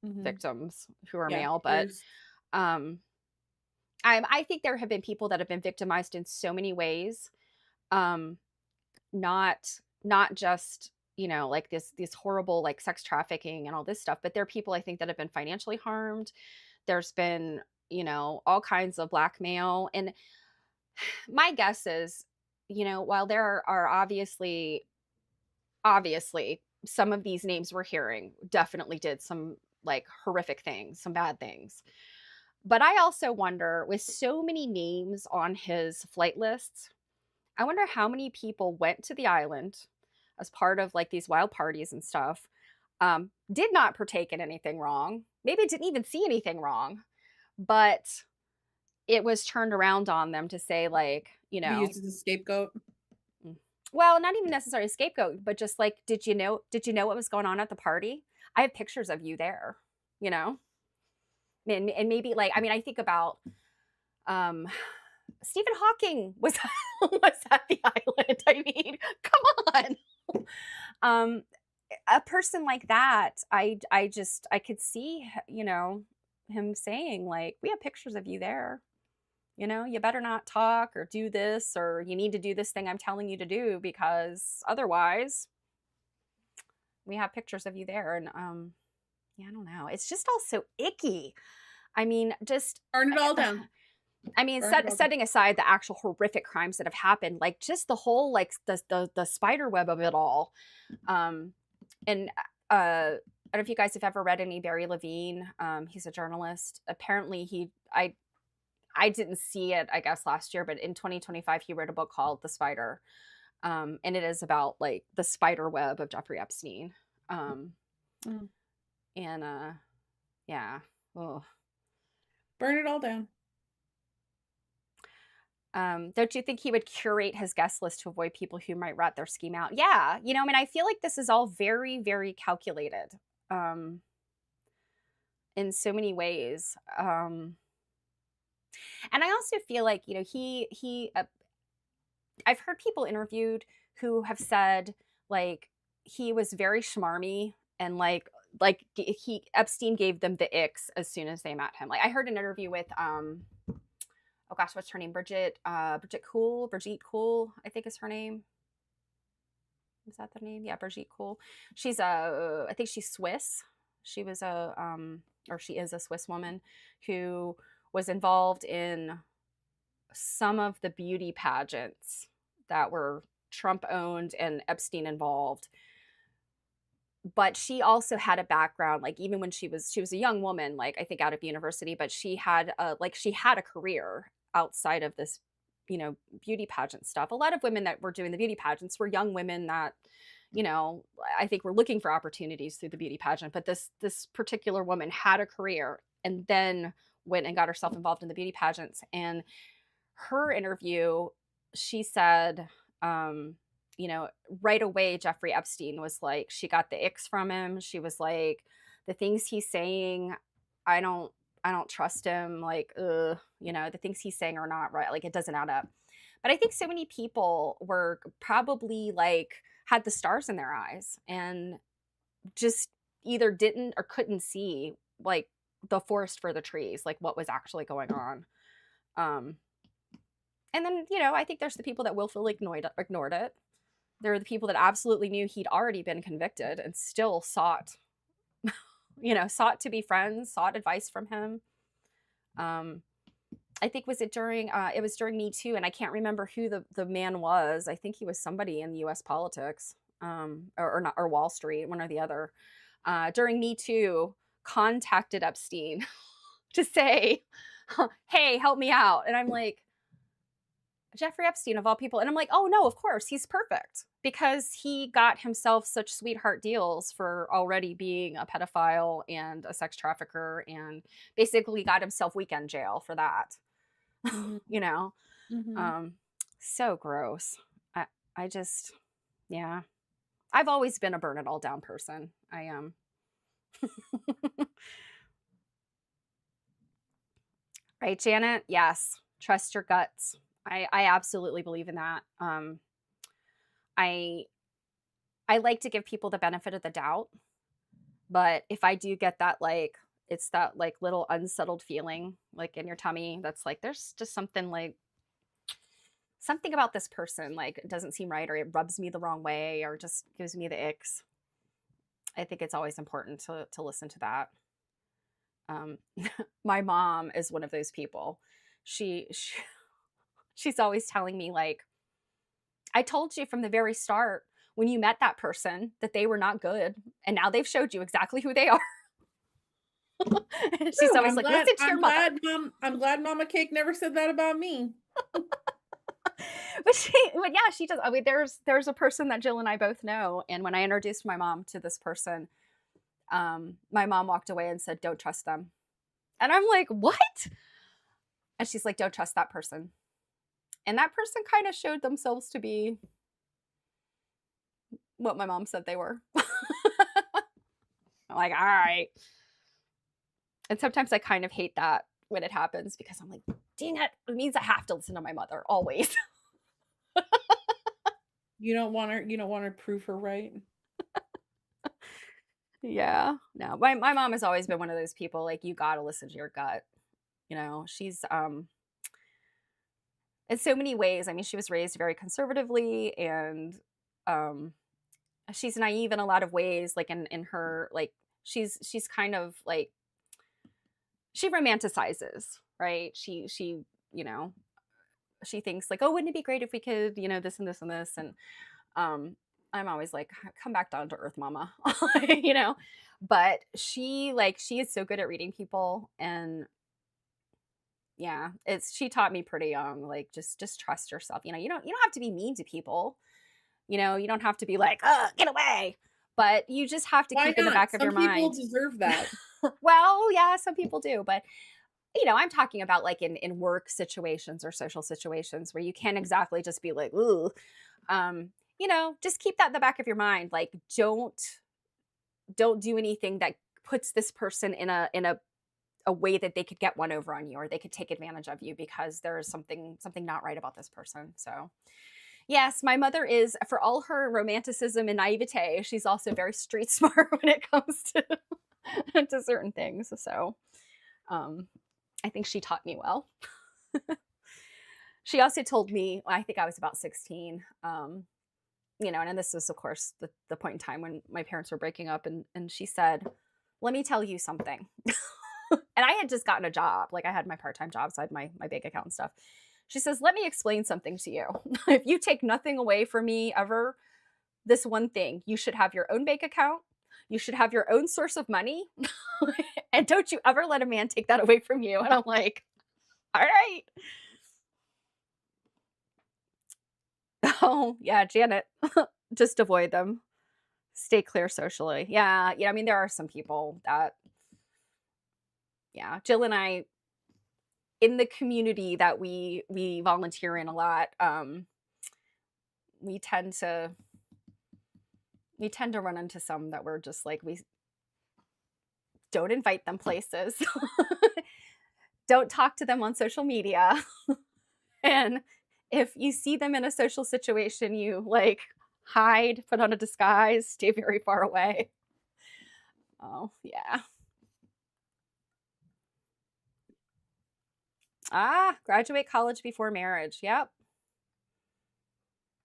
[SPEAKER 2] victims who are male, but I think there have been people that have been victimized in so many ways, not just like this horrible like sex trafficking and all this stuff, but there are people I think that have been financially harmed. There's been all kinds of blackmail, and my guess is while there are obviously some of these names we're hearing definitely did some like horrific things, some bad things. But I also wonder, with so many names on his flight lists, I wonder how many people went to the island as part of like these wild parties and stuff, did not partake in anything wrong, maybe didn't even see anything wrong, but it was turned around on them to say like,
[SPEAKER 3] be used as a scapegoat.
[SPEAKER 2] Well, not even necessarily a scapegoat, but just like, did you know what was going on at the party? I have pictures of you there, and maybe like, I mean, I think about Stephen Hawking was at the island. I mean, come on. A person like that, I could see, him saying like, we have pictures of you there. You better not talk or do this, or you need to do this thing I'm telling you to do, because otherwise we have pictures of you there. And yeah, I don't know. It's just all so icky. I mean, just
[SPEAKER 3] burn it all down.
[SPEAKER 2] I mean, setting aside the actual horrific crimes that have happened, like just the whole like the spider web of it all. And I don't know if you guys have ever read any Barry Levine. He's a journalist. Apparently I didn't see it, I guess, last year, but in 2025 he wrote a book called The Spider. And it is about like the spider web of Jeffrey Epstein. And yeah. Oh.
[SPEAKER 3] Burn it all down.
[SPEAKER 2] Don't you think he would curate his guest list to avoid people who might rat their scheme out? Yeah. I mean, I feel like this is all very, very calculated in so many ways. And I also feel like, I've heard people interviewed who have said like he was very schmarmy and like like Epstein gave them the icks as soon as they met him. Like I heard an interview with oh gosh, what's her name? Brigitte Cool, I think is her name. Is that the name? Yeah, Brigitte Cool. She's I think she's Swiss. She was or she is a Swiss woman who was involved in some of the beauty pageants that were Trump owned and Epstein involved. But she also had a background, like even when she was a young woman, like I think out of university, but she had a career outside of this, beauty pageant stuff. A lot of women that were doing the beauty pageants were young women that, you know, I think were looking for opportunities through the beauty pageant. But this particular woman had a career and then went and got herself involved in the beauty pageants. And her interview, she said, you know, right away, Jeffrey Epstein was like, she got the icks from him. She was like, the things he's saying, I don't, I don't trust him. Like, the things he's saying are not right. Like, it doesn't add up. But I think so many people were probably like, had the stars in their eyes and just either didn't or couldn't see like the forest for the trees, like what was actually going on. Um, and then, I think there's the people that willfully ignored it. There are the people that absolutely knew he'd already been convicted and still sought to be friends, sought advice from him. I think it was during Me Too, and I can't remember who the man was. I think he was somebody in U.S. politics, or not, or Wall Street, one or the other. During Me Too, contacted Epstein to say, "Hey, help me out," and I'm like, Jeffrey Epstein of all people. And I'm like, oh no, of course, he's perfect because he got himself such sweetheart deals for already being a pedophile and a sex trafficker and basically got himself weekend jail for that.
[SPEAKER 3] Mhm.
[SPEAKER 2] you know?
[SPEAKER 3] Mhm.
[SPEAKER 2] So gross. I just, yeah. I've always been a burn it all down person. I am. Right, Janet? Yes. Trust your guts. I absolutely believe in that. I I like to give people the benefit of the doubt, but if I do get that like it's that like little unsettled feeling like in your tummy that's like there's just something about this person like it doesn't seem right or it rubs me the wrong way or just gives me the icks. I think it's always important to listen to that. Um my mom is one of those people. She she's always telling me like I told you from the very start when you met that person that they were not good, and now they've showed you exactly who they are. And she's
[SPEAKER 3] True.
[SPEAKER 2] always like, "Listen to your mother."
[SPEAKER 3] I'm glad Mama Cake never said that about me.
[SPEAKER 2] But yeah, she does. I mean, there's a person that Jill and I both know, and when I introduced my mom to this person, my mom walked away and said, "Don't trust them." And I'm like, "What?" And she's like, "Don't trust that person." And that person kind of showed themselves to be what my mom said they were. I'm like, all right. And sometimes I kind of hate that when it happens because I'm like, dang it, it means I have to listen to my mother always.
[SPEAKER 3] You don't want to prove her right.
[SPEAKER 2] Yeah. No, my mom has always been one of those people like you gotta listen to your gut. She's in so many ways. I mean, she was raised very conservatively and um she's naive in a lot of ways, like in her like she's kind of like she romanticizes, right? You know, she thinks like, "Oh, wouldn't it be great if we could, this and this and this?" And I'm always like, "Come back down to earth, mama." you know? But she is so good at reading people and yeah, she taught me pretty young like just trust yourself. You don't have to be mean to people. You don't have to be like, get away." But you just have to
[SPEAKER 3] Why
[SPEAKER 2] keep in the
[SPEAKER 3] not?
[SPEAKER 2] back of your
[SPEAKER 3] Some people
[SPEAKER 2] mind.
[SPEAKER 3] deserve that.
[SPEAKER 2] Well, yeah, some people do, but I'm talking about like in work situations or social situations where you can't exactly just be like, ooh, just keep that in the back of your mind. Like, don't do anything that puts this person in a way that they could get one over on you or they could take advantage of you because there is something not right about this person. So, Yes, my mother is, for all her romanticism and naivete, she's also very street smart when it comes to to certain things. So, um, I think she taught me well. She also told me, I think I was about 16, and this was, of course, the point in time when my parents were breaking up, and she said, "Let me tell you something." And I had just gotten a job, like I had my part time job, so I had my bank account and stuff. She says, "Let me explain something to you. If you take nothing away from me ever, this one thing, you should have your own bank account. You should have your own source of money. And don't you ever let a man take that away from you." And I'm like, all right. Oh, yeah, Janet, just avoid them. Stay clear socially. Yeah, I mean, there are some people that, yeah, Jill and I, in the community that we volunteer in a lot, we tend to we tend to run into some that we're just like, we don't invite them places. Don't talk to them on social media. And if you see them in a social situation, you like hide, put on a disguise, stay very far away. Oh, yeah. Ah, graduate college before marriage. Yep.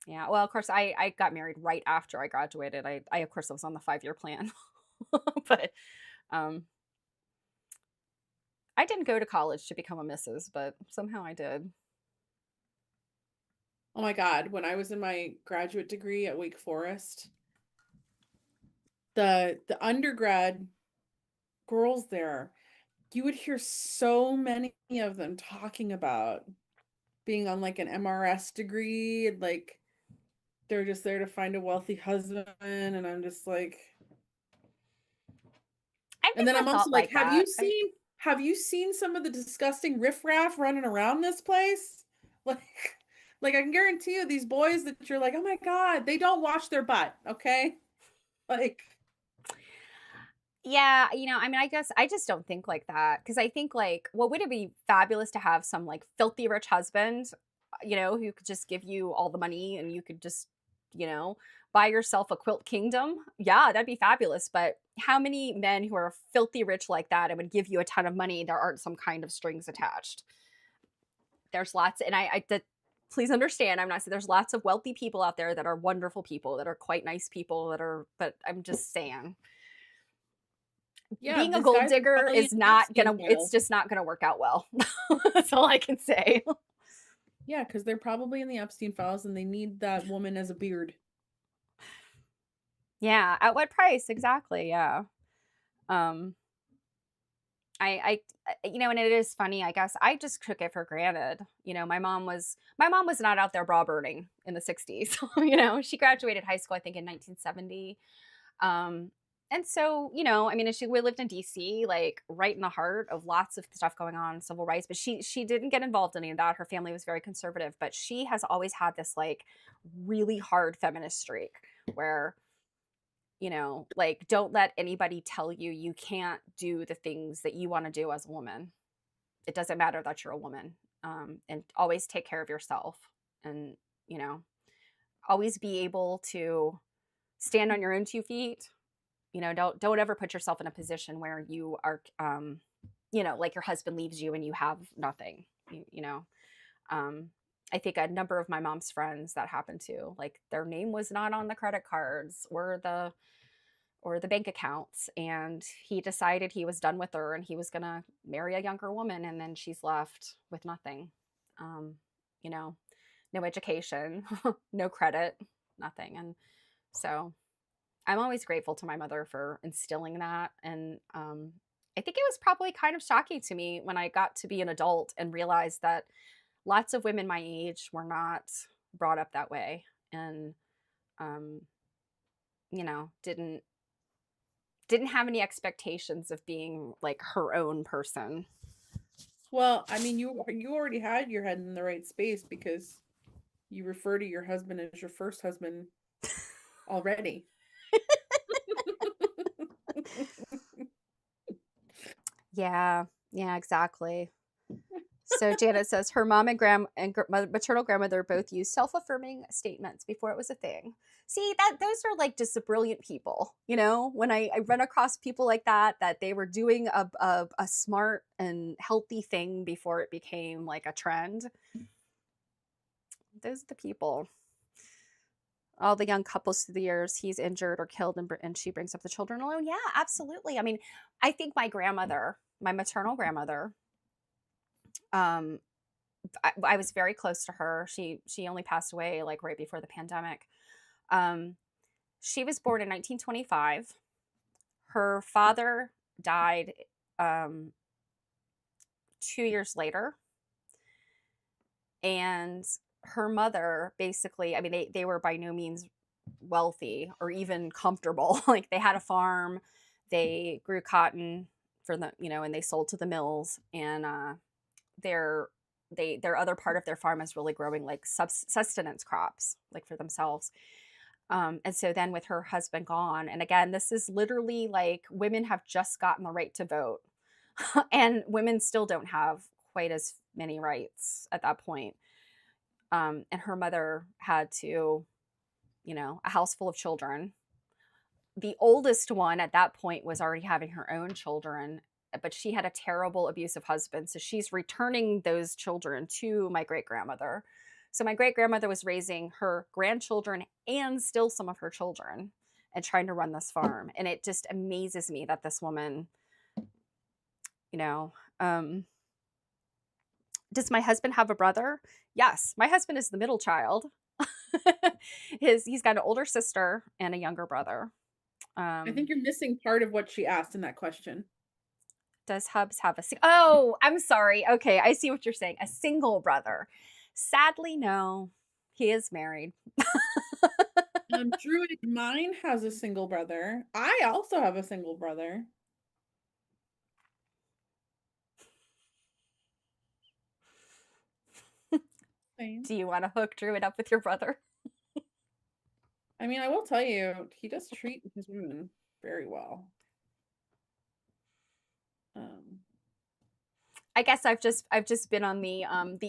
[SPEAKER 2] Yeah. Well, of course, I got married right after I graduated. I of course, I was on the 5-year plan. But um, I didn't go to college to become a missus, but somehow I did.
[SPEAKER 3] Oh my God, when I was in my graduate degree at Wake Forest, the undergrad girls there, you would hear so many of them talking about being on like an MRS degree, and like they're just there to find a wealthy husband, and I'm just like,
[SPEAKER 2] I've
[SPEAKER 3] and then
[SPEAKER 2] never
[SPEAKER 3] I'm also
[SPEAKER 2] thought
[SPEAKER 3] like,
[SPEAKER 2] like that.
[SPEAKER 3] have you seen some of the disgusting riffraff running around this place? Like like I can guarantee you these boys that you're like, oh my God, they don't wash their butt, okay? Like,
[SPEAKER 2] Yeah, I mean, I guess I just don't think like that because I think like, well, would it be fabulous to have some like filthy rich husband, who could just give you all the money and you could just, buy yourself a quilt kingdom? Yeah, that'd be fabulous. But how many men who are filthy rich like that and would give you a ton of money, there aren't some kind of strings attached? There's lots, and please understand, I'm not saying there's lots of wealthy people out there that are wonderful people, that are quite nice people, but I'm just saying
[SPEAKER 3] yeah,
[SPEAKER 2] being a
[SPEAKER 3] these
[SPEAKER 2] gold
[SPEAKER 3] guys are
[SPEAKER 2] digger
[SPEAKER 3] probably in
[SPEAKER 2] is not
[SPEAKER 3] Epstein
[SPEAKER 2] gonna it's
[SPEAKER 3] files.
[SPEAKER 2] just not gonna work out well. That's all I can say.
[SPEAKER 3] Yeah, because they're probably in the Epstein files and they need that woman as a beard.
[SPEAKER 2] Yeah, at what price? Exactly, yeah. Um, and it is funny, I guess I just took it for granted. My mom was not out there bra burning in the 60s. She graduated high school, I think, in 1970. Um, and so, I mean, we lived in DC, like right in the heart of lots of stuff going on, civil rights, but she didn't get involved in any of that. Her family was very conservative, but she has always had this like really hard feminist streak where, like, don't let anybody tell you you can't do the things that you want to do as a woman. It doesn't matter that you're a woman. And always take care of yourself, and, you know, always be able to stand on your own 2 feet. Don't ever put yourself in a position where you are, like your husband leaves you and you have nothing. You, you know, I think a number of my mom's friends that happened to, like, their name was not on the credit cards or the bank accounts, and he decided he was done with her and he was gonna marry a younger woman, and then she's left with nothing. Um, you know, no education, no credit, nothing, and so I'm always grateful to my mother for instilling that. And I think it was probably kind of shocking to me when I got to be an adult and realized that lots of women my age were not brought up that way, and um, didn't have any expectations of being like her own person.
[SPEAKER 3] Well, I mean, you already had your head in the right space because you refer to your husband as your first husband already.
[SPEAKER 2] Yeah, yeah, exactly. So Janet says her mom and maternal grandmother both used self-affirming statements before it was a thing. See, those are like just brilliant people. When I run across people like that they were doing a smart and healthy thing before it became like a trend. Those are the people. All the young couples through the years, he's injured or killed, and she brings up the children alone. Yeah, absolutely. I mean, I think my maternal grandmother, um, I was very close to her. She only passed away like right before the pandemic. She was born in 1925. Her father died 2 years later. And her mother basically, I mean, they were by no means wealthy or even comfortable. Like they had a farm, they grew cotton and they sold to the mills. And their other part of their farm is really growing like sustenance crops, like for themselves. And so then with her husband gone, and again, this is literally like women have just gotten the right to vote, and women still don't have quite as many rights at that point. And her mother had to, a house full of children. The oldest one at that point was already having her own children, but she had a terrible abusive husband. So she's returning those children to my great grandmother. So my great grandmother was raising her grandchildren and still some of her children and trying to run this farm. And it just amazes me that this woman, does my husband have a brother? Yes, my husband is the middle child. He's got an older sister and a younger brother.
[SPEAKER 3] I think you're missing part of what she asked in that question.
[SPEAKER 2] Does Hubs have oh, I'm sorry. Okay, I see what you're saying. A single brother. Sadly, no. He is married.
[SPEAKER 3] Druid, mine has a single brother. I also have a single brother. Same.
[SPEAKER 2] Do you want to hook Druid up with your brother?
[SPEAKER 3] I mean, I will tell you, he does treat his women very well.
[SPEAKER 2] I guess I've just been on the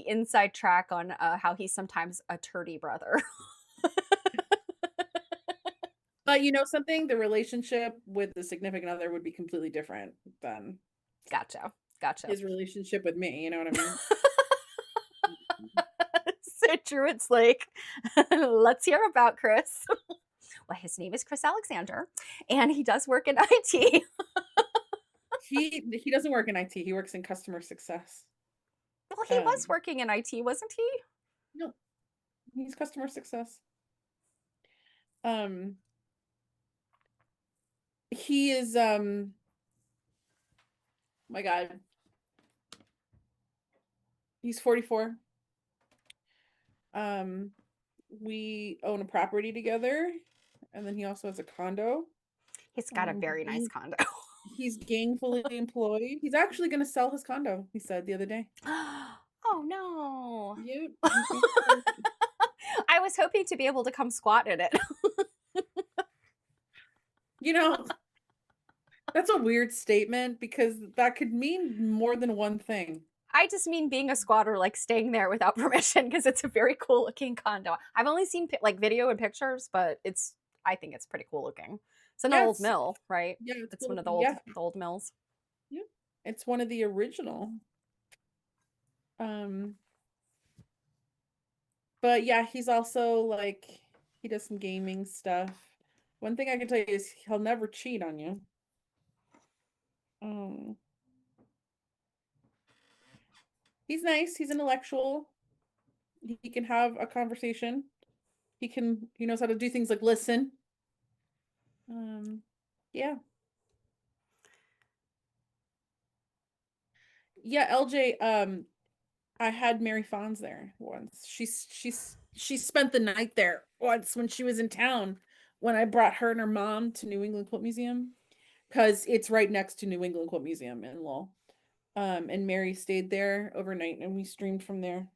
[SPEAKER 2] inside track on how he's sometimes a turdy brother.
[SPEAKER 3] But something, the relationship with the significant other would be completely different than
[SPEAKER 2] Gotcha.
[SPEAKER 3] his relationship with me. You know what I mean?
[SPEAKER 2] So Druid's like, let's hear about Chris. Well, his name is Chris Alexander, and he does work in IT.
[SPEAKER 3] He doesn't work in IT. He works in customer success.
[SPEAKER 2] Well, he was working in IT, wasn't he?
[SPEAKER 3] No, he's customer success. He is my God. He's 44. We own a property together, and then he also has a condo.
[SPEAKER 2] He's got a very nice condo.
[SPEAKER 3] He's gainfully employed. He's actually going to sell his condo, he said the other day.
[SPEAKER 2] Oh, no.
[SPEAKER 3] Yep.
[SPEAKER 2] I was hoping to be able to come squat in it.
[SPEAKER 3] That's a weird statement because that could mean more than one thing.
[SPEAKER 2] I just mean being a squatter, like staying there without permission, because it's a very cool looking condo. I've only seen like video and pictures, but I think it's pretty cool looking. It's an old mill, right?
[SPEAKER 3] Yeah,
[SPEAKER 2] it's one of the old mills.
[SPEAKER 3] Yeah, it's one of the original. But yeah, he's also like, he does some gaming stuff. One thing I can tell you is he'll never cheat on you. He's nice. He's intellectual. He can have a conversation. He knows how to do things like listen. Yeah. Yeah, LJ, I had Mary Fonz there once. She spent the night there once when she was in town, when I brought her and her mom to New England Quilt Museum, because it's right next to New England Quilt Museum in Lowell. And Mary stayed there overnight and we streamed from there.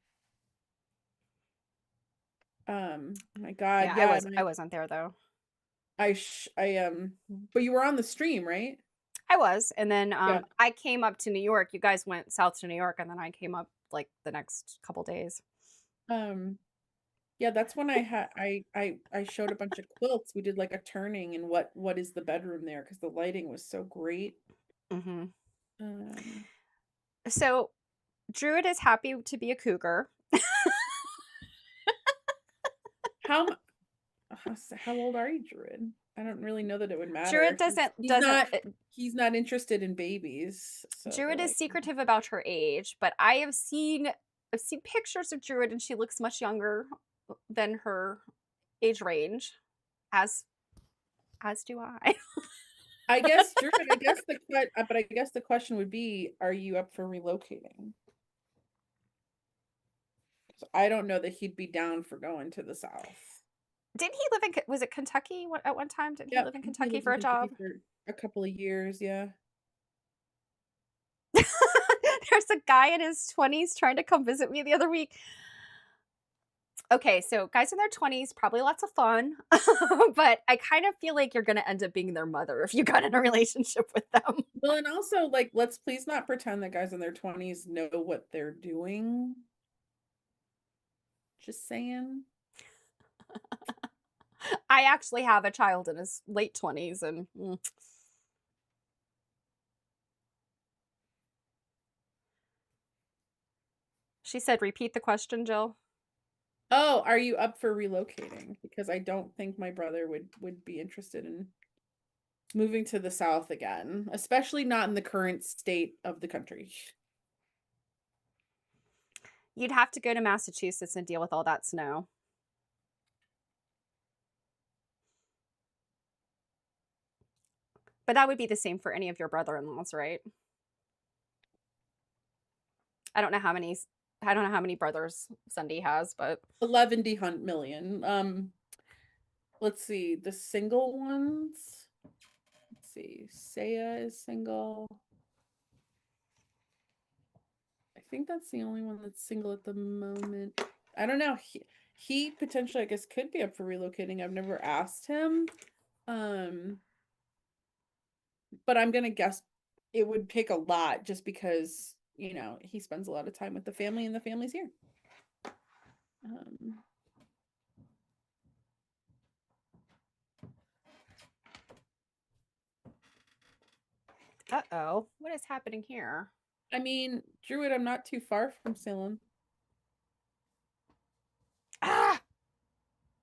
[SPEAKER 3] My God.
[SPEAKER 2] Yeah, I wasn't there though.
[SPEAKER 3] But you were on the stream, right?
[SPEAKER 2] I was. And then I came up to New York. You guys went south to New York, and then I came up like the next couple days.
[SPEAKER 3] Yeah, that's when I showed a bunch of quilts. We did like a turning and what is the bedroom there because the lighting was so great.
[SPEAKER 2] Hmm.
[SPEAKER 3] Um,
[SPEAKER 2] So Druid is happy to be a cougar.
[SPEAKER 3] how m- how old are you, Druid? I don't really know that it would
[SPEAKER 2] Druid
[SPEAKER 3] matter. He's
[SPEAKER 2] doesn't
[SPEAKER 3] not he's not interested in babies, so
[SPEAKER 2] Druid is
[SPEAKER 3] like
[SPEAKER 2] secretive about her age, but I've seen pictures of Druid and she looks much younger than her age range, as do I.
[SPEAKER 3] I guess Druid, but I guess the question would be, are you up for relocating? So I don't know that he'd be down for going to the South.
[SPEAKER 2] Didn't he live in was it Kentucky at one time? Didn't he
[SPEAKER 3] Yeah,
[SPEAKER 2] live in
[SPEAKER 3] he
[SPEAKER 2] Kentucky
[SPEAKER 3] lived
[SPEAKER 2] for
[SPEAKER 3] in
[SPEAKER 2] a job?
[SPEAKER 3] Kentucky for a couple of years, yeah.
[SPEAKER 2] There's a guy in his 20s trying to come visit me the other week. Okay, so guys in their 20s, probably lots of fun, but I kind of feel like you're going to end up being their mother if you got in a relationship with them.
[SPEAKER 3] Well, and also, like, let's please not pretend that guys in their 20s know what they're doing. Just saying.
[SPEAKER 2] I actually have a child in his late 20s and she said, repeat the question, Jill.
[SPEAKER 3] Oh, are you up for relocating? Because I don't think my brother would be interested in moving to the South again, especially not in the current state of the country.
[SPEAKER 2] You'd have to go to Massachusetts and deal with all that snow. But that would be the same for any of your brother-in-laws, right? I don't know how many brothers Sunday has, but
[SPEAKER 3] 11 million. Let's see, the single ones. Let's see, Saya is single. I think that's the only one that's single at the moment. I don't know. He potentially, I guess, could be up for relocating. I've never asked him. But I'm gonna guess it would take a lot just because, he spends a lot of time with the family and the family's here. Um,
[SPEAKER 2] uh-oh, what is happening here?
[SPEAKER 3] I mean, Druid, I'm not too far from Salem.
[SPEAKER 2] Ah,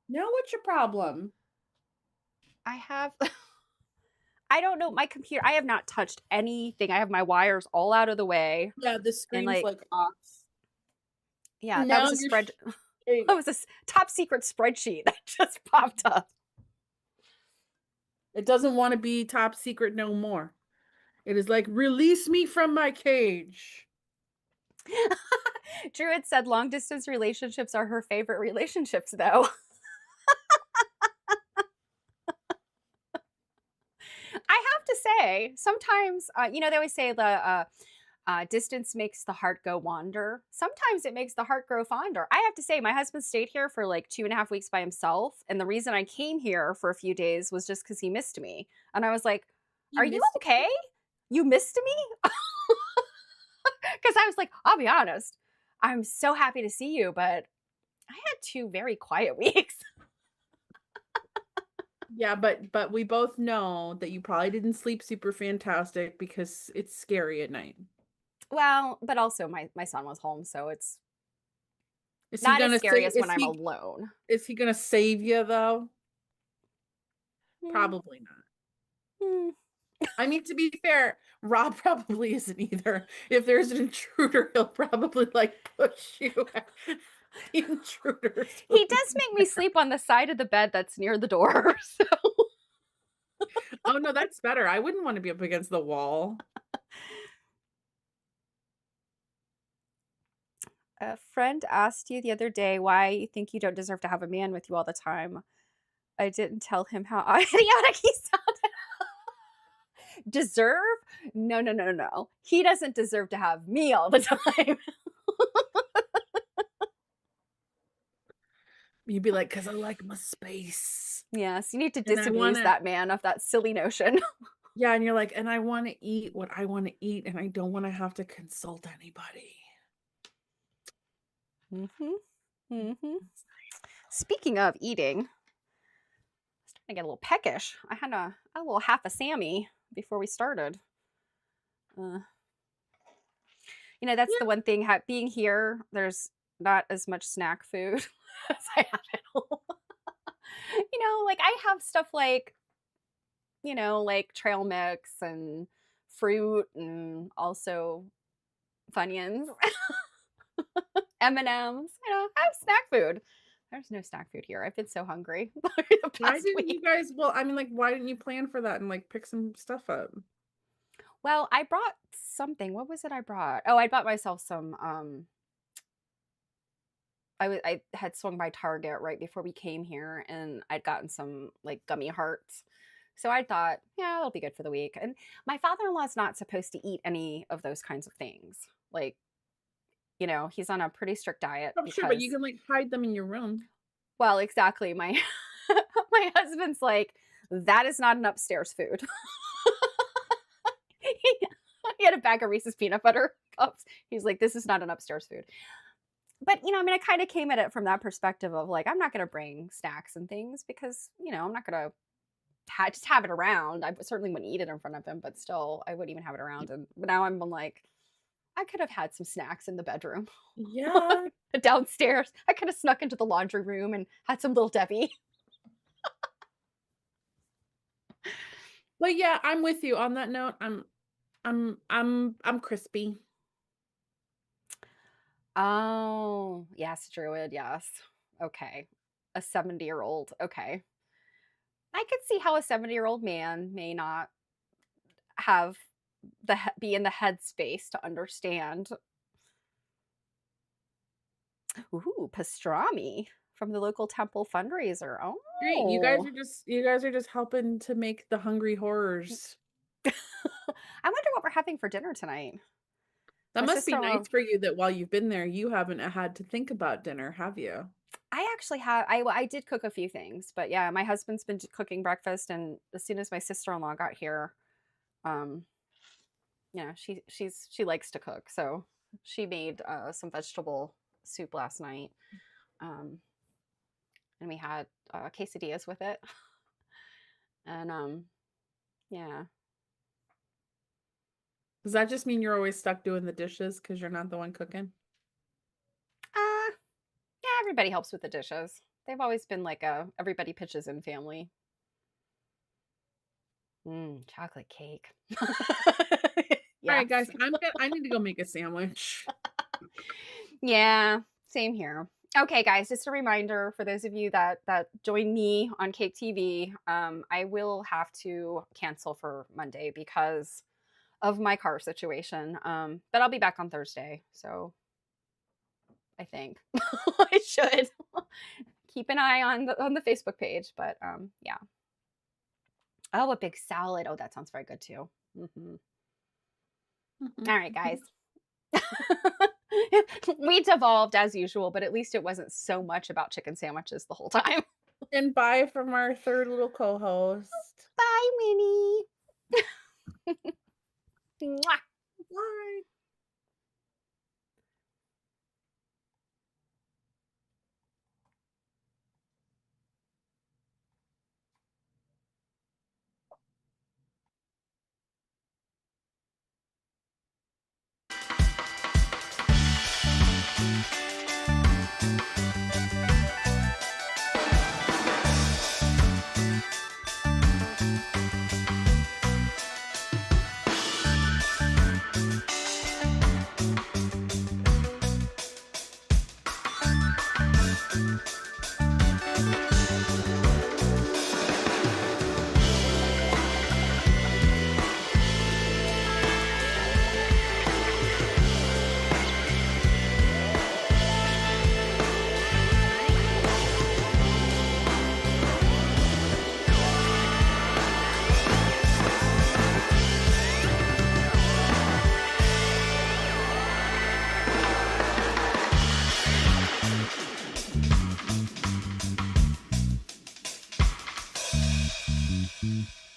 [SPEAKER 3] Now what's your problem?
[SPEAKER 2] I have I don't know, my computer, I have not touched anything. I have my wires all out of the way.
[SPEAKER 3] Yeah, the
[SPEAKER 2] And
[SPEAKER 3] screen's like off.
[SPEAKER 2] yeah, that
[SPEAKER 3] Now
[SPEAKER 2] was a
[SPEAKER 3] you're
[SPEAKER 2] spread.
[SPEAKER 3] there you
[SPEAKER 2] That
[SPEAKER 3] go.
[SPEAKER 2] was a top secret spreadsheet that just popped up.
[SPEAKER 3] It doesn't want to be top secret no more. It is like, release me from my cage.
[SPEAKER 2] Druid said long distance relationships are her favorite relationships, though. I have to say, sometimes, they always say the distance makes the heart go wander. Sometimes it makes the heart grow fonder. I have to say, my husband stayed here for like 2.5 weeks by himself. And the reason I came here for a few days was just because he missed me. And I was like,
[SPEAKER 3] You
[SPEAKER 2] are you
[SPEAKER 3] missed
[SPEAKER 2] okay? You missed me? Because I was like, I'll be honest, I'm so happy to see you, but I had 2 very quiet weeks.
[SPEAKER 3] Yeah, but we both know that you probably didn't sleep super fantastic because it's scary at night.
[SPEAKER 2] Well, but also my son was home, so it's
[SPEAKER 3] Is he
[SPEAKER 2] not as
[SPEAKER 3] gonna
[SPEAKER 2] scary
[SPEAKER 3] say
[SPEAKER 2] as when I'm alone.
[SPEAKER 3] is he gonna save you though?
[SPEAKER 2] Hmm.
[SPEAKER 3] Probably not.
[SPEAKER 2] Hmm.
[SPEAKER 3] I mean, to be fair, Rob probably isn't either. If there's an intruder, he'll probably like push you. The intruders.
[SPEAKER 2] He does make me sleep on the side of the bed that's near the door. So.
[SPEAKER 3] Oh no, that's better. I wouldn't want to be up against the wall.
[SPEAKER 2] A friend asked you the other day why you think you don't deserve to have a man with you all the time. I didn't tell him how idiotic he sounded. Deserve? No, no, no, no, no. He doesn't deserve to have me all the time.
[SPEAKER 3] You'd be like, because I like my space.
[SPEAKER 2] Yes, you need to
[SPEAKER 3] And I
[SPEAKER 2] disabuse
[SPEAKER 3] wanna,
[SPEAKER 2] that man of that silly notion.
[SPEAKER 3] yeah, and you're like, and I want to eat what I want to eat, and I don't want to have to consult anybody.
[SPEAKER 2] Mm-hmm. Mm-hmm. Speaking of eating, I'm starting to get a little peckish. I had a little half a Sammy before we started. Uh, that's
[SPEAKER 3] Yeah.
[SPEAKER 2] the one thing. Being here, there's not as much snack food as I have at home. Like I have stuff like, like trail mix and fruit and also Funyuns, M&Ms. I have snack food. There's no snack food here. I've been so hungry the
[SPEAKER 3] Why
[SPEAKER 2] past
[SPEAKER 3] didn't you
[SPEAKER 2] week.
[SPEAKER 3] guys, well, I mean, like, why didn't you plan for that and like pick some stuff up?
[SPEAKER 2] Well, I brought something. What was it I brought? Oh, I bought myself some I had swung by Target right before we came here and I'd gotten some like gummy hearts. So I thought, yeah, it'll be good for the week. And my father-in-law is not supposed to eat any of those kinds of things. Like, he's on a pretty strict diet
[SPEAKER 3] Oh, sure, but you
[SPEAKER 2] because,
[SPEAKER 3] can like hide them in your room.
[SPEAKER 2] well, exactly. My my husband's like, that is not an upstairs food. he, he had a bag of Reese's peanut butter cups. He's like, this is not an upstairs food. But, I kind of came at it from that perspective of like, I'm not going to bring snacks and things because, I'm not going to just have it around. I certainly wouldn't eat it in front of him, but still, I wouldn't even have it around. And but now I'm like, I could have had some snacks in the bedroom.
[SPEAKER 3] Yeah.
[SPEAKER 2] Downstairs. I could have snuck into the laundry room and had some little Debbie.
[SPEAKER 3] But yeah, I'm with you on that note. I'm crispy.
[SPEAKER 2] Oh, yes, Druid, yes. Okay. A 70-year-old. Okay. I could see how a 70-year-old man may not have be in the headspace to understand. Ooh, pastrami from the local temple fundraiser.
[SPEAKER 3] Great.
[SPEAKER 2] Oh.
[SPEAKER 3] You guys are just helping to make the hungry horrors.
[SPEAKER 2] I wonder what we're having for dinner tonight.
[SPEAKER 3] That
[SPEAKER 2] My
[SPEAKER 3] must be
[SPEAKER 2] sister-in-law,
[SPEAKER 3] nice for you that while you've been there, you haven't had to think about dinner, have you?
[SPEAKER 2] I actually have I did cook a few things, but yeah, my husband's been cooking breakfast and as soon as my sister-in-law got here, um she likes to cook. So she made some vegetable soup last night. Um and we had quesadillas with it. And yeah.
[SPEAKER 3] Does that just mean you're always stuck doing the dishes because you're not the one cooking?
[SPEAKER 2] Uh yeah, everybody helps with the dishes. They've always been like a everybody pitches in family. Chocolate cake.
[SPEAKER 3] All right,
[SPEAKER 2] Yes.
[SPEAKER 3] guys, I need to go make a sandwich.
[SPEAKER 2] Yeah, same here. Okay, guys, just a reminder for those of you that join me on Cake TV, I will have to cancel for Monday because of my car situation. But I'll be back on Thursday, so I think I should keep an eye on the Facebook page. But yeah. Oh, a big salad. Oh, that sounds very good too. All right, guys. We devolved as usual, but at least it wasn't so much about chicken sandwiches the whole time.
[SPEAKER 3] And bye from our third little co-host.
[SPEAKER 2] Bye, Minnie. Mwah.
[SPEAKER 3] Bye.